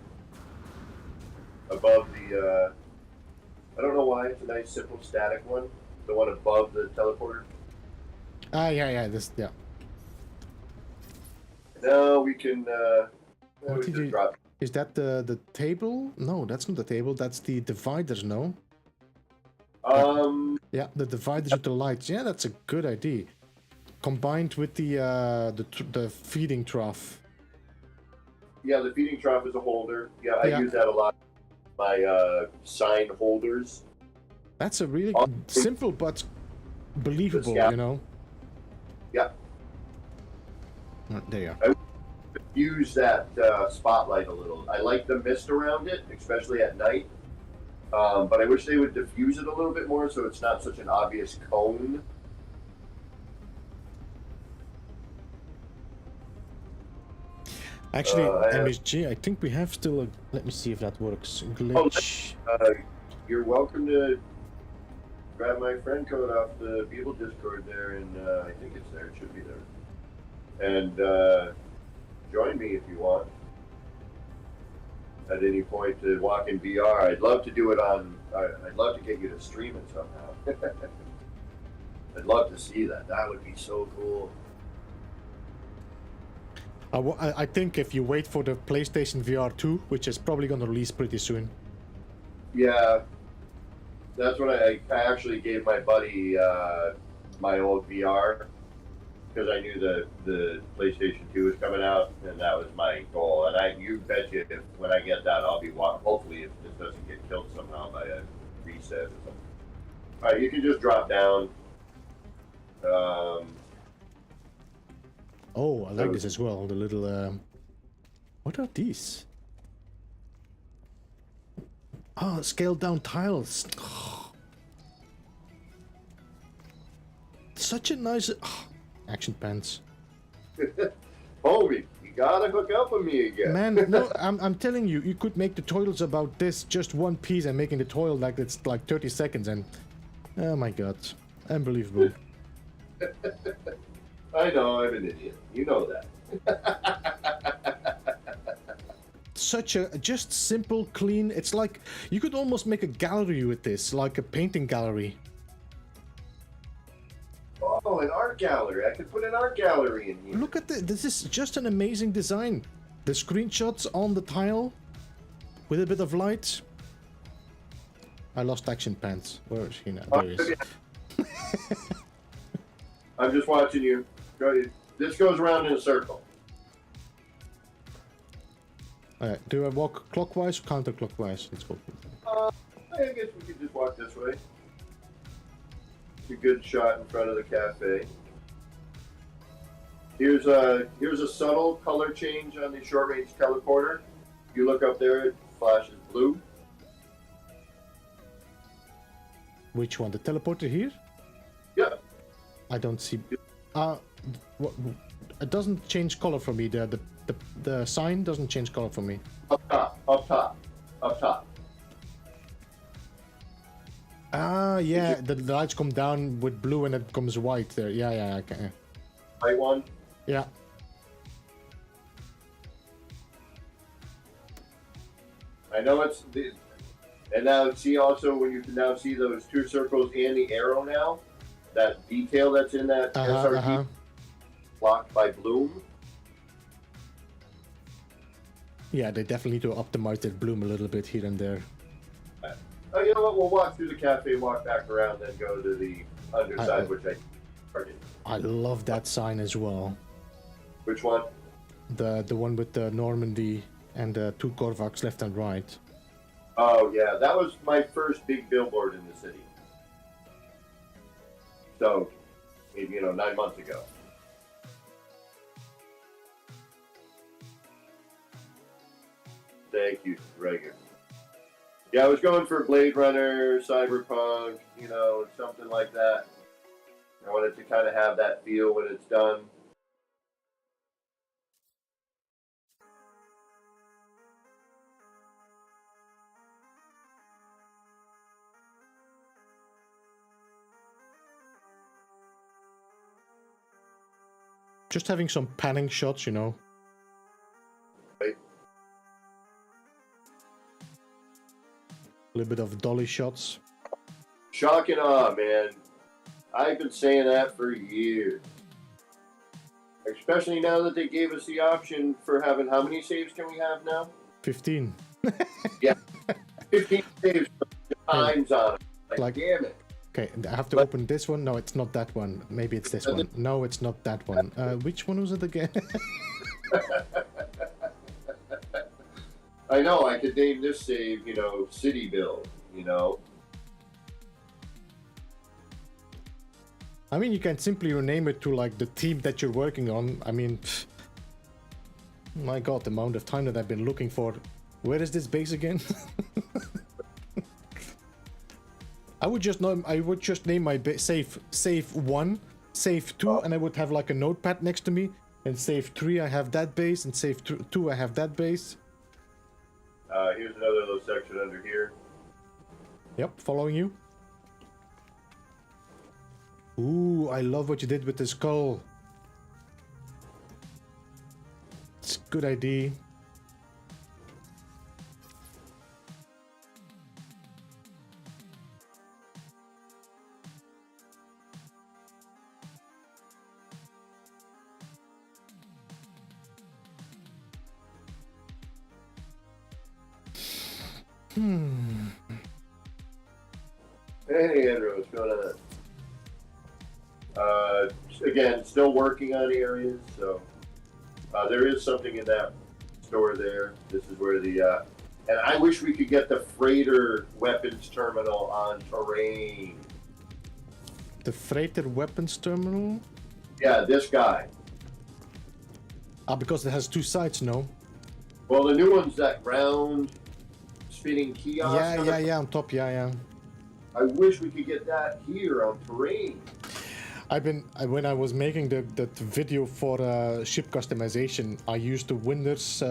above the. I don't know why it's a nice, simple, static one. The one above the teleporter. Yeah. Yeah. Now we can. What did you? Drop. Is that the table? No, that's not the table. That's the dividers. No. Yeah, the dividers with the lights. Yeah, that's a good idea. Combined with the feeding trough. Yeah, the feeding trough is a holder. Yeah, I use that a lot. My sign holders. That's a really simple but believable, you know. Yeah. There you are. I use that spotlight a little. I like the mist around it, especially at night. But I wish they would diffuse it a little bit more so it's not such an obvious cone. Actually, MSG, I think we have still a... Let me see if that works. Glitch. You're welcome to grab my friend code off the Beeble Discord there, and I think it's there. It should be there. And join me if you want. At any point to walk in VR. I'd love to do it on... I'd love to get you to stream it somehow. I'd love to see that. That would be so cool. I think if you wait for the PlayStation VR 2, which is probably going to release pretty soon. Yeah, that's when I actually gave my buddy my old VR because I knew the PlayStation 2 was coming out, and that was my goal. And you bet you, when I get that, I'll be hopefully if this doesn't get killed somehow by a reset or something. All right, you can just drop down. Oh, I like this as well. The little... What are these? Oh, scaled down tiles. Oh. Such a nice... Oh, action pants. Homie, you gotta hook up with me again. Man, no, I'm telling you, you could make tutorials about this, just one piece, and making the tutorial like it's like 30 seconds, and... Oh my god. Unbelievable. I know, I'm an idiot. You know that. Such a just simple, clean. It's like you could almost make a gallery with this, like a painting gallery. Oh, an art gallery. I could put an art gallery in here. Look at this. This is just an amazing design. The screenshots on the tile with a bit of light. I lost action pants. Where is he now? There he is. I'm just watching you. This goes around in a circle. Alright, do I walk clockwise or counterclockwise? Let's go. I guess we could just walk this way. A good shot in front of the cafe. Here's a subtle color change on the short-range teleporter. If you look up there, it flashes blue. Which one? The teleporter here? Yeah. I don't see. What? It doesn't change color for me. The sign doesn't change color for me. Up top, up top, up top. Ah, yeah, the lights come down with blue and it comes white there. Yeah, yeah, okay. Right one. Yeah. I know it's the, and now see also when you can now see those two circles and the arrow now, that detail that's in that SRT blocked by bloom. Yeah, they definitely need to optimize that bloom a little bit here and there. Oh, you know what? We'll walk through the cafe, walk back around, then go to the underside, which I started. I love that sign as well. Which one? The one with the Normandy and the two Korvacs left and right. Oh yeah, that was my first big billboard in the city. So, maybe 9 months ago. Thank you, Reagan. Yeah, I was going for Blade Runner, Cyberpunk, something like that. I wanted to kind of have that feel when it's done. Just having some panning shots, Right. A little bit of dolly shots. Shock and awe, man. I've been saying that for years. Especially now that they gave us the option for having, how many saves can we have now? 15. Yeah. 15 saves times on it. Like, damn it. Okay, I have to open this one. No, it's not that one. Maybe it's this one. No, it's not that one. Which one was it again? I know, I could name this save, City Build, I mean, you can simply rename it to, like, the team that you're working on. I mean, my god, the amount of time that I've been looking for. Where is this base again? I would just name my save 1, save 2, and I would have like a notepad next to me. And save 3, I have that base, and save 2, I have that base. Here's another little section under here. Yep, following you. Ooh, I love what you did with the skull. It's a good idea. Hey, Andrew, what's going on? Again, still working on areas, so there is something in that store there. This is where the and I wish we could get the freighter weapons terminal on terrain. The freighter weapons terminal? Yeah, this guy. Because it has 2 sides, no? Well, the new one's that round spinning kiosk. Yeah, on top, yeah. I wish we could get that here on terrain. When I was making the video for ship customization, I used the Windows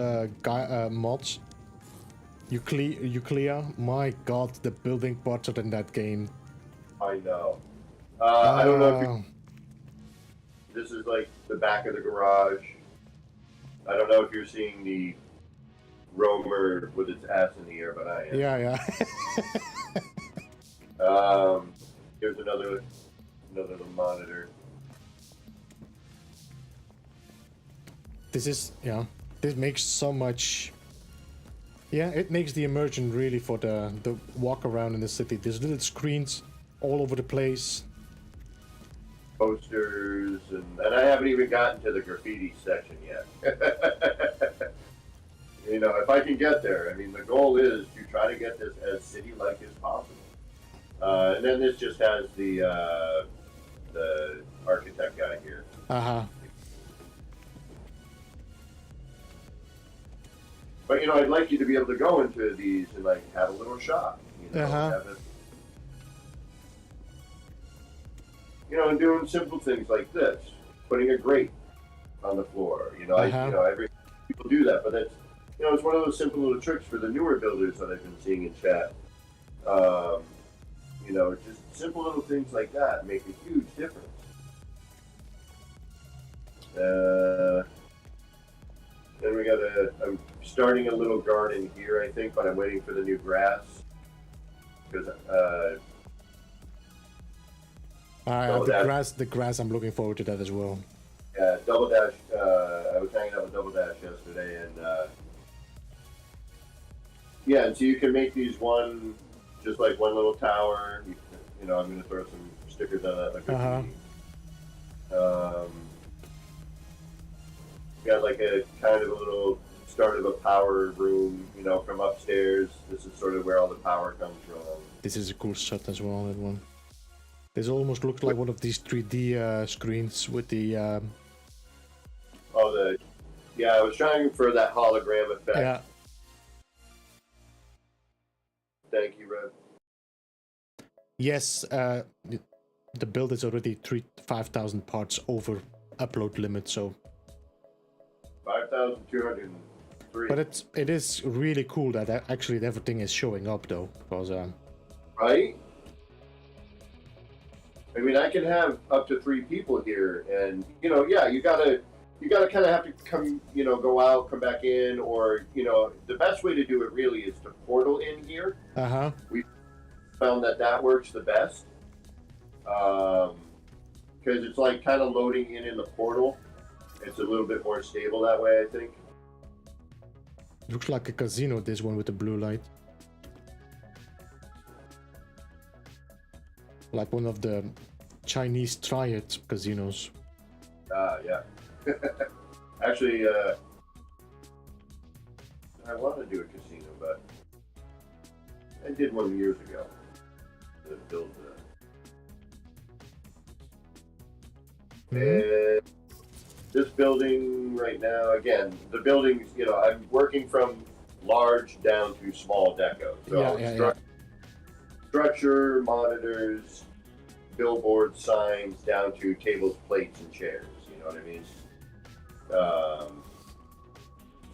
mods. Euclid, my god, the building parts are in that game. I know. I don't know if this is like the back of the garage. I don't know if you're seeing the roamer with its ass in the air, but I am. Yeah. Here's another little monitor. This makes so much. Yeah, it makes the immersion really for the walk around in the city. There's little screens all over the place. Posters, and I haven't even gotten to the graffiti section yet. If I can get there, I mean, the goal is to try to get this as city-like as possible. And then this just has the architect guy here. But I'd like you to be able to go into these and like have a little shop. And doing simple things like this, putting a grate on the floor. Every people do that, but that's it's one of those simple little tricks for the newer builders that I've been seeing in chat. You know, just simple little things like that make a huge difference. Then we got I'm starting a little garden here, I think, but I'm waiting for the new grass. Because, the grass, I'm looking forward to that as well. Yeah, Double Dash, I was hanging out with Double Dash yesterday, and, yeah, and so you can make these just like one little tower. You know, I'm going to throw some stickers on that. Like got like a kind of a little start of a power room, you know, from upstairs. This is sort of where all the power comes from. This is a cool shot as well, that one. This almost looks like one of these 3D screens with the... Yeah, I was trying for that hologram effect. Yeah. Thank you, Red. Yes, the build is already 5,000 parts over upload limit, so... 5,203. But it is really cool that actually everything is showing up, though, because... Right? I mean, I can have up to 3 people here, and, you know, yeah, you gotta kind of have to come, you know, go out, come back in, or, you know, the best way to do it really is to portal in here. Uh-huh. We found that works the best. Because it's like kind of loading in the portal. It's a little bit more stable that way, I think. Looks like a casino, this one with the blue light. Like one of the Chinese triad casinos. Yeah. Actually, I want to do a casino, but I did one years ago. To build And this building right now, again, the buildings, you know, I'm working from large down to small deco. So structure, monitors, billboard signs, down to tables, plates, and chairs. You know what I mean?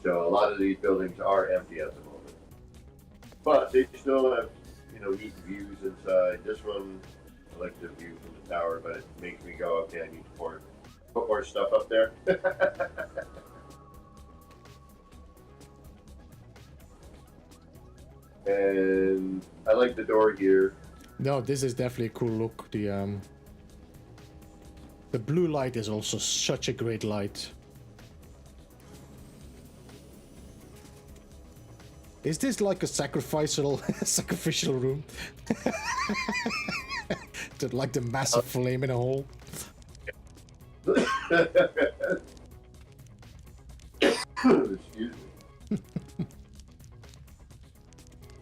So a lot of these buildings are empty at the moment, but they still have, you know, neat views inside. This one, I like the view from the tower, but it makes me go, okay, I need to put more stuff up there. And I like the door here. No, this is definitely a cool look. The blue light is also such a great light. Is this like a sacrificial room? Like the massive flame in a hole? Excuse me.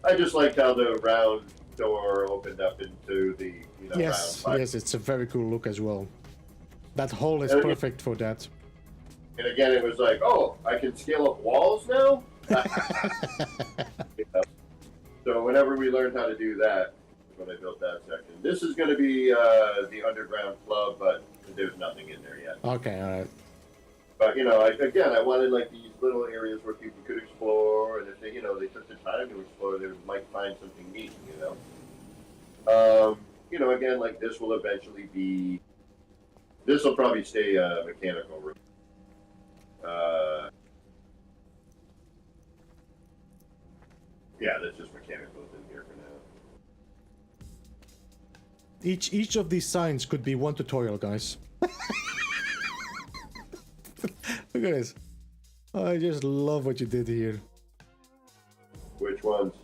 I just liked how the round door opened up into the, you know, yes, round yes, it's a very cool look as well. That hole is perfect for that. And again, it was like, oh, I can scale up walls now? You know? So whenever we learned how to do that, when I built that section. This is going to be the underground club, but there's nothing in there yet. Okay, all right. But, you know, I wanted like these little areas where people could explore, and if they, you know, they took the time to explore, they might find something neat, you know. You know, again, like this will eventually be, this will probably stay a mechanical room. Yeah, that's just mechanicals in here for now. Each of these signs could be one tutorial, guys. Look at this. I just love what you did here. Which ones?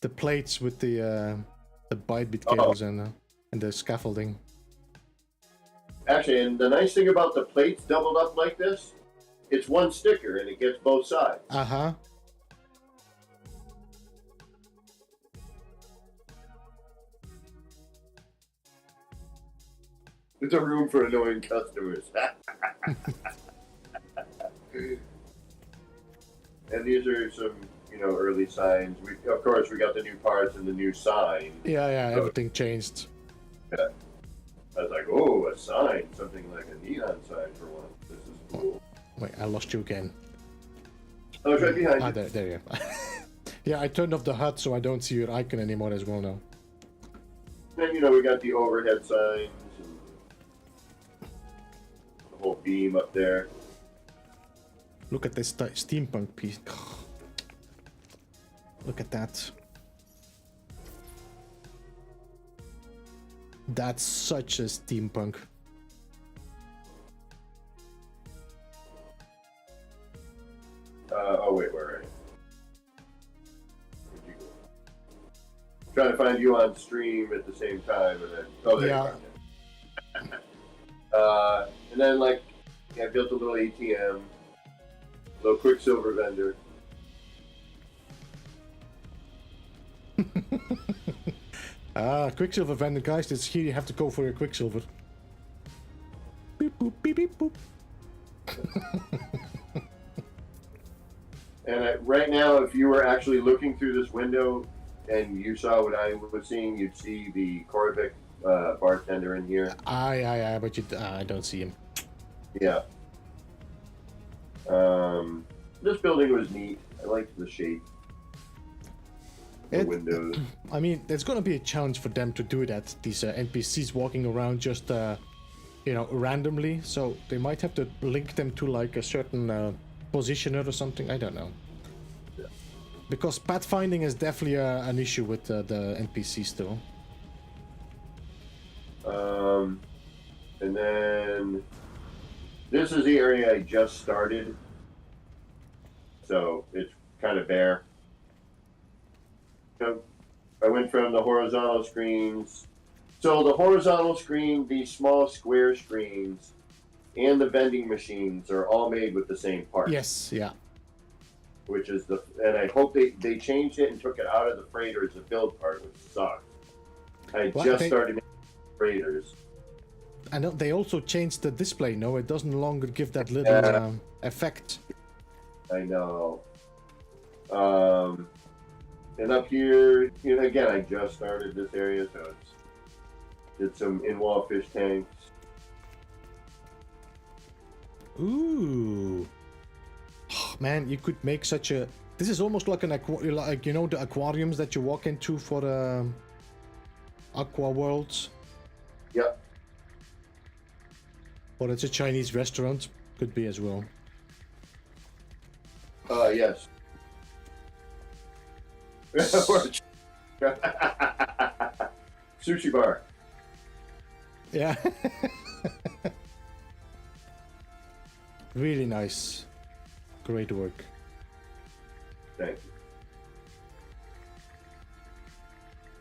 The plates with the byte-bit cables and the scaffolding. Actually, and the nice thing about the plates doubled up like this, it's one sticker and it gets both sides. Uh-huh. There's a room for annoying customers. And these are some, you know, early signs. Of course, we got the new parts and the new sign. Yeah, so, everything changed. Yeah. I was like, oh, a sign, something like a neon sign for one. This is cool. Wait, I lost you again. Oh, it's right behind you. There you go. Yeah, I turned off the HUD so I don't see your icon anymore as well now. Then, you know, we got the overhead signs and the whole beam up there. Look at this steampunk piece. Look at that. That's such a steampunk. Oh wait, where are you? Where'd you go? Trying to find you on stream at the same time, and then there you are. And then like I built a little ATM, little Quicksilver vendor. Quicksilver vendor, guys. It's here. You have to go for your Quicksilver. Beep boop beep beep boop. And right now, if you were actually looking through this window and you saw what I was seeing, you'd see the Corvic bartender in here. But I don't see him. Yeah. This building was neat. I liked the shape. The windows. I mean, there's gonna be a challenge for them to do that. These NPCs walking around just, you know, randomly. So they might have to link them to like a certain positioner or something. I don't know. Yeah. Because pathfinding is definitely an issue with the NPC still. And then this is the area I just started. So it's kind of bare. So I went from the horizontal screens. So the horizontal screen, these small square screens, and the vending machines are all made with the same part. Yes, yeah. Which is and I hope they changed it and took it out of the freighter as a build part, which sucks. I just started making freighters. And they also changed the display, no? It doesn't longer give that little effect. I know. And up here, you know, again, I just started this area, so it's did some in-wall fish tanks. Ooh, oh, man, you could make such a. This is almost like an like, you know, the aquariums that you walk into for Aqua Worlds. Yep. Or it's a Chinese restaurant, could be as well. Yes. Sushi bar. Yeah. Really nice. Great work. Thank you.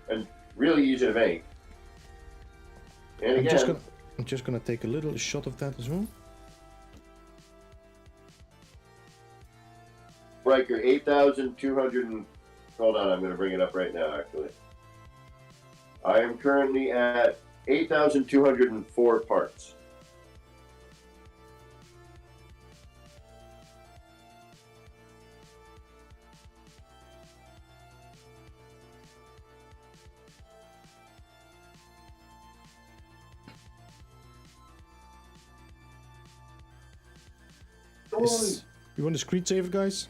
And really easy to make. And again, I'm just gonna take a little shot of that as well. Riker, 8,200 and... Hold on, I'm going to bring it up right now, actually. I am currently at 8,204 parts. You want a screensaver, guys?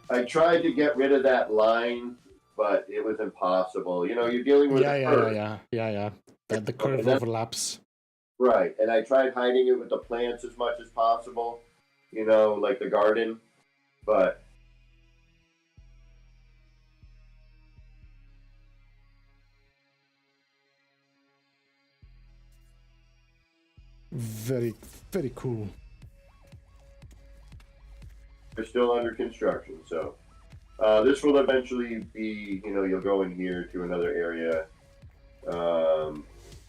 I tried to get rid of that line, but it was impossible. You know, you're dealing with yeah. The curve overlaps. Right, and I tried hiding it with the plants as much as possible. You know, like the garden, but very, very cool. they're still under construction, so this will eventually be, you know, you'll go in here to another area.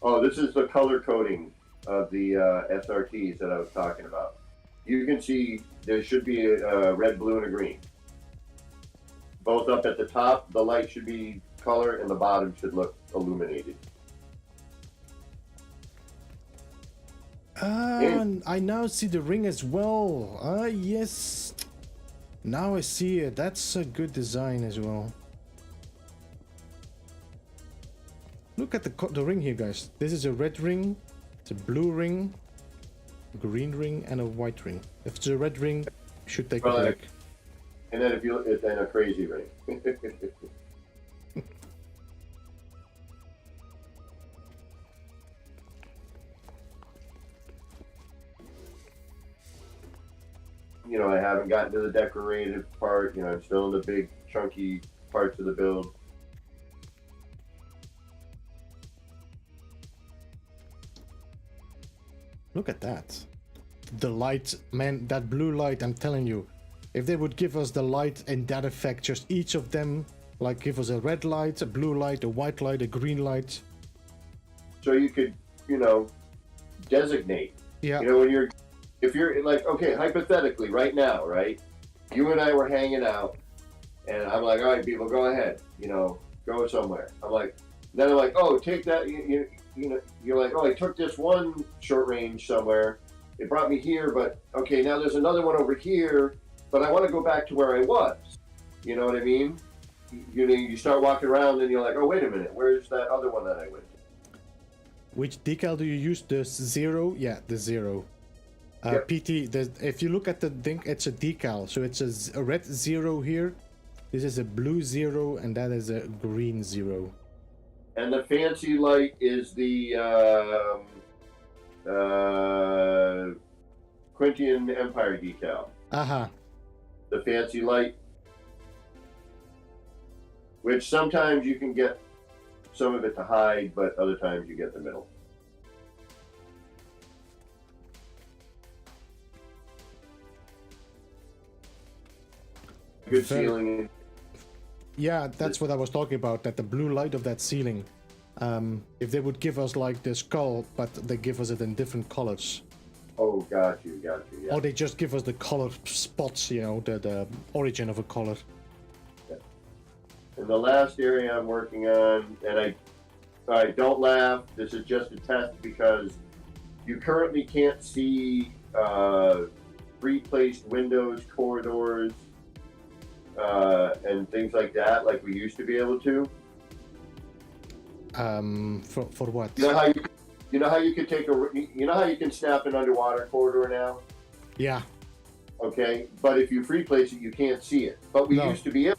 Oh, this is the color coding of the SRTs that I was talking about. You can see there should be a red, blue, and a green. Both up at the top, the light should be color, and the bottom should look illuminated. And I now see the ring as well. Yes. Now I see it. That's a good design as well. Look at the ring here, guys. This is a red ring, it's a blue ring, a green ring, and a white ring. If it's a red ring, should take a break. And then if you look at then a crazy ring. You know, I haven't gotten to the decorated part. You know, I'm still in the big chunky parts of the build. Look at that. The light, man, that blue light, I'm telling you. If they would give us the light and that effect, just each of them, like give us a red light, a blue light, a white light, a green light. So you could, you know, designate. Yeah. You know, if you're like, okay, hypothetically, right now, right? You and I were hanging out, and I'm like, all right, people, go ahead. You know, go somewhere. I'm like, then I'm like, oh, take that. You know, you're like, oh, I took this one short range somewhere. It brought me here, but okay, now there's another one over here, but I want to go back to where I was. You know what I mean? You know, you start walking around, and you're like, oh, wait a minute, where's that other one that I went to? Which decal do you use? The 0? Yeah, the 0. Yep. PT, if you look at the thing, it's a decal. So it's a red 0 here. This is a blue 0, and that is a green 0. And the fancy light is the Quintian Empire decal. Uh-huh. The fancy light, which sometimes you can get some of it to hide, but other times you get the middle. Good ceiling. Yeah, that's what I was talking about, that the blue light of that ceiling, if they would give us like the skull, but they give us it in different colors. Oh, got you, yeah. Or they just give us the color spots, you know, the origin of a color. Yeah. And the last area I'm working on, and I don't laugh, this is just a test because you currently can't see pre-placed windows, corridors, and things like that, like we used to be able to. For what? You know how you could how you can snap an underwater corridor now? Yeah. Okay, but if you free place it, you can't see it. But we used to be able.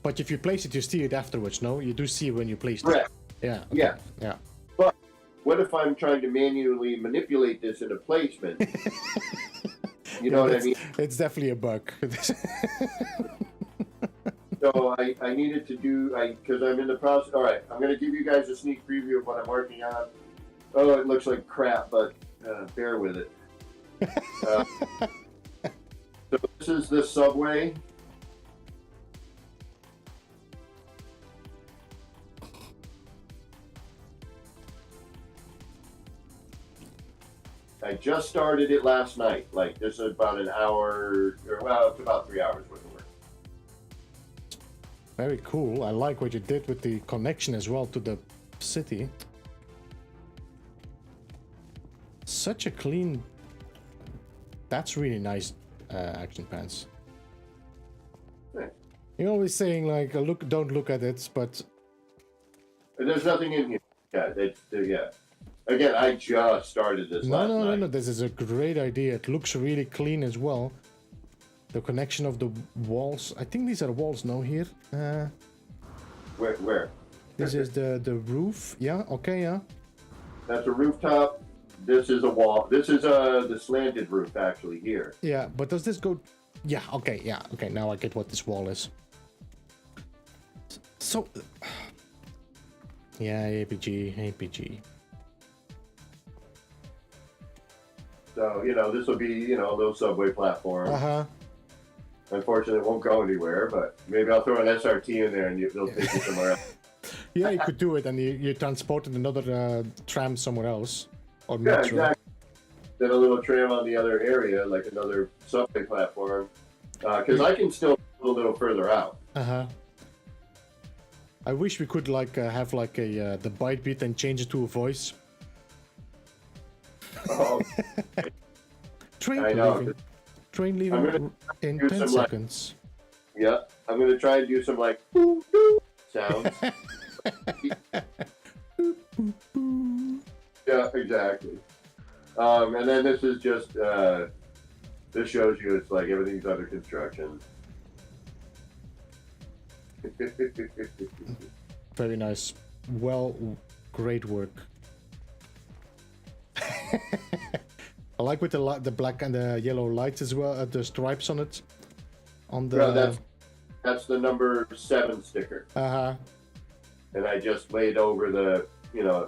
But if you place it, you see it afterwards. No, you do see it when you place it. Correct. Yeah. Okay. Yeah. Yeah. But what if I'm trying to manually manipulate this in a placement? You know what I mean? It's definitely a bug. So I needed to do, because I'm in the process. All right, I'm going to give you guys a sneak preview of what I'm working on. Oh, it looks like crap, but bear with it. So this is the subway. I just started it last night. Like, this is about an hour, or well, it's about 3 hours worth of work. Very cool. I like what you did with the connection as well to the city. Such a clean... That's really nice action pants. Thanks. You're always saying like, look, don't look at it, but... There's nothing in here. Yeah. Again, I just started this last night. No, this is a great idea. It looks really clean as well. The connection of the walls. I think these are walls, no, here. Where? This is the roof. Yeah, okay, yeah. That's a rooftop. This is a wall. This is the slanted roof, actually, here. Yeah, but does this go... Yeah, okay, now I get what this wall is. So... Yeah, APG. So, this will be, a little subway platform. Uh-huh. Unfortunately, it won't go anywhere, but maybe I'll throw an SRT in there and they'll take you somewhere else. Yeah, you could do it, and you transported another tram somewhere else. Or yeah, metro. exactly. Then a little tram on the other area, like another subway platform. Because I can still go a little further out. Uh-huh. I wish we could, like, have, like, the bite beat and change it to a voice. Oh, Train leaving in 10 seconds. Yeah, I'm going to try and do some, like, sounds. Yeah, exactly. And then this is just, this shows you it's like everything's under construction. Very nice. Well, great work. I like with the black and the yellow lights as well, the stripes on it. On the... No, that's the number 7 sticker. Uh-huh. And I just laid over the,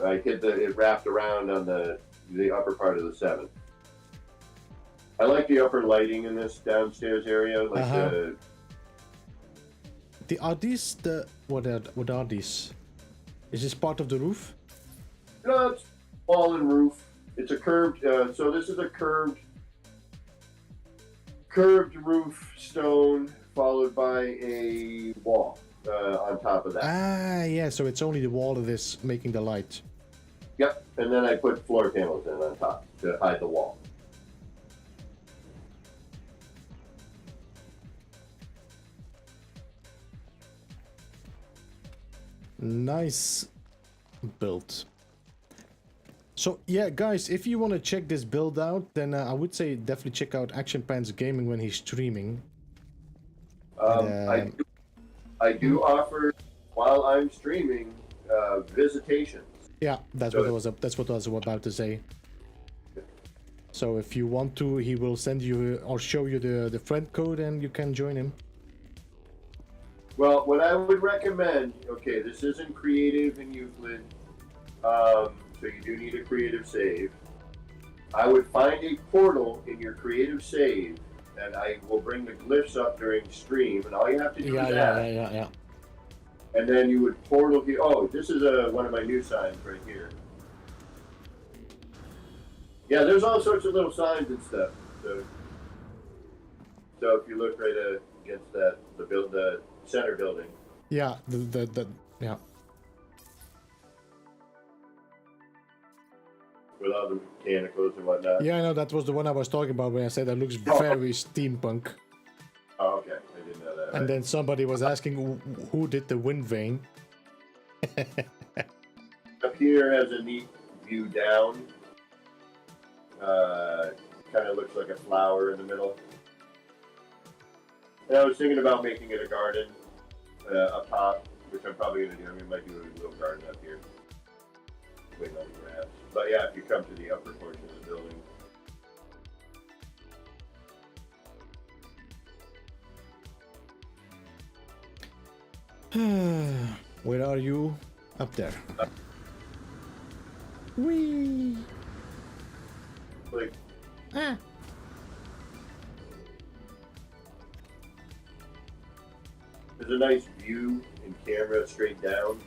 I hit it wrapped around on the upper part of the 7. I like the upper lighting in this downstairs area, like are these what are these? Is this part of the roof? No, it's wall and roof. It's a curved, so this is a curved roof stone followed by a wall on top of that. Ah, yeah, so it's only the wall that is making the light. Yep, and then I put floor panels in on top to hide the wall. Nice build. So yeah, guys, if you want to check this build out, then I would say definitely check out Action Pants Gaming when he's streaming. I do offer while I'm streaming visitations. Yeah, that's what I was about to say. So if you want to, he will send you or show you the friend code, and you can join him. Well, what I would recommend, okay, this isn't creative in Euclid, so you do need a creative save. I would find a portal in your creative save, and I will bring the glyphs up during stream, and all you have to do is add. Yeah. And then you would portal here. Oh, this is one of my new signs right here. Yeah, there's all sorts of little signs and stuff. So if you look right against that, the center building. Yeah, yeah. With all the mechanicals and whatnot. Yeah, no, that was the one I was talking about when I said that looks very steampunk. Oh, okay. I didn't know that. And then somebody was asking who did the wind vane. Up here has a neat view down. Kind of looks like a flower in the middle. And I was thinking about making it a garden up top, which I'm probably going to do. I might do a little garden up here. Wait on the grass. But yeah, if you come to the upper portion of the building. Where are you? Up there. Whee! Like, there's a nice view in camera straight down.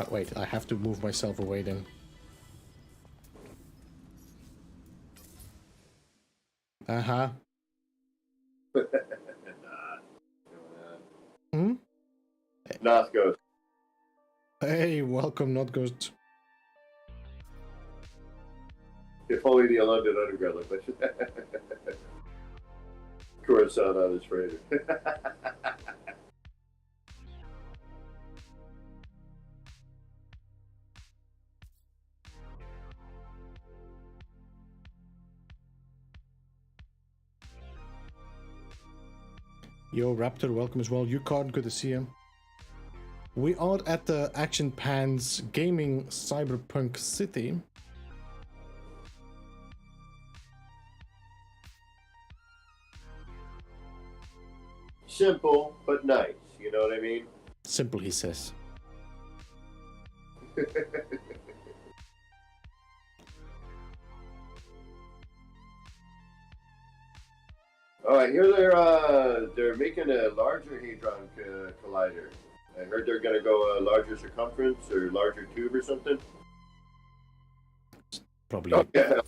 Wait, I have to move myself away then. Uh-huh. Not Ghost. Hey, welcome, Not Ghost. If only the London Underground looked like that. Coruscant on his freighter. Yo, Raptor, welcome as well. Yukon, good to see you. We are at the Action Pants Gaming Cyberpunk City. Simple, but nice. You know what I mean? Simple, he says. Oh, I hear they're making a larger Hadron Collider. I heard they're going to go a larger circumference or larger tube or something. Probably. Oh, yeah.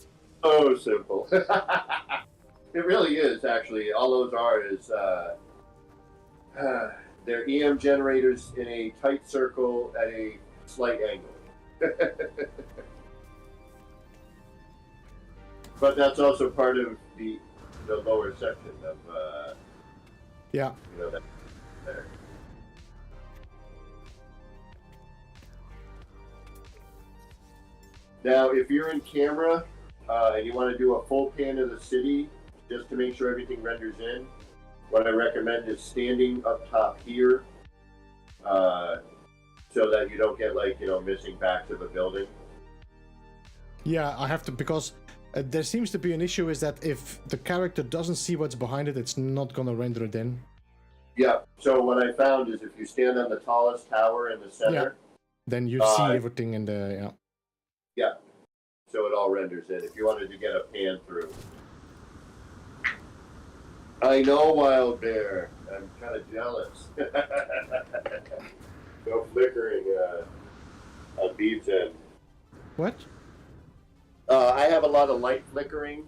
So simple. It really is, actually. All those are is they're EM generators in a tight circle at a slight angle. But that's also part of the lower section of yeah. You know, that there. Now, if you're in camera and you want to do a full pan of the city, just to make sure everything renders in, what I recommend is standing up top here so that you don't get like missing backs of a building. Yeah, I have to, because there seems to be an issue is that if the character doesn't see what's behind it, it's not gonna render it in. Yeah. So what I found is if you stand on the tallest tower in the center, then you see everything in the Yeah. So it all renders in. If you wanted to get a pan through. I know, Wild Bear. I'm kind of jealous. No flickering on Beeb's end. What? I have a lot of light flickering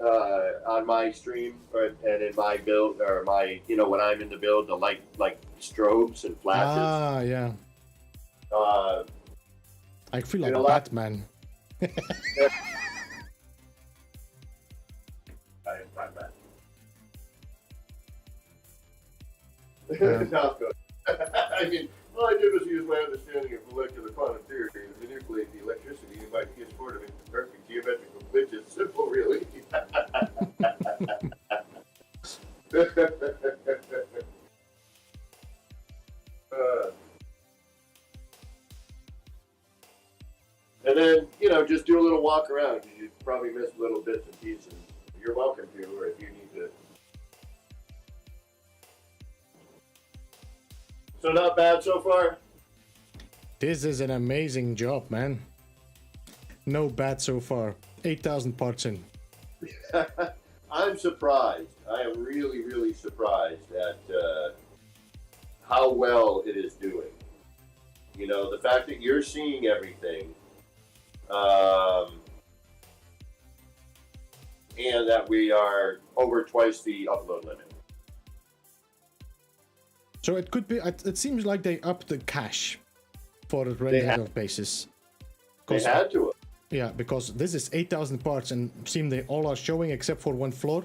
on my stream and in my build, or my, when I'm in the build, the light like strobes and flashes. Ah, yeah. I feel like Batman. I'm Batman. Not good. I mean, all I did was use my understanding of molecular quantum theory to manipulate the electricity by transporting it into perfect geometrical glitches. Simple, really. And then, just do a little walk around. You probably missed little bits and pieces. You're welcome to, or if you need to. So not bad so far? This is an amazing job, man. No bad so far. 8,000 parts in. I'm surprised. I am really, really surprised at how well it is doing. The fact that you're seeing everything, and that we are over twice the upload limit. So it could be. It seems like they upped the cache for the rendering basis. They had to. Yeah, because this is 8,000 parts, and seem they all are showing except for one floor.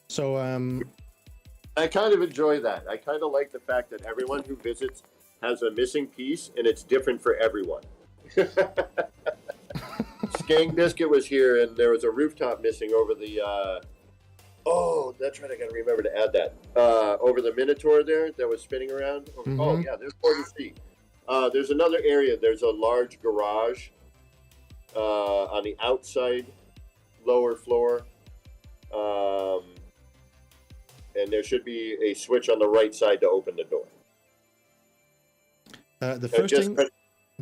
So I kind of enjoy that. I kind of like the fact that everyone who visits has a missing piece, and it's different for everyone. Skank Biscuit was here, and there was a rooftop missing over the. Oh, that's right. I got to remember to add that. Over the Minotaur there that was spinning around. Mm-hmm. Oh, yeah, there's more to see. There's another area. There's a large garage on the outside lower floor. And there should be a switch on the right side to open the door. The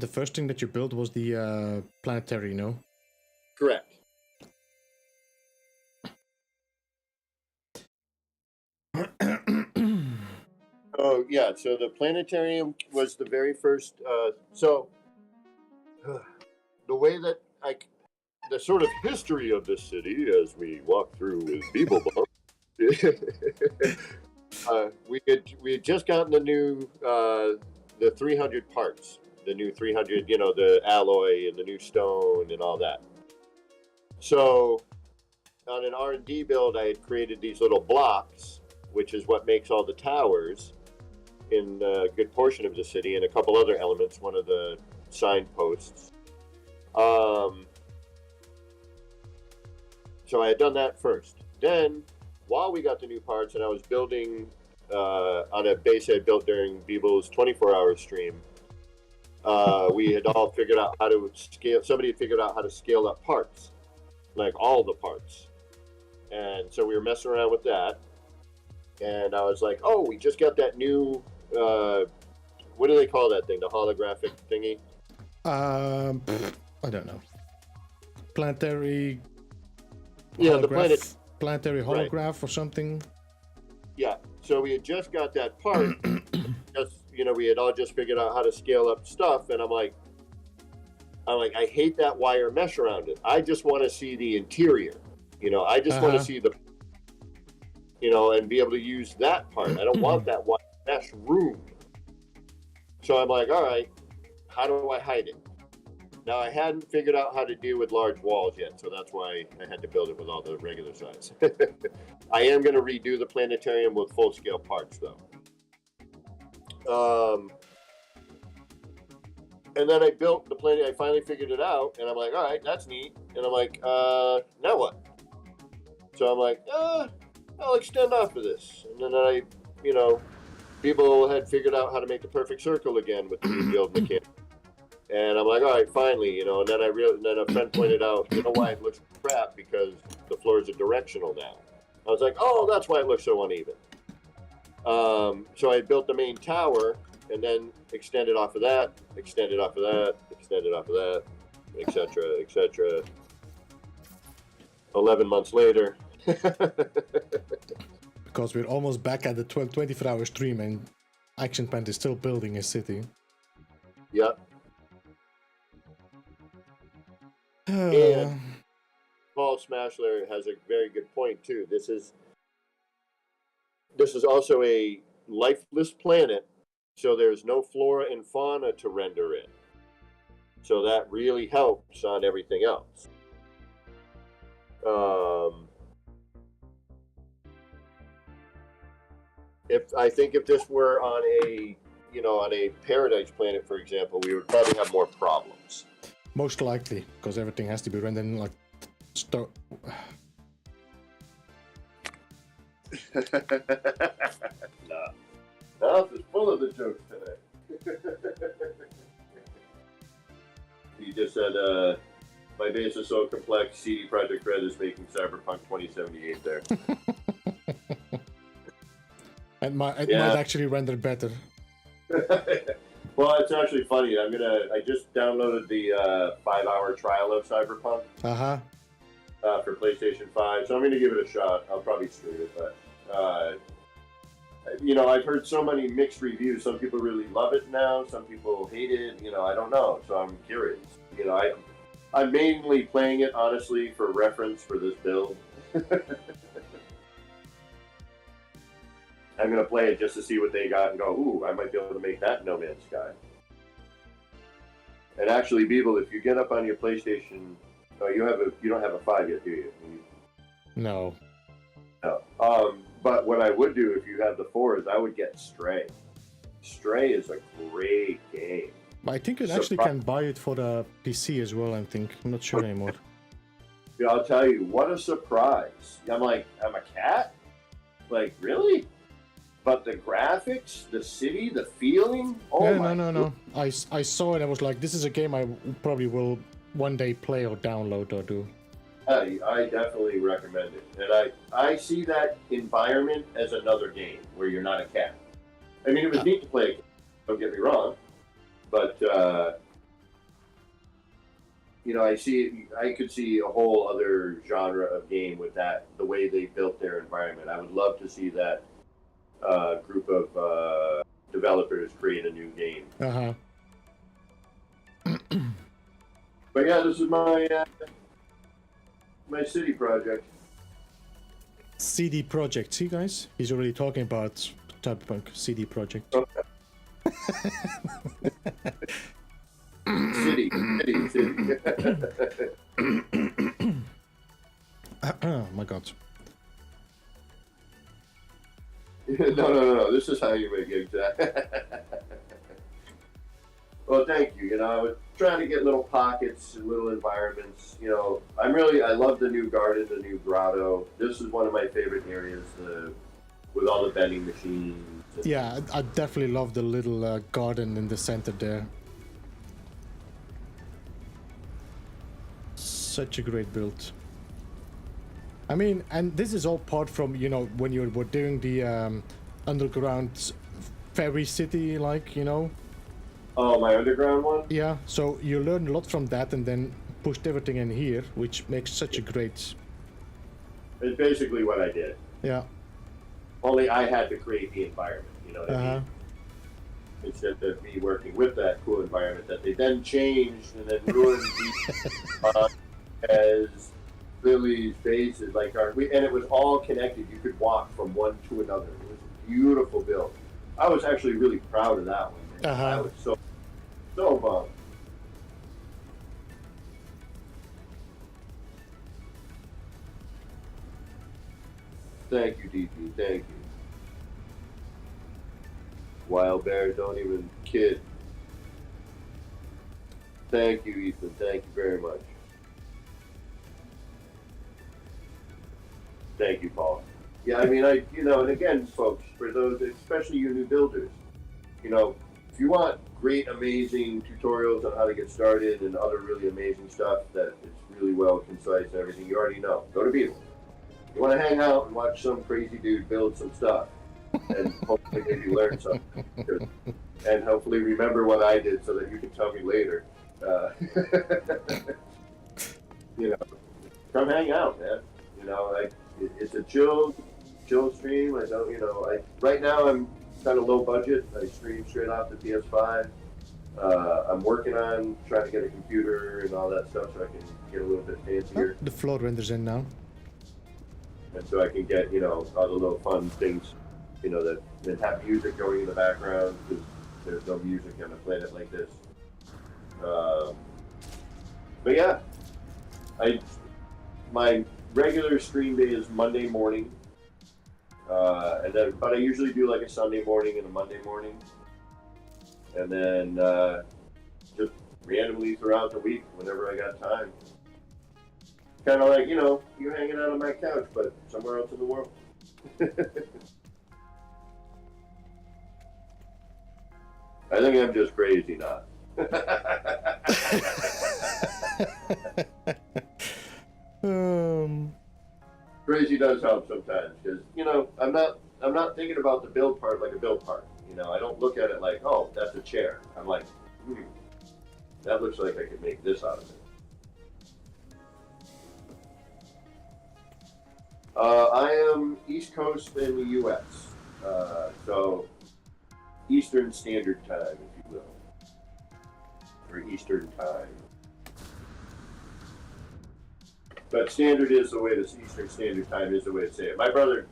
first thing that you built was the planetary, no? Correct. Oh, yeah. So the planetarium was the very first. The way that the sort of history of this city as we walk through with Beeblebum, we had just gotten the 300 parts, the new 300, the alloy and the new stone and all that. So on an R&D build, I had created these little blocks, which is what makes all the towers in a good portion of the city, and a couple other elements, one of the signposts. So I had done that first. Then, while we got the new parts, and I was building on a base I built during Beeble's 24-hour stream, we had all figured out how to scale. Somebody had figured out how to scale up parts, like all the parts. And so we were messing around with that. And I was like, oh, we just got that new, what do they call that thing? The holographic thingy? I don't know. Planetary. Yeah, the planetary holograph or something. Yeah. So we had just got that part. We had all just figured out how to scale up stuff, and I'm like, I hate that wire mesh around it. I just want to see the interior. I just want to see the, and be able to use that part. I don't want that wire mesh room. So I'm like, all right, how do I hide it? Now, I hadn't figured out how to deal with large walls yet, so that's why I had to build it with all the regular size. I am going to redo the planetarium with full-scale parts, though. And then I built the planet. I finally figured it out, and I'm like, all right, that's neat. And I'm like, now what? So I'm like, I'll extend off of this. And then I, people had figured out how to make the perfect circle again with the rebuild mechanic. And I'm like, all right, finally, and then then a friend pointed out, you know why it looks crap? Because the floors are directional now. I was like, oh, that's why it looks so uneven. So I built the main tower and then extended off of that, extended off of that, extended off of that, etc., etc. 11 months later. Because we're almost back at the 24-hour stream and Action Pant is still building a city. Yep. And Paul Smashler has a very good point too. This is also a lifeless planet, so there's no flora and fauna to render in. So that really helps on everything else. If this were on a paradise planet, for example, we would probably have more problems. Most likely, because everything has to be rendered in like Nah. Ralph is full of the jokes today. He just said, my base is so complex, CD Projekt Red is making Cyberpunk 2078 there. It might actually render better. Well, it's actually funny. I just downloaded the 5-hour trial of Cyberpunk. For PlayStation 5, so I'm gonna give it a shot. I'll probably stream it, but I've heard so many mixed reviews. Some people really love it now, some people hate it. I don't know. So I'm curious. I'm mainly playing it honestly for reference for this build. I'm gonna play it just to see what they got and go, ooh, I might be able to make that No Man's Sky. And actually, Beeble, if you get up on your PlayStation, you don't have a 5 yet, do you? No. No. But what I would do if you have the 4 is I would get Stray. Stray is a great game. I think you actually can buy it for the PC as well, I think. I'm not sure anymore. Yeah, I'll tell you, what a surprise. I'm a cat? Like, really? But the graphics, the city, the feeling, No. I saw it, I was like, this is a game I probably will one day play or download or do. I definitely recommend it. And I see that environment as another game where you're not a cat. I mean, it was neat to play a game, don't get me wrong. But, I could see a whole other genre of game with that, the way they built their environment. I would love to see that group of developers create a new game. But yeah, this is my city project. CD Projekt. See, guys, he's already talking about Cyberpunk CD Projekt. Okay. City. Oh my god. No. This is how you make it. Well, thank you. I was trying to get little pockets and little environments. I love the new garden, the new grotto. This is one of my favorite areas, with all the vending machines. Yeah, I definitely love the little garden in the center there. Such a great build. I mean, and this is all part from, when you were doing the underground ferry city, Oh, my underground one? Yeah, so you learned a lot from that and then pushed everything in here, which makes such a great... It's basically what I did. Yeah. Only I had to create the environment, you know what I mean? Instead of me working with that cool environment that they then changed and then ruined as Lily's bases, and it was all connected. You could walk from one to another. It was a beautiful build. I was actually really proud of that one. I was so bummed. Thank you, DP. Thank you. Wild Bear, don't even kid. Thank you, Ethan. Thank you very much. Thank you, Paul. Yeah, I mean, and again, folks, for those, especially you new builders, if you want great, amazing tutorials on how to get started and other really amazing stuff that it's really well concise and everything, you already know. Go to Beeble. You want to hang out and watch some crazy dude build some stuff and hopefully maybe learn something. And hopefully remember what I did so that you can tell me later. Come hang out, man. It's a chill stream. I don't, right now I'm kind of low budget. I stream straight off the PS5. I'm working on trying to get a computer and all that stuff so I can get a little bit fancier. The floor renders in now. And so I can get, all the little fun things, that have music going in the background, because there's no music on a planet like this. But yeah, my regular stream day is Monday morning, but I usually do like a Sunday morning and a Monday morning, and then just randomly throughout the week whenever I got time. Kind of like, you hanging out on my couch, but somewhere else in the world. I think I'm just crazy now. Crazy does help sometimes, because I'm not thinking about the build part like a build part. I don't look at it like, oh, that's a chair. I'm like, that looks like I could make this out of it. I am East Coast in the U.S., so Eastern Standard Time, if you will, or Eastern Time. But standard is the way this Eastern Standard Time is the way to say it. My brother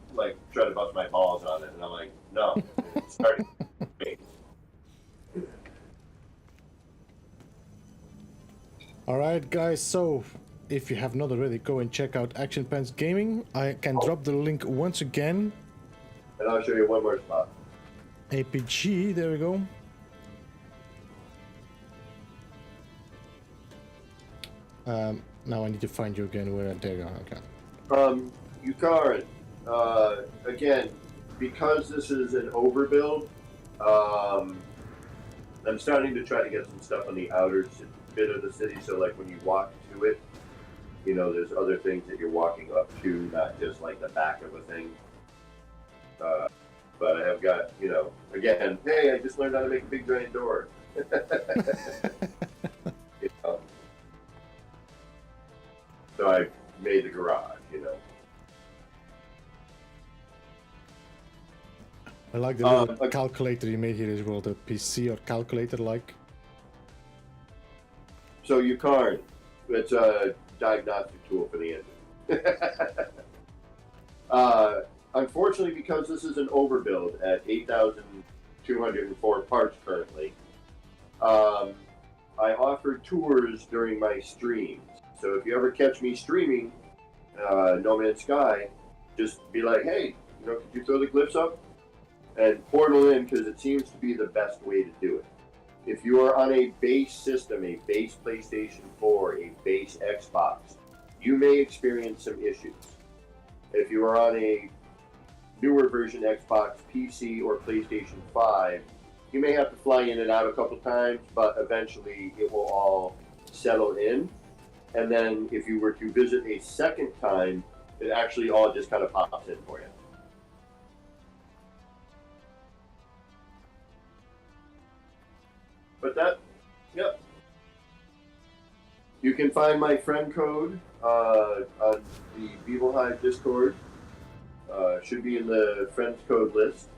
tried to bust my balls on it, and I'm like, no, it's starting to make. All right, guys. So, if you have not already, go and check out Action Pants Gaming. I can drop the link once again. And I'll show you one more spot. APG. There we go. Now I need to find you again. There you go. Okay. Yukarin, again, because this is an overbuild, I'm starting to try to get some stuff on the outer bit of the city, so like when you walk to it, there's other things that you're walking up to, not just like the back of a thing. But I have got, again, hey, I just learned how to make a big giant door. So I made the garage, I like the little calculator you made here as well, the PC or calculator like. So Yukarin, it's a diagnostic tool for the engine. Unfortunately, because this is an overbuild at 8,204 parts currently, I offer tours during my streams. So if you ever catch me streaming No Man's Sky, just be like, hey, could you throw the glyphs up? And portal in, because it seems to be the best way to do it. If you are on a base system, a base PlayStation 4, a base Xbox, you may experience some issues. If you are on a newer version Xbox, PC, or PlayStation 5, you may have to fly in and out a couple times, but eventually it will all settle in. And then if you were to visit a second time, it actually all just kind of pops in for you. But yep. You can find my friend code on the Beeblebum Discord. Should be in the friends code list.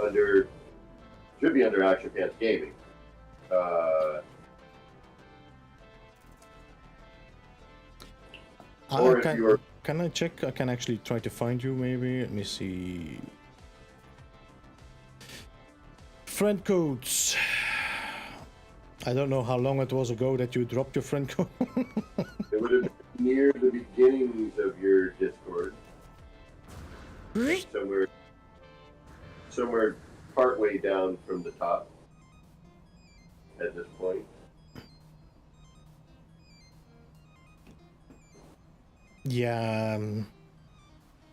Should be under Action Pants Gaming. Or if you're... Can I check? I can actually try to find you maybe. Let me see. Friend codes. I don't know how long it was ago that you dropped your friend code. It would have been near the beginnings of your Discord. Somewhere partway down from the top at this point. Yeah.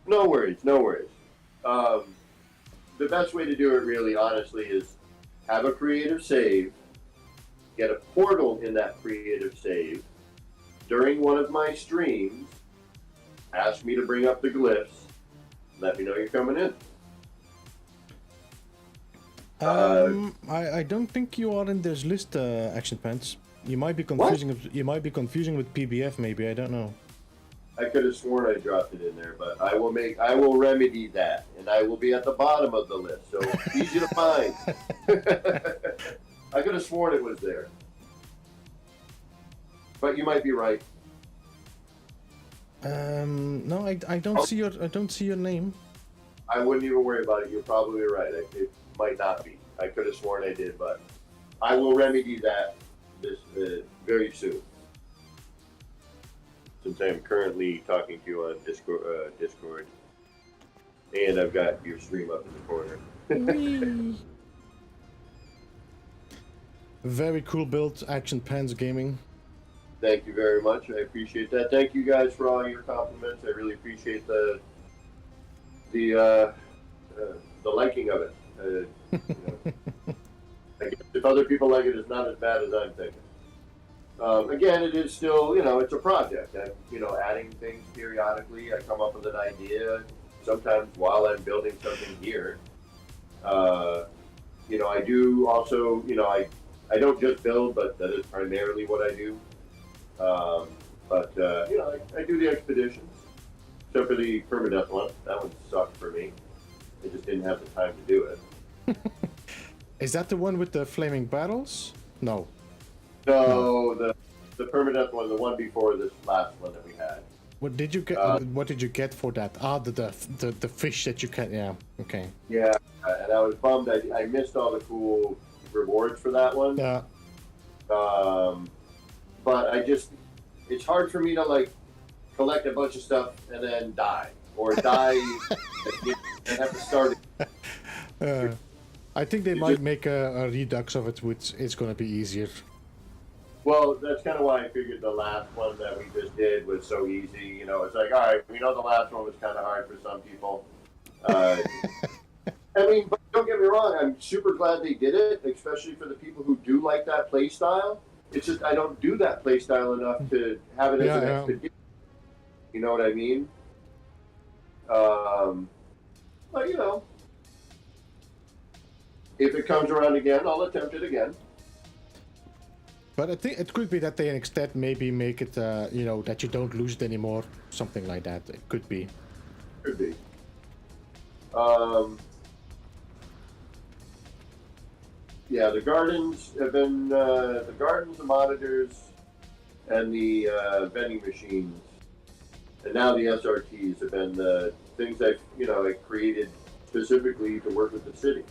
No worries, no worries. The best way to do it, really, honestly, is have a creative save, get a portal in that creative save. During one of my streams, ask me to bring up the glyphs. Let me know you're coming in. I don't think you are in this list, Action Pants. You might be confusing. You might be confusing with PBF, maybe. I don't know. I could have sworn I dropped it in there, but I will remedy that, and I will be at the bottom of the list, so easy to find. I could have sworn it was there, but you might be right. No, I don't see your name. I wouldn't even worry about it. You're probably right. It might not be. I could have sworn I did, but I will remedy that this very soon. Since I'm currently talking to you on Discord, and I've got your stream up in the corner. Very cool build, Action Pants Gaming. Thank you very much. I appreciate that. Thank you guys for all your compliments. I really appreciate the liking of it. You know, if other people like it, it's not as bad as I'm thinking. Again, it is still, it's a project. I'm, adding things periodically. I come up with an idea sometimes while I'm building something here. I do also, I don't just build, but that is primarily what I do. I do the expeditions, except for the permadeath one. That one sucked for me. I just didn't have the time to do it. Is that the one with the flaming barrels? No. No, the permadeath one, the one before this last one that we had. What did you get? What did you get for that? The fish that you can. Yeah. Okay. Yeah, and I was bummed. I missed all the cool rewards for that one. Yeah. But it's hard for me to collect a bunch of stuff and then die, or die and have to start it. I think they might make a redux of it, which is going to be easier. Well, that's kind of why I figured the last one that we just did was so easy. It's like, all right, we know the last one was kind of hard for some people. I mean, but don't get me wrong, I'm super glad they did it, especially for the people who do like that play style. It's just I don't do that play style enough to have it as an expedition. You know what I mean? But, if it comes around again, I'll attempt it again. But I think it could be that they instead maybe make it, that you don't lose it anymore. Something like that. It could be. Could be. Yeah, the gardens have been, the monitors, and the vending machines, and now the SRTs have been the things I created specifically to work with the city.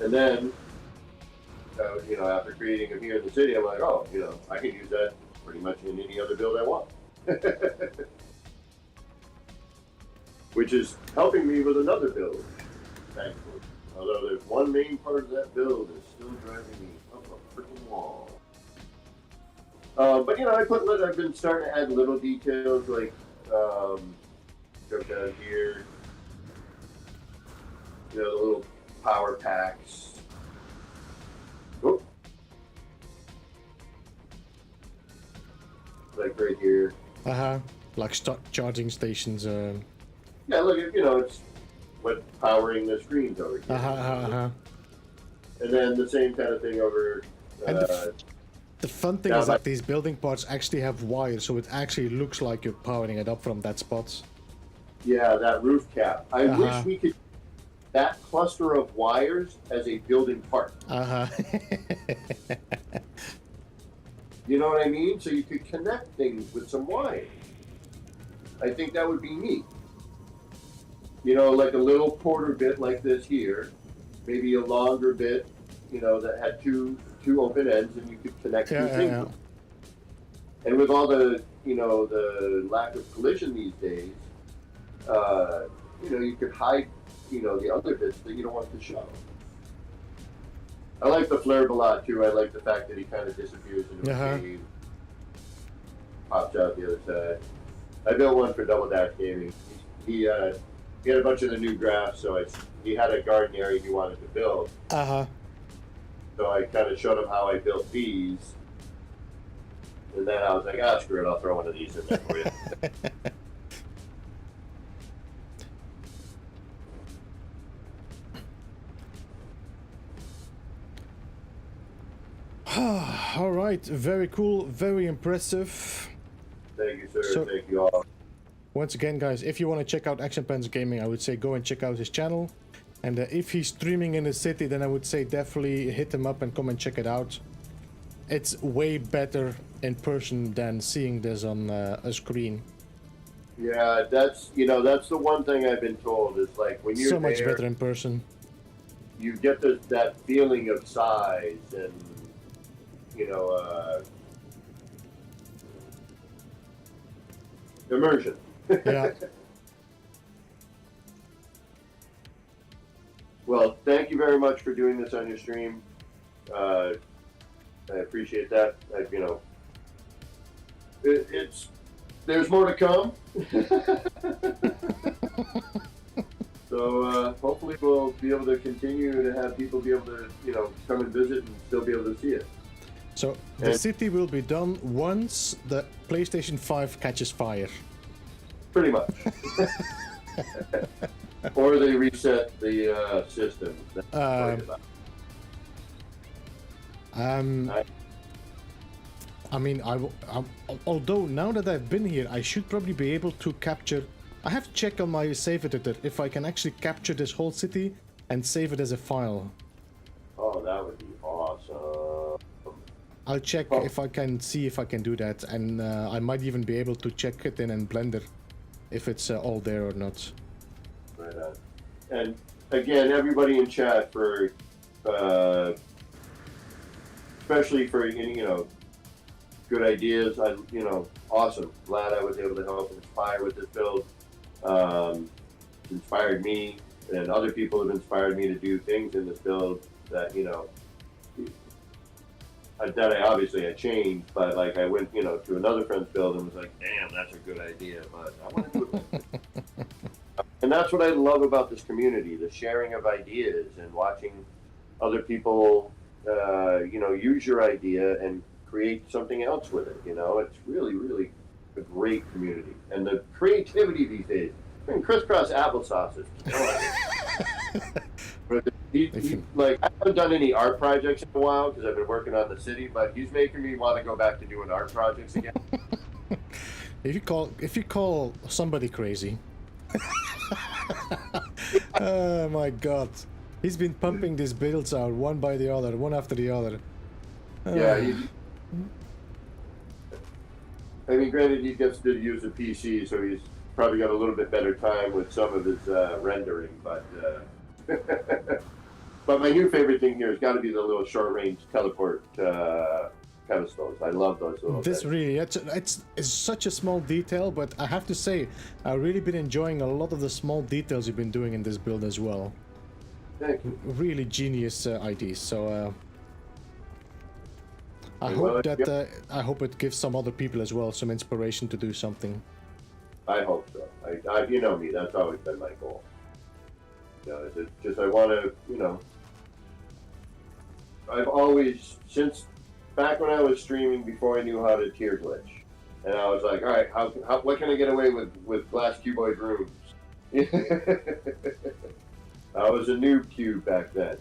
And then, after creating them here in the city, I'm like, oh, I can use that pretty much in any other build I want. Which is helping me with another build, thankfully. Although there's one main part of that build that's still driving me up a freaking wall. But I've been starting to add little details like, go down here, the little power packs. Oh. Like right here. Like charging stations. Yeah, look, it's what powering the screens over here. And then the same kind of thing over. And the fun thing is that these building parts actually have wires, so it actually looks like you're powering it up from that spot. Yeah, that roof cap. I wish we could that cluster of wires as a building part. You know what I mean? So you could connect things with some wires. I think that would be neat. Like a little quarter bit like this here, maybe a longer bit, that had two open ends, and you could connect two things. Yeah. And with all the, the lack of collision these days, you could hide, the other bits that you don't want to show. I like the Flare a lot too. I like the fact that he kind of disappears into a cave. pops out the other side. I built one for Double Dash Gaming. He had a bunch of the new graphs, so he had a garden area he wanted to build. Uh-huh. So I kind of showed him how I built these. And then I was like, screw it, I'll throw one of these in there for you. All right, very cool, very impressive. Thank you, sir. So, thank you all. Once again, guys, if you want to check out Action Pants Gaming, I would say go and check out his channel. And if he's streaming in the city, then I would say definitely hit him up and come and check it out. It's way better in person than seeing this on a screen. Yeah, that's the one thing I've been told is like when you're so much there, better in person. You get that feeling of size and immersion. Yeah. Well, thank you very much for doing this on your stream. I appreciate that. There's more to come. So hopefully we'll be able to continue to have people be able to, come and visit and still be able to see it. So the city will be done once the PlayStation 5 catches fire. Pretty much. Or they reset the system. I mean, although now that I've been here, I should probably be able to capture. I have to check on my save editor if I can actually capture this whole city and save it as a file. Oh, that would be awesome. I'll check if I can see if I can do that, and I might even be able to check it in Blender if it's all there or not. Right on. And again, everybody in chat for, especially for good ideas. Awesome. Glad I was able to help inspire with this build. Inspired me, and other people have inspired me to do things in this build that that I changed, but like I went to another friend's build and was like, damn, that's a good idea, but I want to do it. And that's what I love about this community, the sharing of ideas and watching other people use your idea and create something else with it. It's really, really a great community, and the creativity these days. I mean, crisscross applesauce is I haven't done any art projects in a while because I've been working on the city, but he's making me want to go back to doing art projects again. If you call somebody crazy. Oh my god. He's been pumping these builds out one by the other, one after the other. Yeah, I mean, granted, he gets to use a PC, so he's probably got a little bit better time with some of his rendering, but but my new favorite thing here has got to be the little short-range teleport pedestals. I love those little This things. really, it's such a small detail, but I have to say, I've really been enjoying a lot of the small details you've been doing in this build as well. Thank you. Really genius ideas. So I hope it gives some other people as well some inspiration to do something. I hope so. You know me, that's always been my goal. It's just I want to, I've always, since back when I was streaming before I knew how to tier glitch, and I was like, all right, what can I get away with glass cuboid rooms? I was a noob cube back then,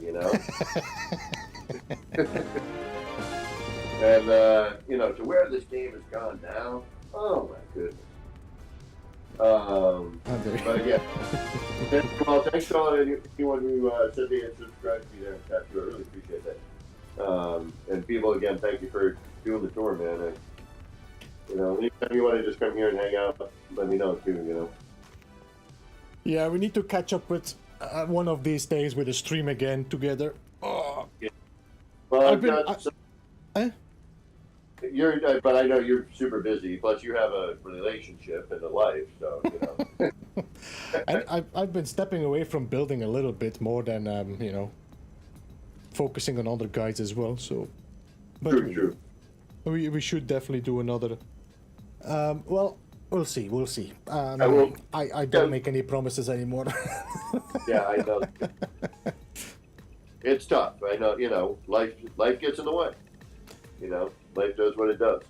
And, to where this game has gone now, oh my goodness. But yeah. Well, thanks to anyone who said they had subscribed to me there in chat. I really appreciate that. And people, again, thank you for doing the tour, man. Anytime you want to just come here and hang out, let me know too, Yeah, we need to catch up with one of these days with a stream again together. Oh. Yeah. Well, but I know you're super busy. Plus, you have a relationship and a life, so And I've been stepping away from building a little bit more than focusing on other guys as well. So, but true. we should definitely do another Well, we'll see. We'll see. will. I don't make any promises anymore. Yeah, I know. It's tough. I know. Life gets in the way. Life does what it does.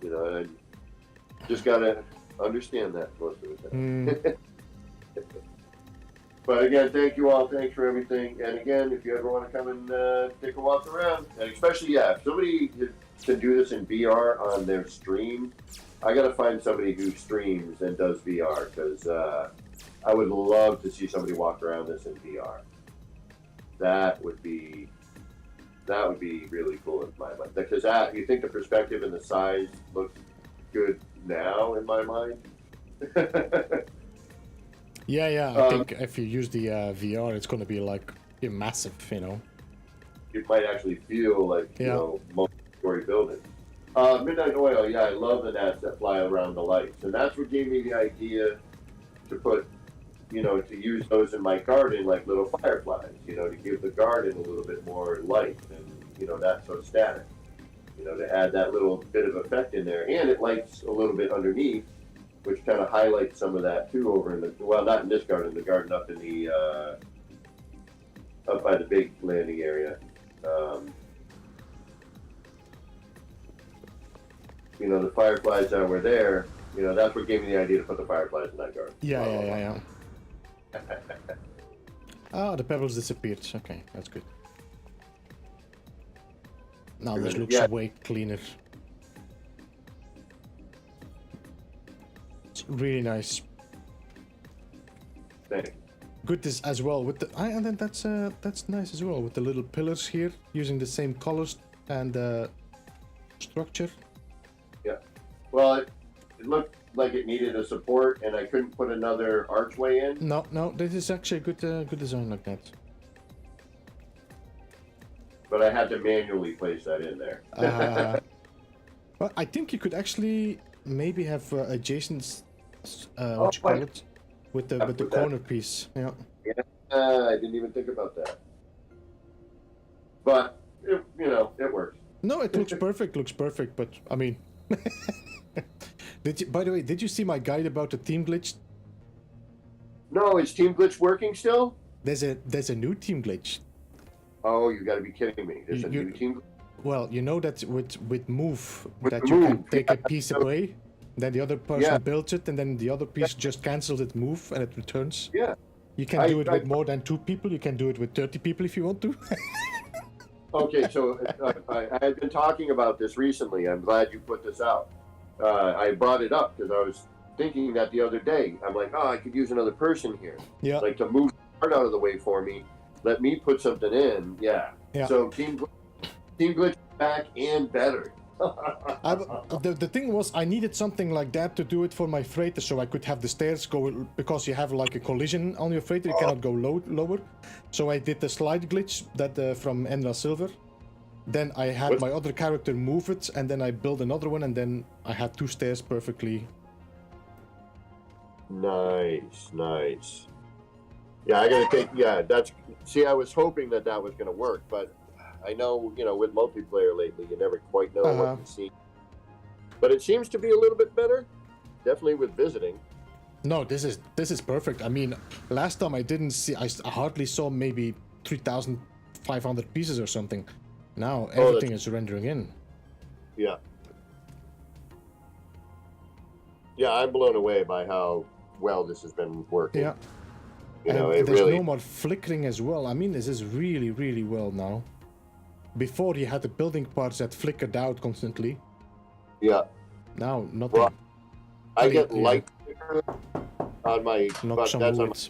And just gotta understand that most of the time. But again, thank you all. Thanks for everything. And again, if you ever want to come and take a walk around, and especially, if somebody can do this in VR on their stream, I got to find somebody who streams and does VR, because I would love to see somebody walk around this in VR. That would be really cool in my mind. Because you think the perspective and the size looks good now in my mind. Yeah. I think if you use the VR, it's going to be like massive, It might actually feel like, multi-story building. Midnight Oil, I love the gnats that fly around the lights. And that's what gave me the idea to put, to use those in my garden like little fireflies, to give the garden a little bit more light and, not so static. To add that little bit of effect in there. And it lights a little bit underneath, which kind of highlights some of that too over in not in this garden, the garden up in the, up by the big landing area. The fireflies that were there, that's what gave me the idea to put the fireflies in that garden. Yeah. Oh, the pebbles disappeared. Okay, that's good. Now this looks way cleaner. It's really nice. Thanks. Good as well with the. And then that's nice as well with the little pillars here, using the same colors and structure. Yeah. Well, it looked like it needed a support, and I couldn't put another archway in. No, this is actually a good design like that. But I had to manually place that in there. Well, I think you could actually maybe have adjacent, what you call it, with the corner piece. Yeah. I didn't even think about that. But it works. No, it looks perfect. Looks perfect. But I mean, by the way, did you see my guide about the team glitch? No, is Team Glitch working still? There's a new team glitch. Oh, you got to be kidding me! There's a new team. Well, you know that with move With that the you move, can take a piece away, then the other person builds it, and then the other piece just cancels its move and it returns. Yeah. You can do it with more than 2 people. You can do it with 30 people if you want to. Okay, so I had been talking about this recently. I'm glad you put this out. I brought it up because I was thinking that the other day. I'm like, I could use another person here. Yeah. Like to move the part out of the way for me. Let me put something in. Yeah. So Team Glitch back and better. The thing was, I needed something like that to do it for my freighter, so I could have the stairs go, because you have like a collision on your freighter, you cannot go lower. So I did the slide glitch that from Enra Silver. Then I had my other character move it, and then I built another one, and then I had 2 stairs perfectly. Nice. Yeah, I gotta take. Yeah, that's. See, I was hoping that was gonna work, but I know, with multiplayer lately, you never quite know what you see. But it seems to be a little bit better, definitely with visiting. No, this is perfect. I mean, last time I didn't see, I hardly saw maybe 3,500 pieces or something. Now everything is rendering in. Yeah. Yeah, I'm blown away by how well this has been working. Yeah. There's no more flickering as well. I mean, this is really, really well now. Before you had the building parts that flickered out constantly. Yeah. Now nothing. Well, I get light on my. Knock some wood.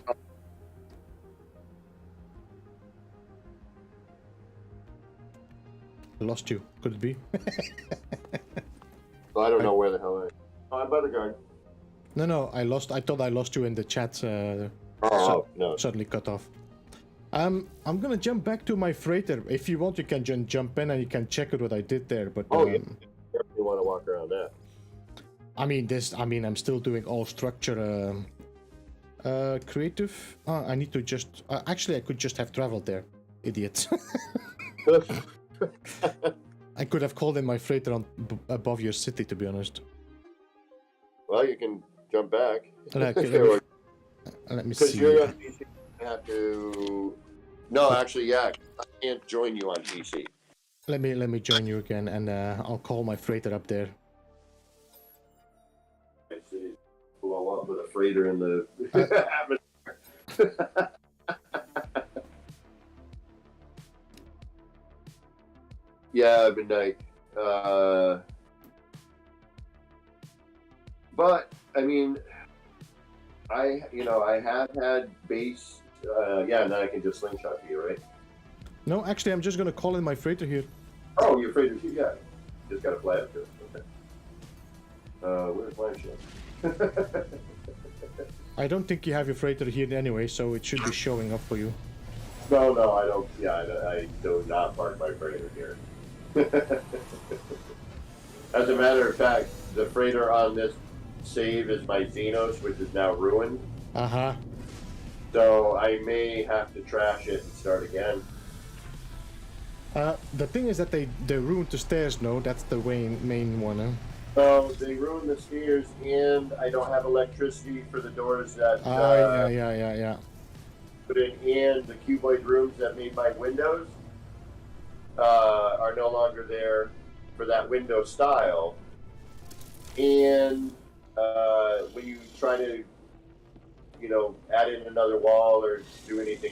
Lost you. Could it be? I don't know where the hell I am. Oh, I'm by the garden. No, I thought I lost you in the chat. No. Suddenly cut off. I'm gonna jump back to my freighter. If you want, you can just jump in and you can check out what I did there. But you want to walk around that? I'm still doing all structure. Creative. I need to just. Actually, I could just have traveled there. Idiot. I could have called in my freighter above your city, to be honest. Well, you can jump back. Let me Because see. you're on PC, you have to. No, actually, yeah, I can't join you on PC. Let me join you again, and I'll call my freighter up there. I see. Blow up with a freighter in the atmosphere. Yeah, midnight. But I mean, I have had base. Yeah, and then I can just slingshot to you, right? No, actually, I'm just gonna call in my freighter here. Oh, you're afraid to? Yeah, just gotta fly up to it. Okay. Where's my ship? I don't think you have your freighter here anyway, so it should be showing up for you. No, I don't. Yeah, I do not park my freighter here. As a matter of fact, the freighter on this save is my Xenos, which is now ruined. Uh-huh. So I may have to trash it and start again. The thing is that they ruined the stairs. No, that's the main one. Huh? So they ruined the stairs, and I don't have electricity for the doors that Yeah. put in, and the cuboid rooms that made my windows are no longer there for that window style. And when you try to, add in another wall or do anything,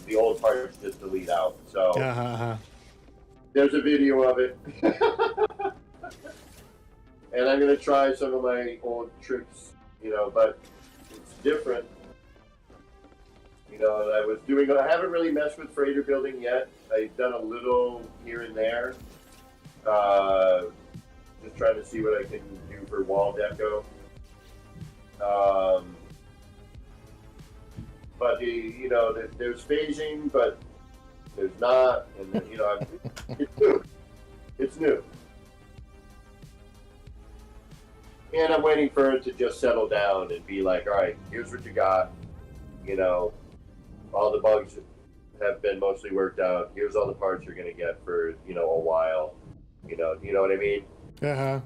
the old parts just delete out. So there's a video of it. And I'm going to try some of my old tricks, but it's different. I haven't really messed with freighter building yet. I've done a little here and there. Just trying to see what I can do for wall deco. But there's phasing, but there's not, and it's new. It's new. And I'm waiting for it to just settle down and be like, all right, here's what you got. All the bugs have been mostly worked out. Here's all the parts you're going to get for, a while. You know what I mean? Uh-huh.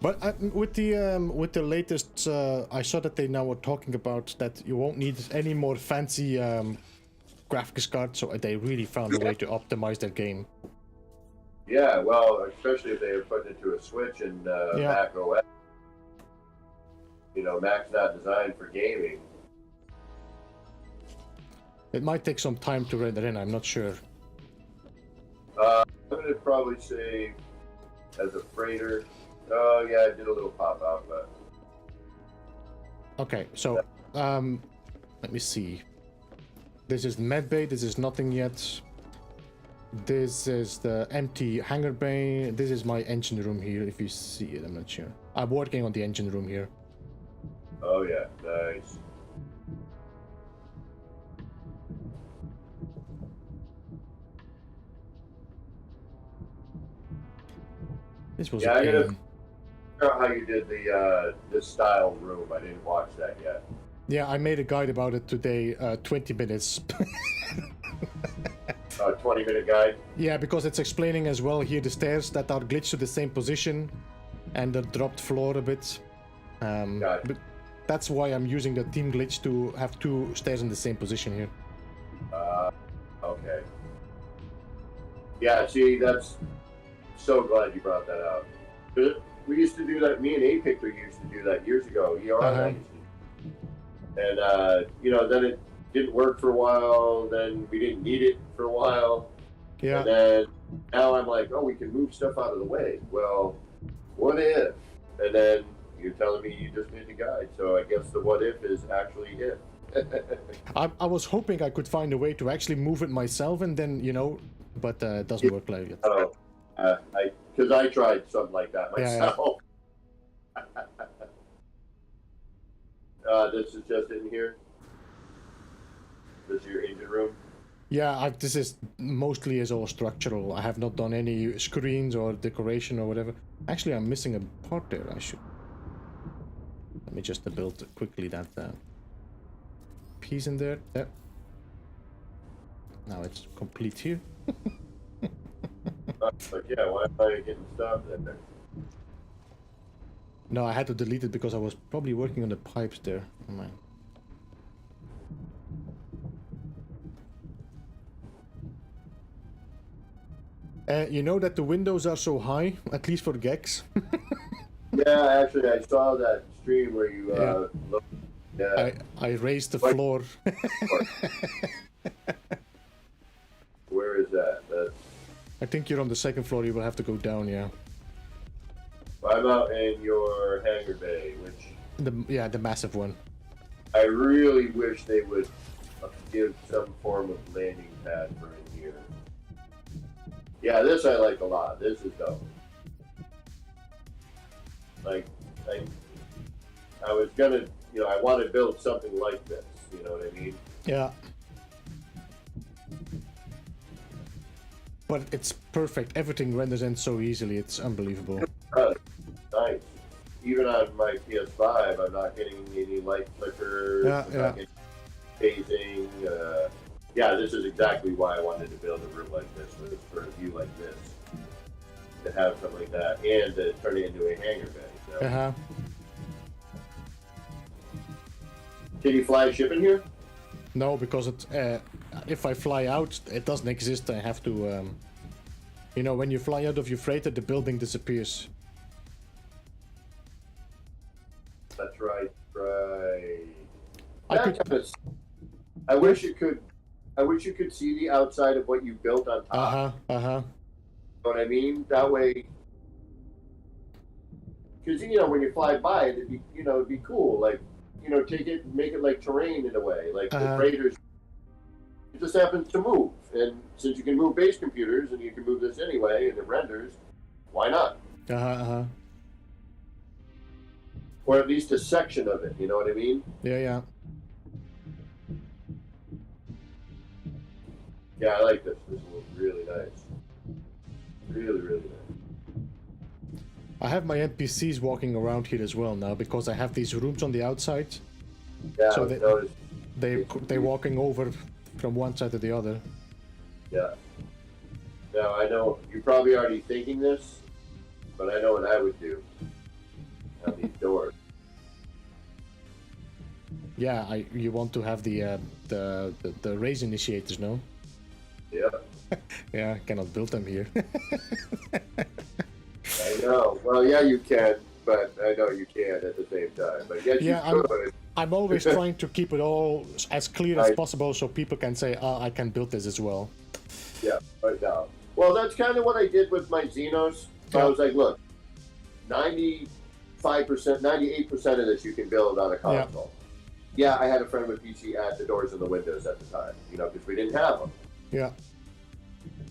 But with the latest, I saw that they now were talking about that you won't need any more fancy graphics cards, so they really found a way to optimize their game. Yeah, well, especially if they are put into a Switch and Mac OS. Mac's not designed for gaming. It might take some time to render in, I'm not sure. I'm going to probably say as a freighter. Oh, yeah, I did a little pop out, but... Okay, so, let me see. This is medbay, this is nothing yet. This is the empty hangar bay. This is my engine room here, if you see it, I'm not sure. I'm working on the engine room here. Oh yeah, nice. This was I gotta figure out how you did this style room. I didn't watch that yet. Yeah, I made a guide about it today, 20 minutes. 20-minute guide? Yeah, because it's explaining as well here the stairs that are glitched to the same position and the dropped floor a bit. But that's why I'm using the team glitch to have two stairs in the same position here. Okay. Yeah, see, that's so glad you brought that out. We used to do that, me and A-Pictor used to do that years ago. And, then it didn't work for a while, then we didn't need it for a while. Yeah. And then now I'm like, oh, we can move stuff out of the way. Well, what if? And then you're telling me you just made the guide, so I guess the what if is actually if. I was hoping I could find a way to actually move it myself and then, but it doesn't work like it. Oh, because I tried something like that myself. Yeah. This is just in here. This is your engine room? Yeah, this is mostly is all structural. I have not done any screens or decoration or whatever. Actually, I'm missing a part there. Let me just build quickly that piece in there. There. Now it's complete here. But yeah, why am I getting stopped in there? No, I had to delete it because I was probably working on the pipes there. Oh, man. You know that the windows are so high, at least for Gex. Yeah, actually, I saw that stream where you looked. Yeah. I raised the floor. Where is that? I think you're on the second floor. You will have to go down. Yeah. I'm out in your hangar bay, which. The massive one. I really wish they would give some form of landing pad for in here. Yeah, this I like a lot. This is dope. Like, I was gonna, I want to build something like this. You know what I mean? Yeah. But it's perfect. Everything renders in so easily. It's unbelievable. Nice. Even on my PS5, I'm not getting any light flickers. Yeah, I'm not getting phasing. Yeah, this is exactly why I wanted to build a room like this, was for a view like this. To have something like that, and to turn it into a hangar bay. Uh-huh. Can you fly a ship in here? No, because if I fly out, it doesn't exist. I have to, when you fly out of your freighter, the building disappears. That's right. I wish you could see the outside of what you built on top. Uh-huh. You know what I mean? That way, because when you fly by it, it'd be cool. Like, take it, make it like terrain in a way. Like the freighters, it just happens to move, and since you can move base computers and you can move this anyway, and it renders, why not? Or at least a section of it. You know what I mean? Yeah. Yeah, I like this. This looks really nice. Really, really nice. I have my NPCs walking around here as well now because I have these rooms on the outside. Yeah, so they're walking over from one side to the other. Yeah. Now I know you're probably already thinking this, but I know what I would do on these doors. Yeah, you want to have the raise initiators, no? Yeah. Yeah, I cannot build them here. I know. Well, yeah, you can, but I know you can't at the same time. But yes, you could. I'm always trying to keep it all as clear as possible so people can say, I can build this as well. Yeah, right now. Well, that's kind of what I did with my Xenos. So I was like, look, 95%, 98% of this you can build on a console. Yeah, I had a friend with PC add the doors and the windows at the time, because we didn't have them. Yeah.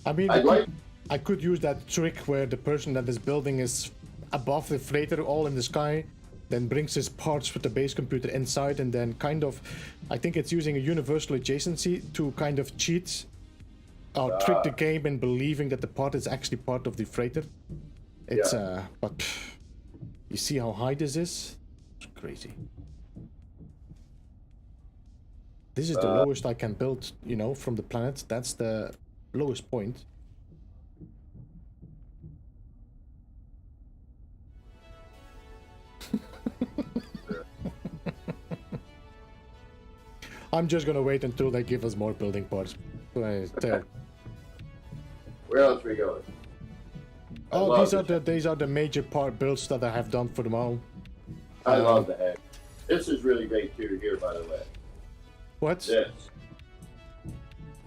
I mean, I could use that trick where the person that is building is above the freighter, all in the sky, then brings his parts with the base computer inside, and then kind of, I think it's using a universal adjacency to kind of cheat or trick the game in believing that the part is actually part of the freighter. It's, but you see how high this is? It's crazy. This is the lowest I can build, from the planet. That's the lowest point. I'm just gonna wait until they give us more building parts. Where else are we going? These are the major part builds that I have done for them all. I love the heck. This is really great too here, by the way. What?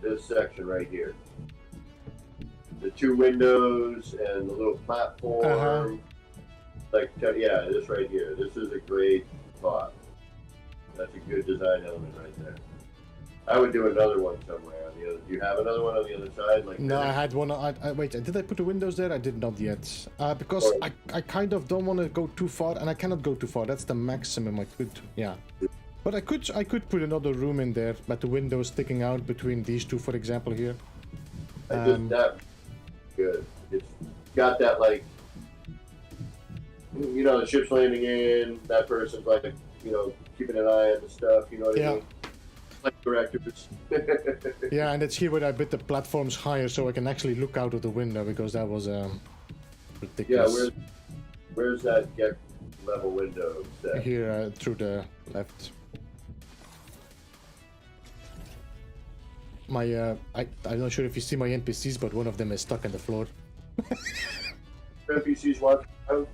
This section right here. The two windows and the little platform. This right here. This is a great spot. That's a good design element right there. I would do another one somewhere on the other. Do you have another one on the other side? No, I had one. Wait, did I put the windows there? I did not yet. Because I kind of don't want to go too far, and I cannot go too far. That's the maximum I could. Yeah. But I could put another room in there, but the windows sticking out between these two, for example, here. That good. It's got that the ship's landing in. That person's keeping an eye on the stuff. You know what I mean? Like directors. Yeah, and it's here where I built the platforms higher, so I can actually look out of the window because that was ridiculous. Yeah, where's that level windows. That... Here through the left. My I'm not sure if you see my NPCs, but one of them is stuck in the floor. NPCs walking around.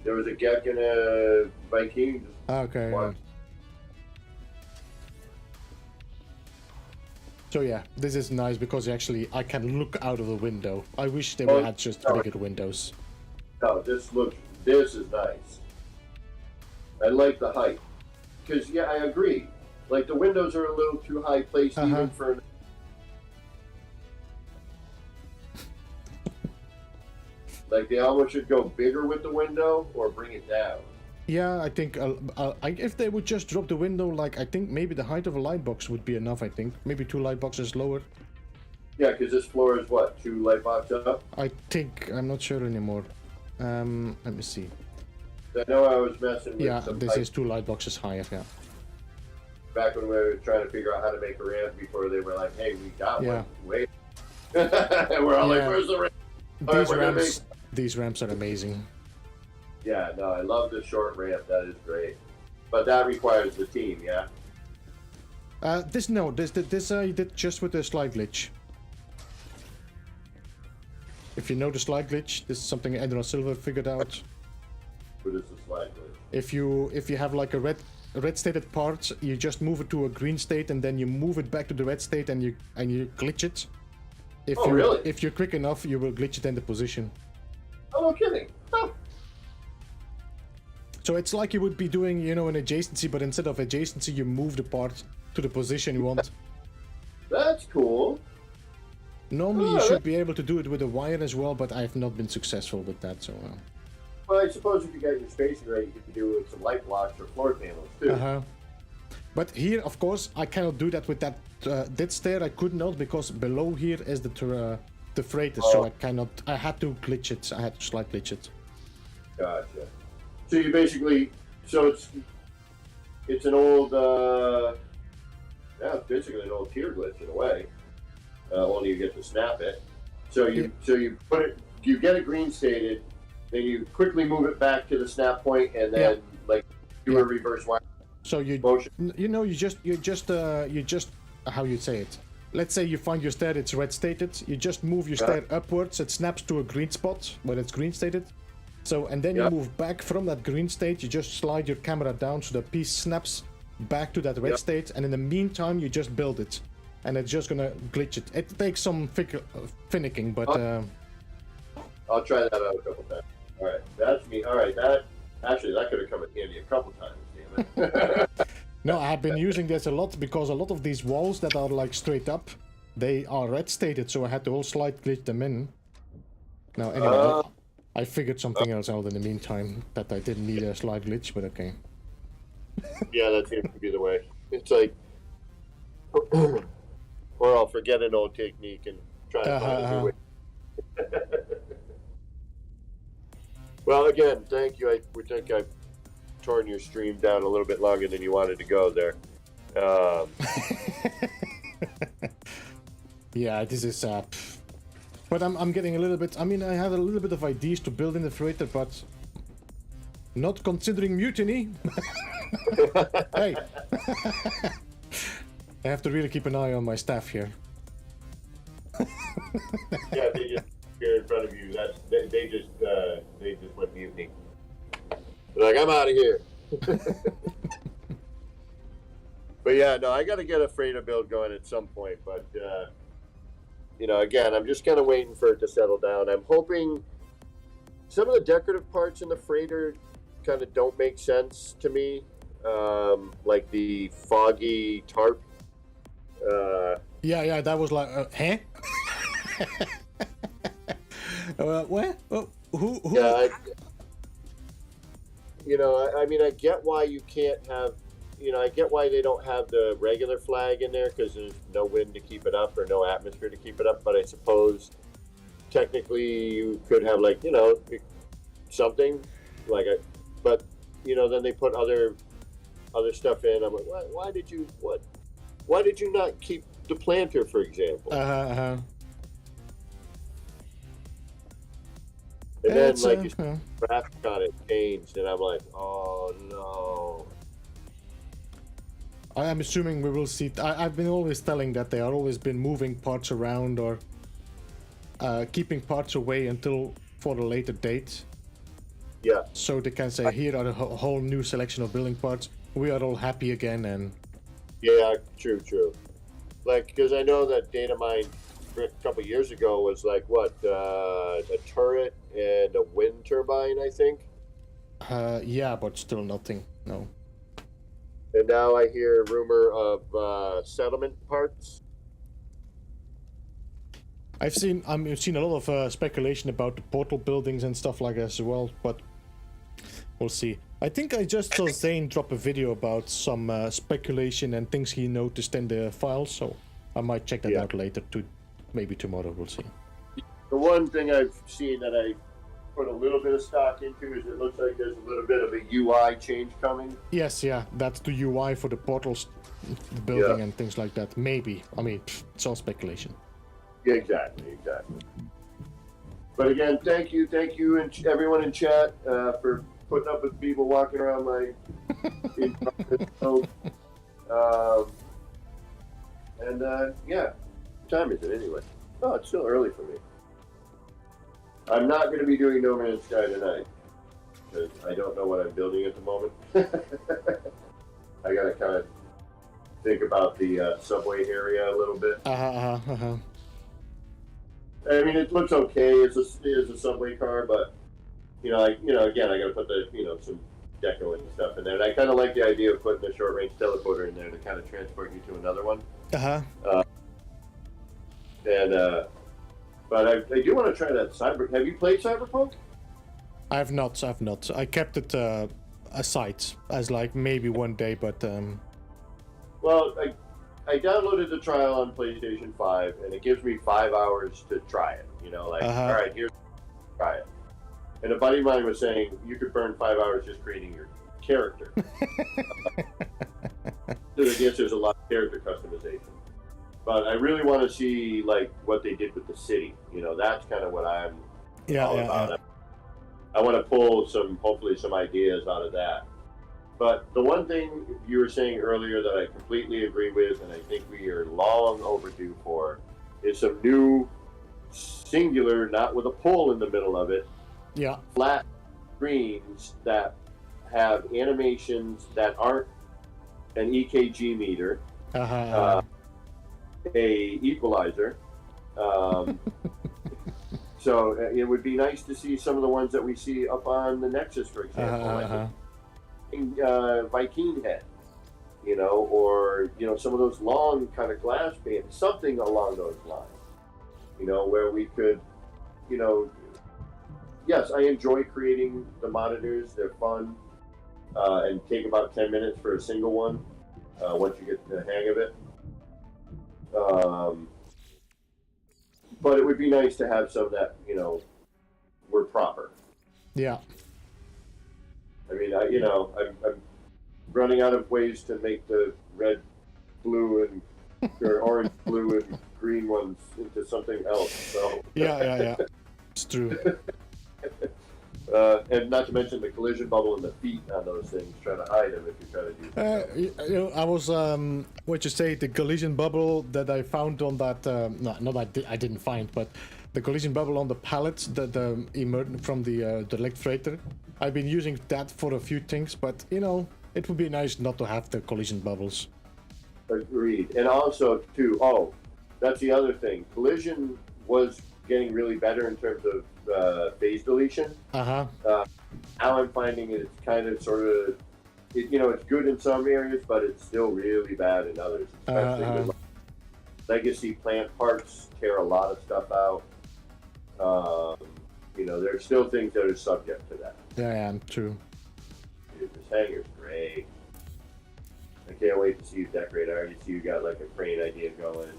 There was a Gek and a Viking. Okay. Yeah. So yeah, this is nice because actually I can look out of the window. I wish they had just bigger windows. No, this is nice. I like the height. Because, yeah, I agree. Like, the windows are a little too high placed even for... Like, they almost should go bigger with the window or bring it down. Yeah, I think if they would just drop the window, like, I think maybe the height of a light box would be enough, I think. Maybe 2 light boxes lower. Yeah, because this floor is, what, 2 light boxes up? I think. I'm not sure anymore. Let me see. I know I was messing with Yeah, this height. is 2 light boxes higher, yeah. Back when we were trying to figure out how to make a ramp before they were like, hey, we got one. Wait. We're all like, where's the ramp? These ramps are amazing. Yeah, no, I love the short ramp. That is great. But that requires the team, yeah? This I did just with the slide glitch. If you know the slide glitch, this is something Edron Silver figured out. What is the slide glitch? If you have like a red stated part, you just move it to a green state and then you move it back to the red state and you glitch it. Really? If you're quick enough, you will glitch it in the position. Oh, no kidding. Huh. So it's like you would be doing, an adjacency, but instead of adjacency, you move the part to the position you want. That's cool. Normally you should be able to do it with a wire as well, but I have not been successful with that, so... Well, I suppose if you got your spacing right, you could do it with some light blocks or floor panels, too. But here, of course, I cannot do that with that dead stair. I could not, because below here is the freighter, so I had to glitch it. I had to slide glitch it. Gotcha. So you basically, it's an old, it's basically an old tier glitch in a way. Only you get to snap it. So you put it, you get it green stated, then you quickly move it back to the snap point, and then do a reverse wire. So you motion. You just how you say it. Let's say you find your stair, it's red stated. You just move your stair upwards. It snaps to a green spot where it's green stated. So and then you move back from that green state. You just slide your camera down so the piece snaps back to that red state. And in the meantime, you just build it, and it's just gonna glitch it. It takes some finicking, but I'll try that out a couple times. All right, that's me. All right, that could have come in handy a couple times. Damn it. No, I have been using this a lot because a lot of these walls that are like straight up, they are red stated, so I had to all slide glitch them in. Now anyway, I figured something else out in the meantime that I didn't need a slide glitch, but okay. Yeah, that seems to be the way. It's like, or I'll forget an old technique and try to find a new way. Well, again, thank you. We think I've torn your stream down a little bit longer than you wanted to go there. Yeah, this is but I'm getting a little bit. I mean, I have a little bit of ideas to build in the freighter, but not considering mutiny. Hey, I have to really keep an eye on my staff here. Yeah, they just here in front of you. They just went mutiny. They're like, I'm out of here. But yeah, no, I got to get a freighter build going at some point. But again, I'm just kind of waiting for it to settle down. I'm hoping some of the decorative parts in the freighter kind of don't make sense to me, like the foggy tarp. Yeah, that was like, huh? Where? Who? Yeah, I mean, I get why you can't have, I get why they don't have the regular flag in there, because there's no wind to keep it up or no atmosphere to keep it up. But I suppose technically you could have something like it. But then they put other stuff in. I'm like, why did you not keep the planter, for example? And then, like, you see the graphic on it changed, and I'm like, oh no. I'm assuming we will see. I've been always telling that they are always been moving parts around or keeping parts away until for a later date. Yeah. So they can say, here are a whole new selection of building parts. We are all happy again, and yeah, true. Like, because I know that data mine a couple years ago was like what a turret and a wind turbine, I think. Yeah, but still nothing. No. And now I hear rumor of settlement parts. I've seen a lot of speculation about the portal buildings and stuff like that as well, but we'll see. I think I just saw Zane drop a video about some speculation and things he noticed in the files, so I might check that out later. Maybe tomorrow, we'll see. The one thing I've seen that I put a little bit of stock into is it looks like there's a little bit of a UI change coming. Yes, yeah, that's the UI for the portals building and things like that. Maybe. I mean, it's all speculation. Yeah, exactly. But again, thank you, and everyone in chat for putting up with people walking around my. Yeah, what time is it anyway? Oh, it's still early for me. I'm not going to be doing No Man's Sky tonight because I don't know what I'm building at the moment. I got to kind of think about the subway area a little bit. I mean, it looks okay. It's a subway car, but again, I got to put the some deco and stuff in there. And I kind of like the idea of putting a short range teleporter in there to kind of transport you to another one. But I do want to try that Cyber. Have you played Cyberpunk? I've not. I kept it aside as like maybe one day, but. Well, I downloaded the trial on PlayStation 5, and it gives me 5 hours to try it. All right, here's try it. And a buddy of mine was saying you could burn 5 hours just creating your character. So I guess there's a lot of character customization. But I really want to see like what they did with the city. That's kind of what I'm all about. Yeah. I want to pull hopefully some ideas out of that. But the one thing you were saying earlier that I completely agree with, and I think we are long overdue for, is some new singular, not with a pole in the middle of it, flat screens that have animations that aren't an EKG meter. A equalizer. So it would be nice to see some of the ones that we see up on the Nexus, for example, Viking head, or some of those long kind of glass bands, something along those lines, where we could, yes, I enjoy creating the monitors. They're fun and take about 10 minutes for a single one once you get the hang of it. But it would be nice to have some that were proper. Yeah. I mean, I'm running out of ways to make the red, blue, and or orange, blue, and green ones into something else. So yeah, it's true. And not to mention the collision bubble and the feet on those things, trying to hide them if you try to do I was, the collision bubble that I found on that, I didn't find, but the collision bubble on the pallets that emerged from the light freighter. I've been using that for a few things, but, it would be nice not to have the collision bubbles. Agreed. And also, too, that's the other thing. Collision was getting really better in terms of phase deletion. Now I'm finding it's kind of sort of, it's good in some areas, but it's still really bad in others. Especially with legacy plant parts tear a lot of stuff out. There's still things that are subject to that. Yeah, true. Dude, this hanger's great. I can't wait to see you decorate. I already see you got like a crane idea going.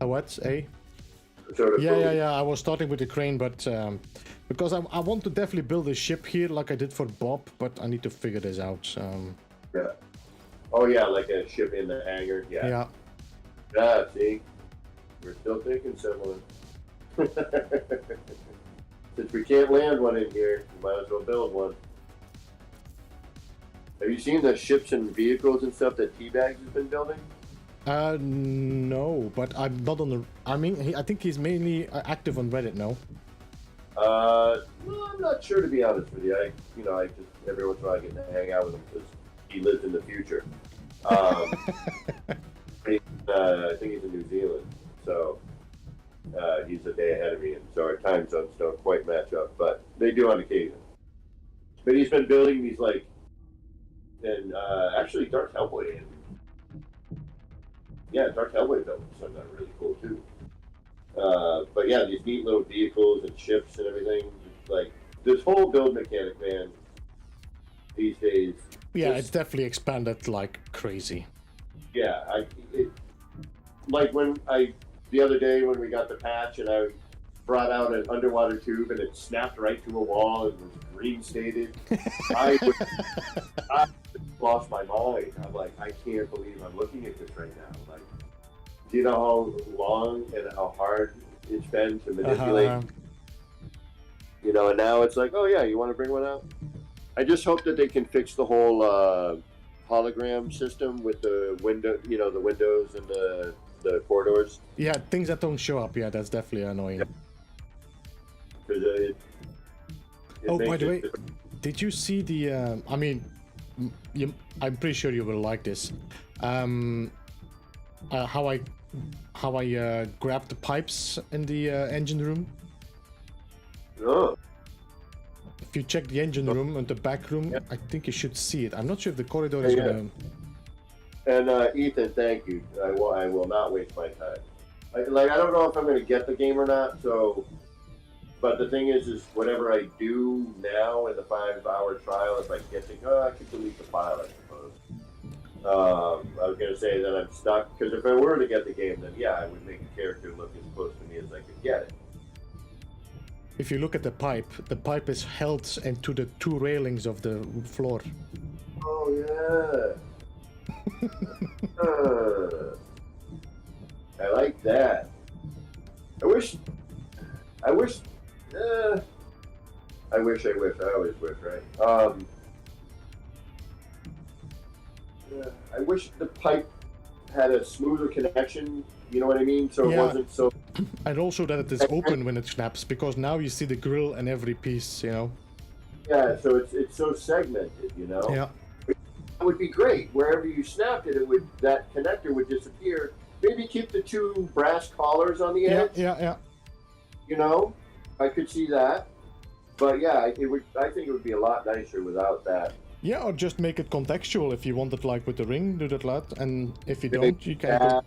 A what? Sort of I was starting with the crane, but because I want to definitely build a ship here like I did for Bob, but I need to figure this out. Yeah. Oh yeah, like a ship in the hangar. Yeah. See, we're still thinking similar. Since we can't land one in here, we might as well build one. Have you seen the ships and vehicles and stuff that Teabags has been building? No, but I'm not on the. I mean, I think he's mainly active on Reddit now. Well, I'm not sure, to be honest with you. I just every once in a while I get to hang out with him because he lives in the future. I think he's in New Zealand, so he's a day ahead of me, and so our time zones don't quite match up, but they do on occasion. But he's been building these and actually Dark Hellboy. Yeah, Dark Hellboy built something really cool too. But yeah, these neat little vehicles and ships and everything. Like this whole build mechanic, man. These days. Yeah, it's definitely expanded like crazy. Yeah, like when the other day when we got the patch and I brought out an underwater tube and it snapped right to a wall and was green stated. I lost my mind. I'm like, I can't believe I'm looking at this right now. Like, do you know how long and how hard it's been to manipulate? You know, and now it's like, oh yeah, you want to bring one out? I just hope that they can fix the whole hologram system with the window, the windows and the corridors. Yeah, things that don't show up. Yeah, that's definitely annoying. It oh, by the way, did you see the? I mean, I'm pretty sure you will like this. How I grabbed the pipes in the engine room. Oh. If you check the engine room and the back room, yeah. I think you should see it. I'm not sure if the corridor is gonna. And Ethan, thank you. I will not waste my time. I don't know if I'm going to get the game or not. So, but the thing is whatever I do now in the 5-hour trial, if I get to, I could delete the file, I suppose. I was going to say that I'm stuck because if I were to get the game, then yeah, I would make a character look as close to me as I could get it. If you look at the pipe is held into the 2 railings of the floor. Oh yeah. I like that. I wish. I always wish, right? I wish the pipe had a smoother connection. You know what I mean? So it wasn't so. And also that it is open when it snaps, because now you see the grill and every piece, Yeah, so it's so segmented, Yeah. It would be great. Wherever you snapped it, that connector would disappear. Maybe keep the 2 brass collars on the edge. Yeah. I could see that. But yeah, I think it would be a lot nicer without that. Yeah, or just make it contextual if you want it like with the ring, do that, and if you don't, you can.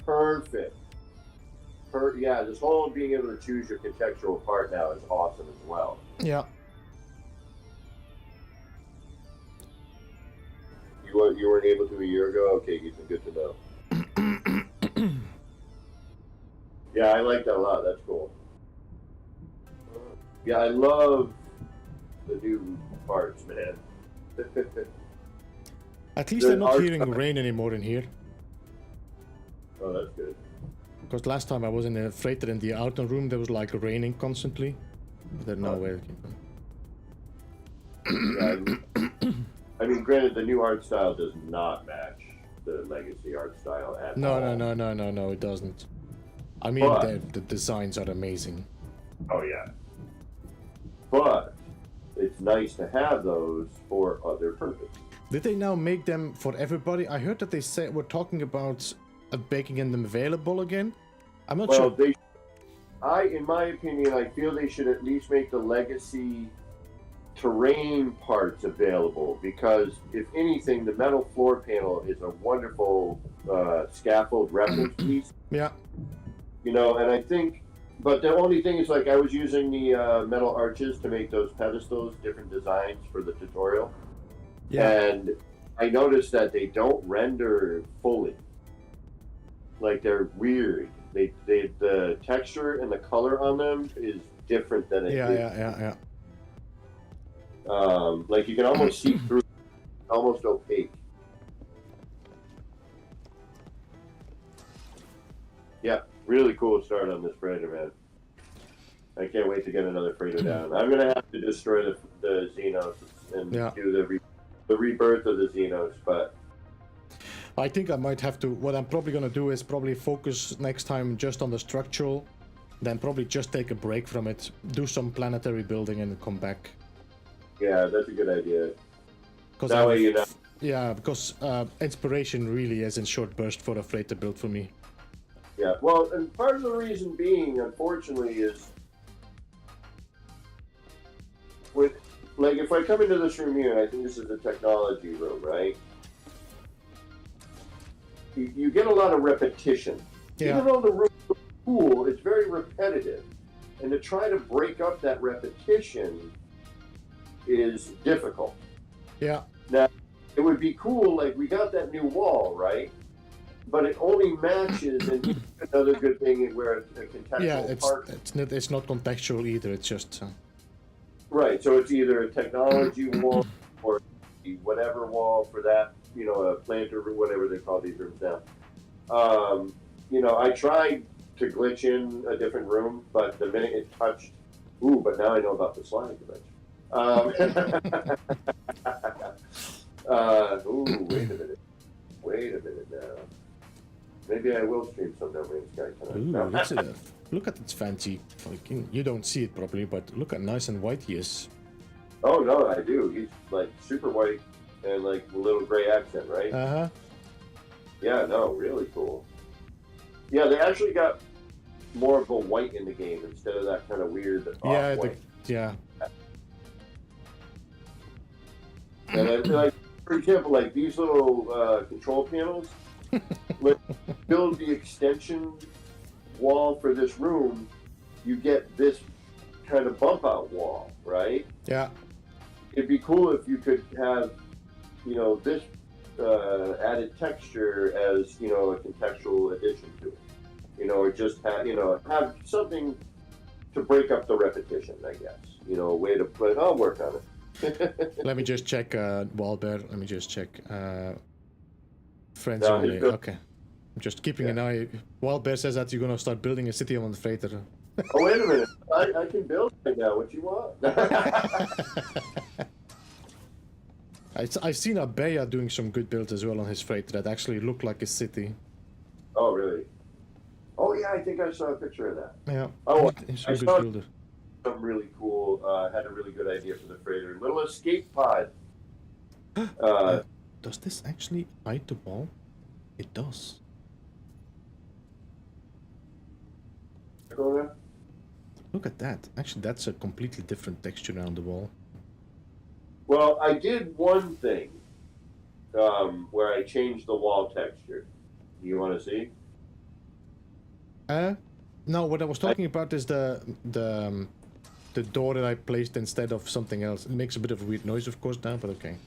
Perfect. Yeah, this whole being able to choose your contextual part now is awesome as well. Yeah. You weren't able to a year ago? Okay, Ethan, good to know. Yeah, I like that a lot. That's cool. Yeah, I love the new parts, man. At least I'm not hearing rain anymore in here. Oh, that's good. Because last time I was in a freighter in the outer room, there was like raining constantly. I don't know where it came from. I mean, granted, the new art style does not match the legacy art style at all. No, it doesn't. I mean, the designs are amazing. Oh, yeah. But it's nice to have those for other purposes. Did they now make them for everybody? I heard that they were talking about making them available again. I'm not sure. In my opinion, I feel they should at least make the legacy terrain parts available, because if anything, the metal floor panel is a wonderful scaffold reference piece. Yeah. And I think, but the only thing is, I was using the metal arches to make those pedestals, different designs for the tutorial. Yeah. And I noticed that they don't render fully. They're weird. The texture and the color on them is different than it is. Yeah. You can almost see through, almost opaque. Yeah, really cool start on this Predator, man. I can't wait to get another freighter down. I'm gonna have to destroy the Xenos and do the rebirth of the Xenos, but I think I might have to. What I'm probably gonna do is probably focus next time just on the structural, then probably just take a break from it, do some planetary building, and come back. Yeah, that's a good idea. That way you know. Yeah, because inspiration really is in short burst for a freighter build for me. Yeah, well, and part of the reason being, unfortunately, is with like if I come into this room here, and I think this is the technology room, right? You get a lot of repetition. Yeah. Even though the room is cool, it's very repetitive, and to try to break up that repetition is difficult. Yeah. Now, it would be cool, like we got that new wall, right? But it only matches, and another good thing is where it's a contextual part. It's not contextual either. It's just right. So it's either a technology wall or whatever wall for that, you know, a planter room, whatever they call these rooms now. You know, I tried to glitch in a different room, but the minute it touched, but now I know about the slime glitch. Wait a minute now. Maybe I will stream some No Man's Sky tonight. Look at its fancy fucking. You don't see it properly, but look at nice and white he is. Oh no, I do. He's like super white and like a little gray accent, right? Yeah, no, really cool. Yeah, they actually got more of a white in the game instead of that kind of weird off-white. Yeah. And I feel like, for example, like these little control panels, when you build the extension wall for this room, you get this kind of bump out wall, right? Yeah. It'd be cool if you could have, you know, this added texture as, you know, a contextual addition to it. You know, or just have, you know, have something to break up the repetition, I guess. You know, a way to put, I'll work on it. Let me just check Wallbear. Let me just check friends only. Okay. I'm just keeping an eye. Wallbear says that you're gonna start building a city on the freighter. Oh wait a minute. I can build right now. What you want? I've seen Abeya doing some good builds as well on his freighter that actually look like a city. Oh really? Oh yeah, I think I saw a picture of that. Yeah. Oh, he's a good builder. Something really cool. Had a really good idea for the freighter. Little escape pod. Does this actually hide the wall? It does. Look at that. Actually, that's a completely different texture around the wall. Well, I did one thing where I changed the wall texture. Do you want to see? No. What I was talking about is the door that I placed instead of something else. It makes a bit of a weird noise, of course, now, but okay.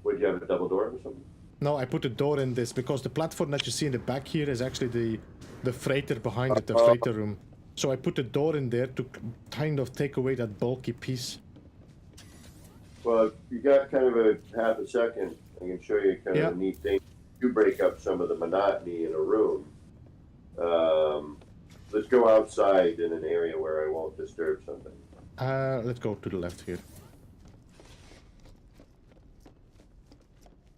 Would you have a double door or something? No, I put a door in this because the platform that you see in the back here is actually the freighter behind it, the freighter room. So I put a door in there to kind of take away that bulky piece. Well, if you got kind of a half a second, I can show you kind of a neat thing to break up some of the monotony in a room. Let's go outside in an area where I won't disturb something. Let's go to the left here.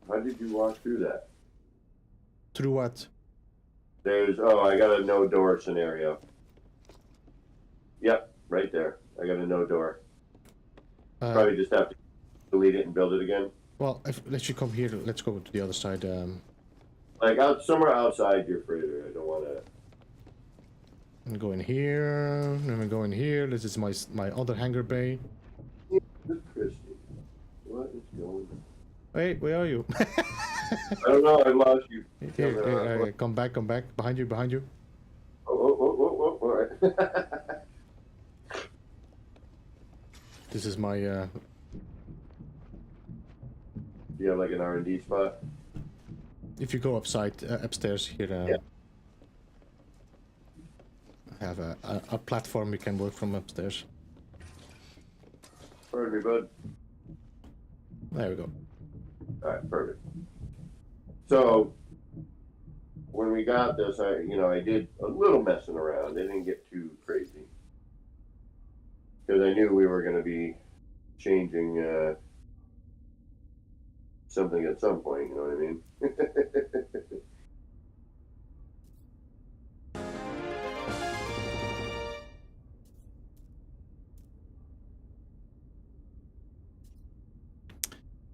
How did you walk through that? Through what? There's, I got a no door scenario. Yep, right there. I got a no door. Probably just have to delete it and build it again. Well, let's you come here. Let's go to the other side. Like somewhere outside your freighter. I don't want to. I'm going here. I'm going here. This is my other hangar bay. Christy, what is going on? Wait, where are you? I don't know. I lost you. Here, come back. Behind you. Oh, all right. This is my. Do you have like an R&D spot? If you go upstairs here, I have a platform you can work from upstairs. Pardon me, bud. There we go. All right, perfect. So when we got this, I did a little messing around. They didn't get too crazy. because I knew we were going to be changing something at some point. You know what I mean?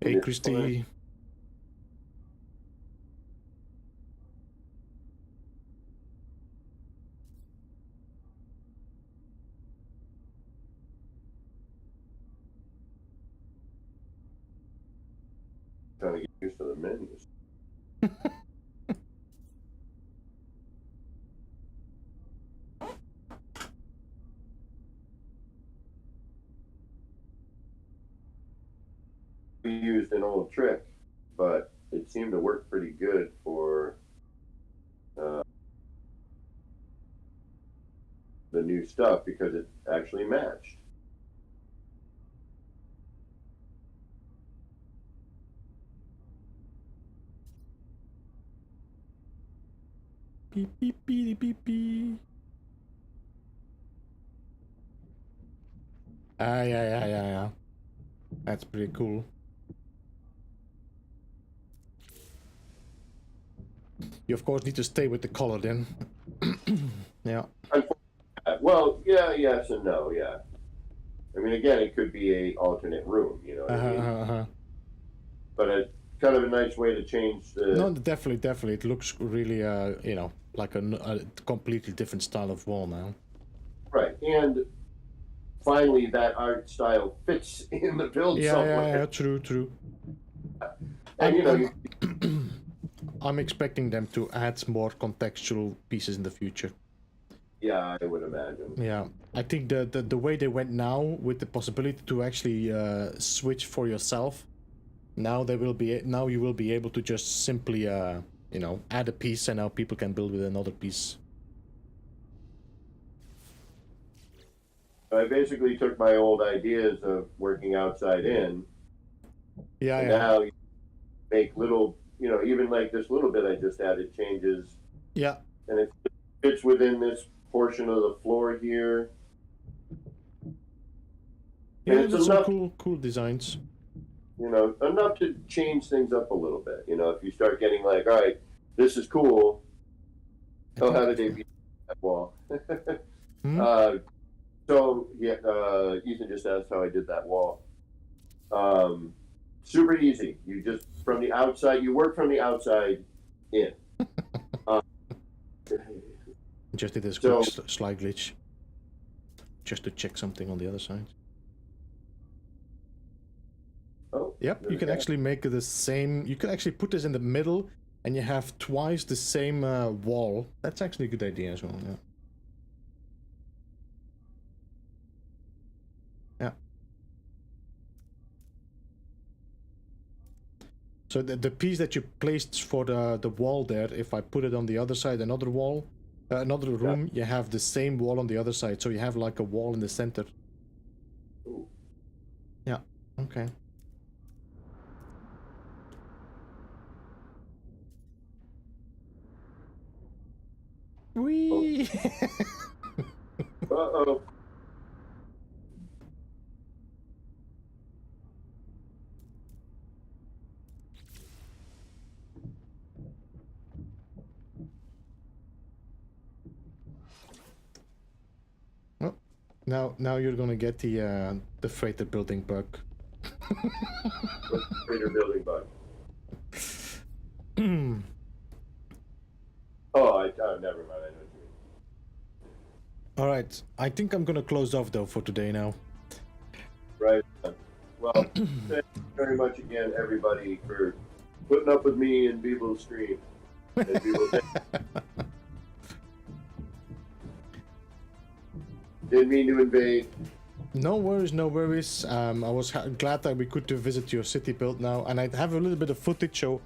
Hey, Christy. Trying to get used to the menus. We used an old trick, but it seemed to work pretty good for the new stuff because it actually matched. Beep, beep, beep, beep, beep. Yeah. That's pretty cool. You of course need to stay with the color then. Yeah. Well, yeah, yes and no, yeah. I mean, again, it could be a alternate room, you know what I mean? But it's kind of a nice way to change the... No, definitely. It looks really, you know, like a completely different style of wall now. Right, and finally that art style fits in the build somewhere. Yeah, true. And, you know, I'm expecting them to add more contextual pieces in the future. Yeah, I would imagine. Yeah, I think the way they went now with the possibility to actually switch for yourself, now you will be able to just simply you know, add a piece and now people can build with another piece. I basically took my old ideas of working outside in. Yeah. Now you make little, you know, even like this little bit I just added changes. Yeah. And it fits within this portion of the floor here. Yeah, there's some cool designs. You know, enough to change things up a little bit. You know, if you start getting like, all right, this is cool. Oh, how did they beat that wall? So yeah, Ethan just asked how I did that wall. Super easy. You just from the outside. You work from the outside in. Just did this quick slide glitch, just to check something on the other side. Oh. Yep, you can actually make the same. You can actually put this in the middle, and you have twice the same wall. That's actually a good idea as well. Yeah. Yeah. So the piece that you placed for the wall there, if I put it on the other side, another wall, another room, you have the same wall on the other side. So you have like a wall in the center. Ooh. Yeah. Okay. Whee! Uh-oh. Well, now you're gonna get the freighter building bug. What's the freighter building bug? Never mind. I know what you mean. All right, I think I'm gonna close off though for today now. Right. Well, thank you very much again, everybody, for putting up with me and Beeble's stream. Didn't mean to invade. No worries. I was glad that we could visit your city build now, and I have a little bit of footage, so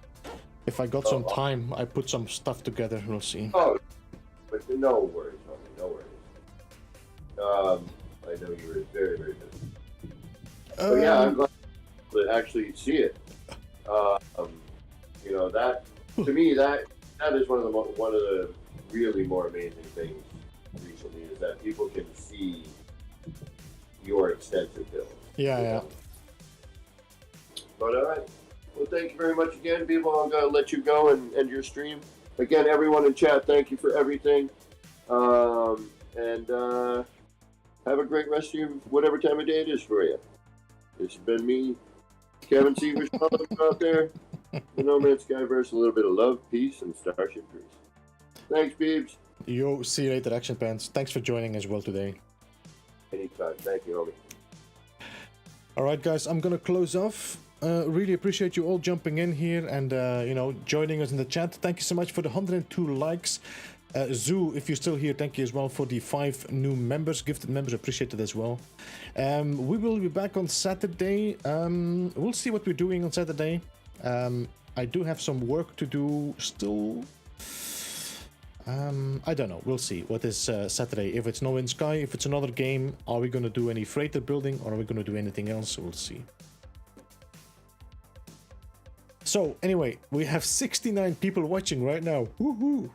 if I got some time, I put some stuff together. We'll see. Oh, but no worries, homie, no worries. I know you were very, very busy. But yeah, I'm glad to actually see it. You know, that to me that is one of the really more amazing things recently is that people can see your extensive build. Yeah, yeah. But all right. Well, thank you very much again, people. I'm going to let you go and end your stream. Again, everyone in chat, thank you for everything. And have a great rest of your whatever time of day it is for you. This has been me, Kevin Sievers, out there. The No Man's Skyverse, a little bit of love, peace, and Starship Cruise. Thanks, Beebs. Yo, see you later, Action Pants. Thanks for joining as well today. Anytime. Thank you, homie. All right, guys, I'm gonna close off. Really appreciate you all jumping in here and joining us in the chat. Thank you so much for the 102 likes. Zoo, if you're still here, thank you as well for the 5 new members, gifted members, appreciate it as well. We will be back on Saturday. We'll see what we're doing on Saturday. I do have some work to do still. I don't know, we'll see what is Saturday. If it's No Man's Sky, if it's another game, are we going to do any freighter building or are we going to do anything else? We'll see. So anyway, we have 69 people watching right now. Woohoo!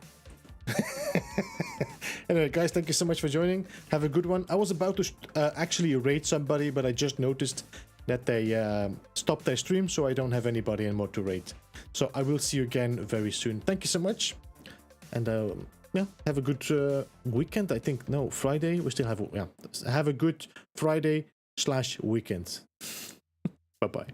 Anyway, guys, thank you so much for joining. Have a good one. I was about to actually raid somebody, but I just noticed that they stopped their stream, so I don't have anybody anymore to raid. So I will see you again very soon. Thank you so much. And yeah, have a good weekend. I think, no, Friday. We still have, yeah. Have a good Friday/weekend. Bye-bye.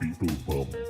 Beeblebum.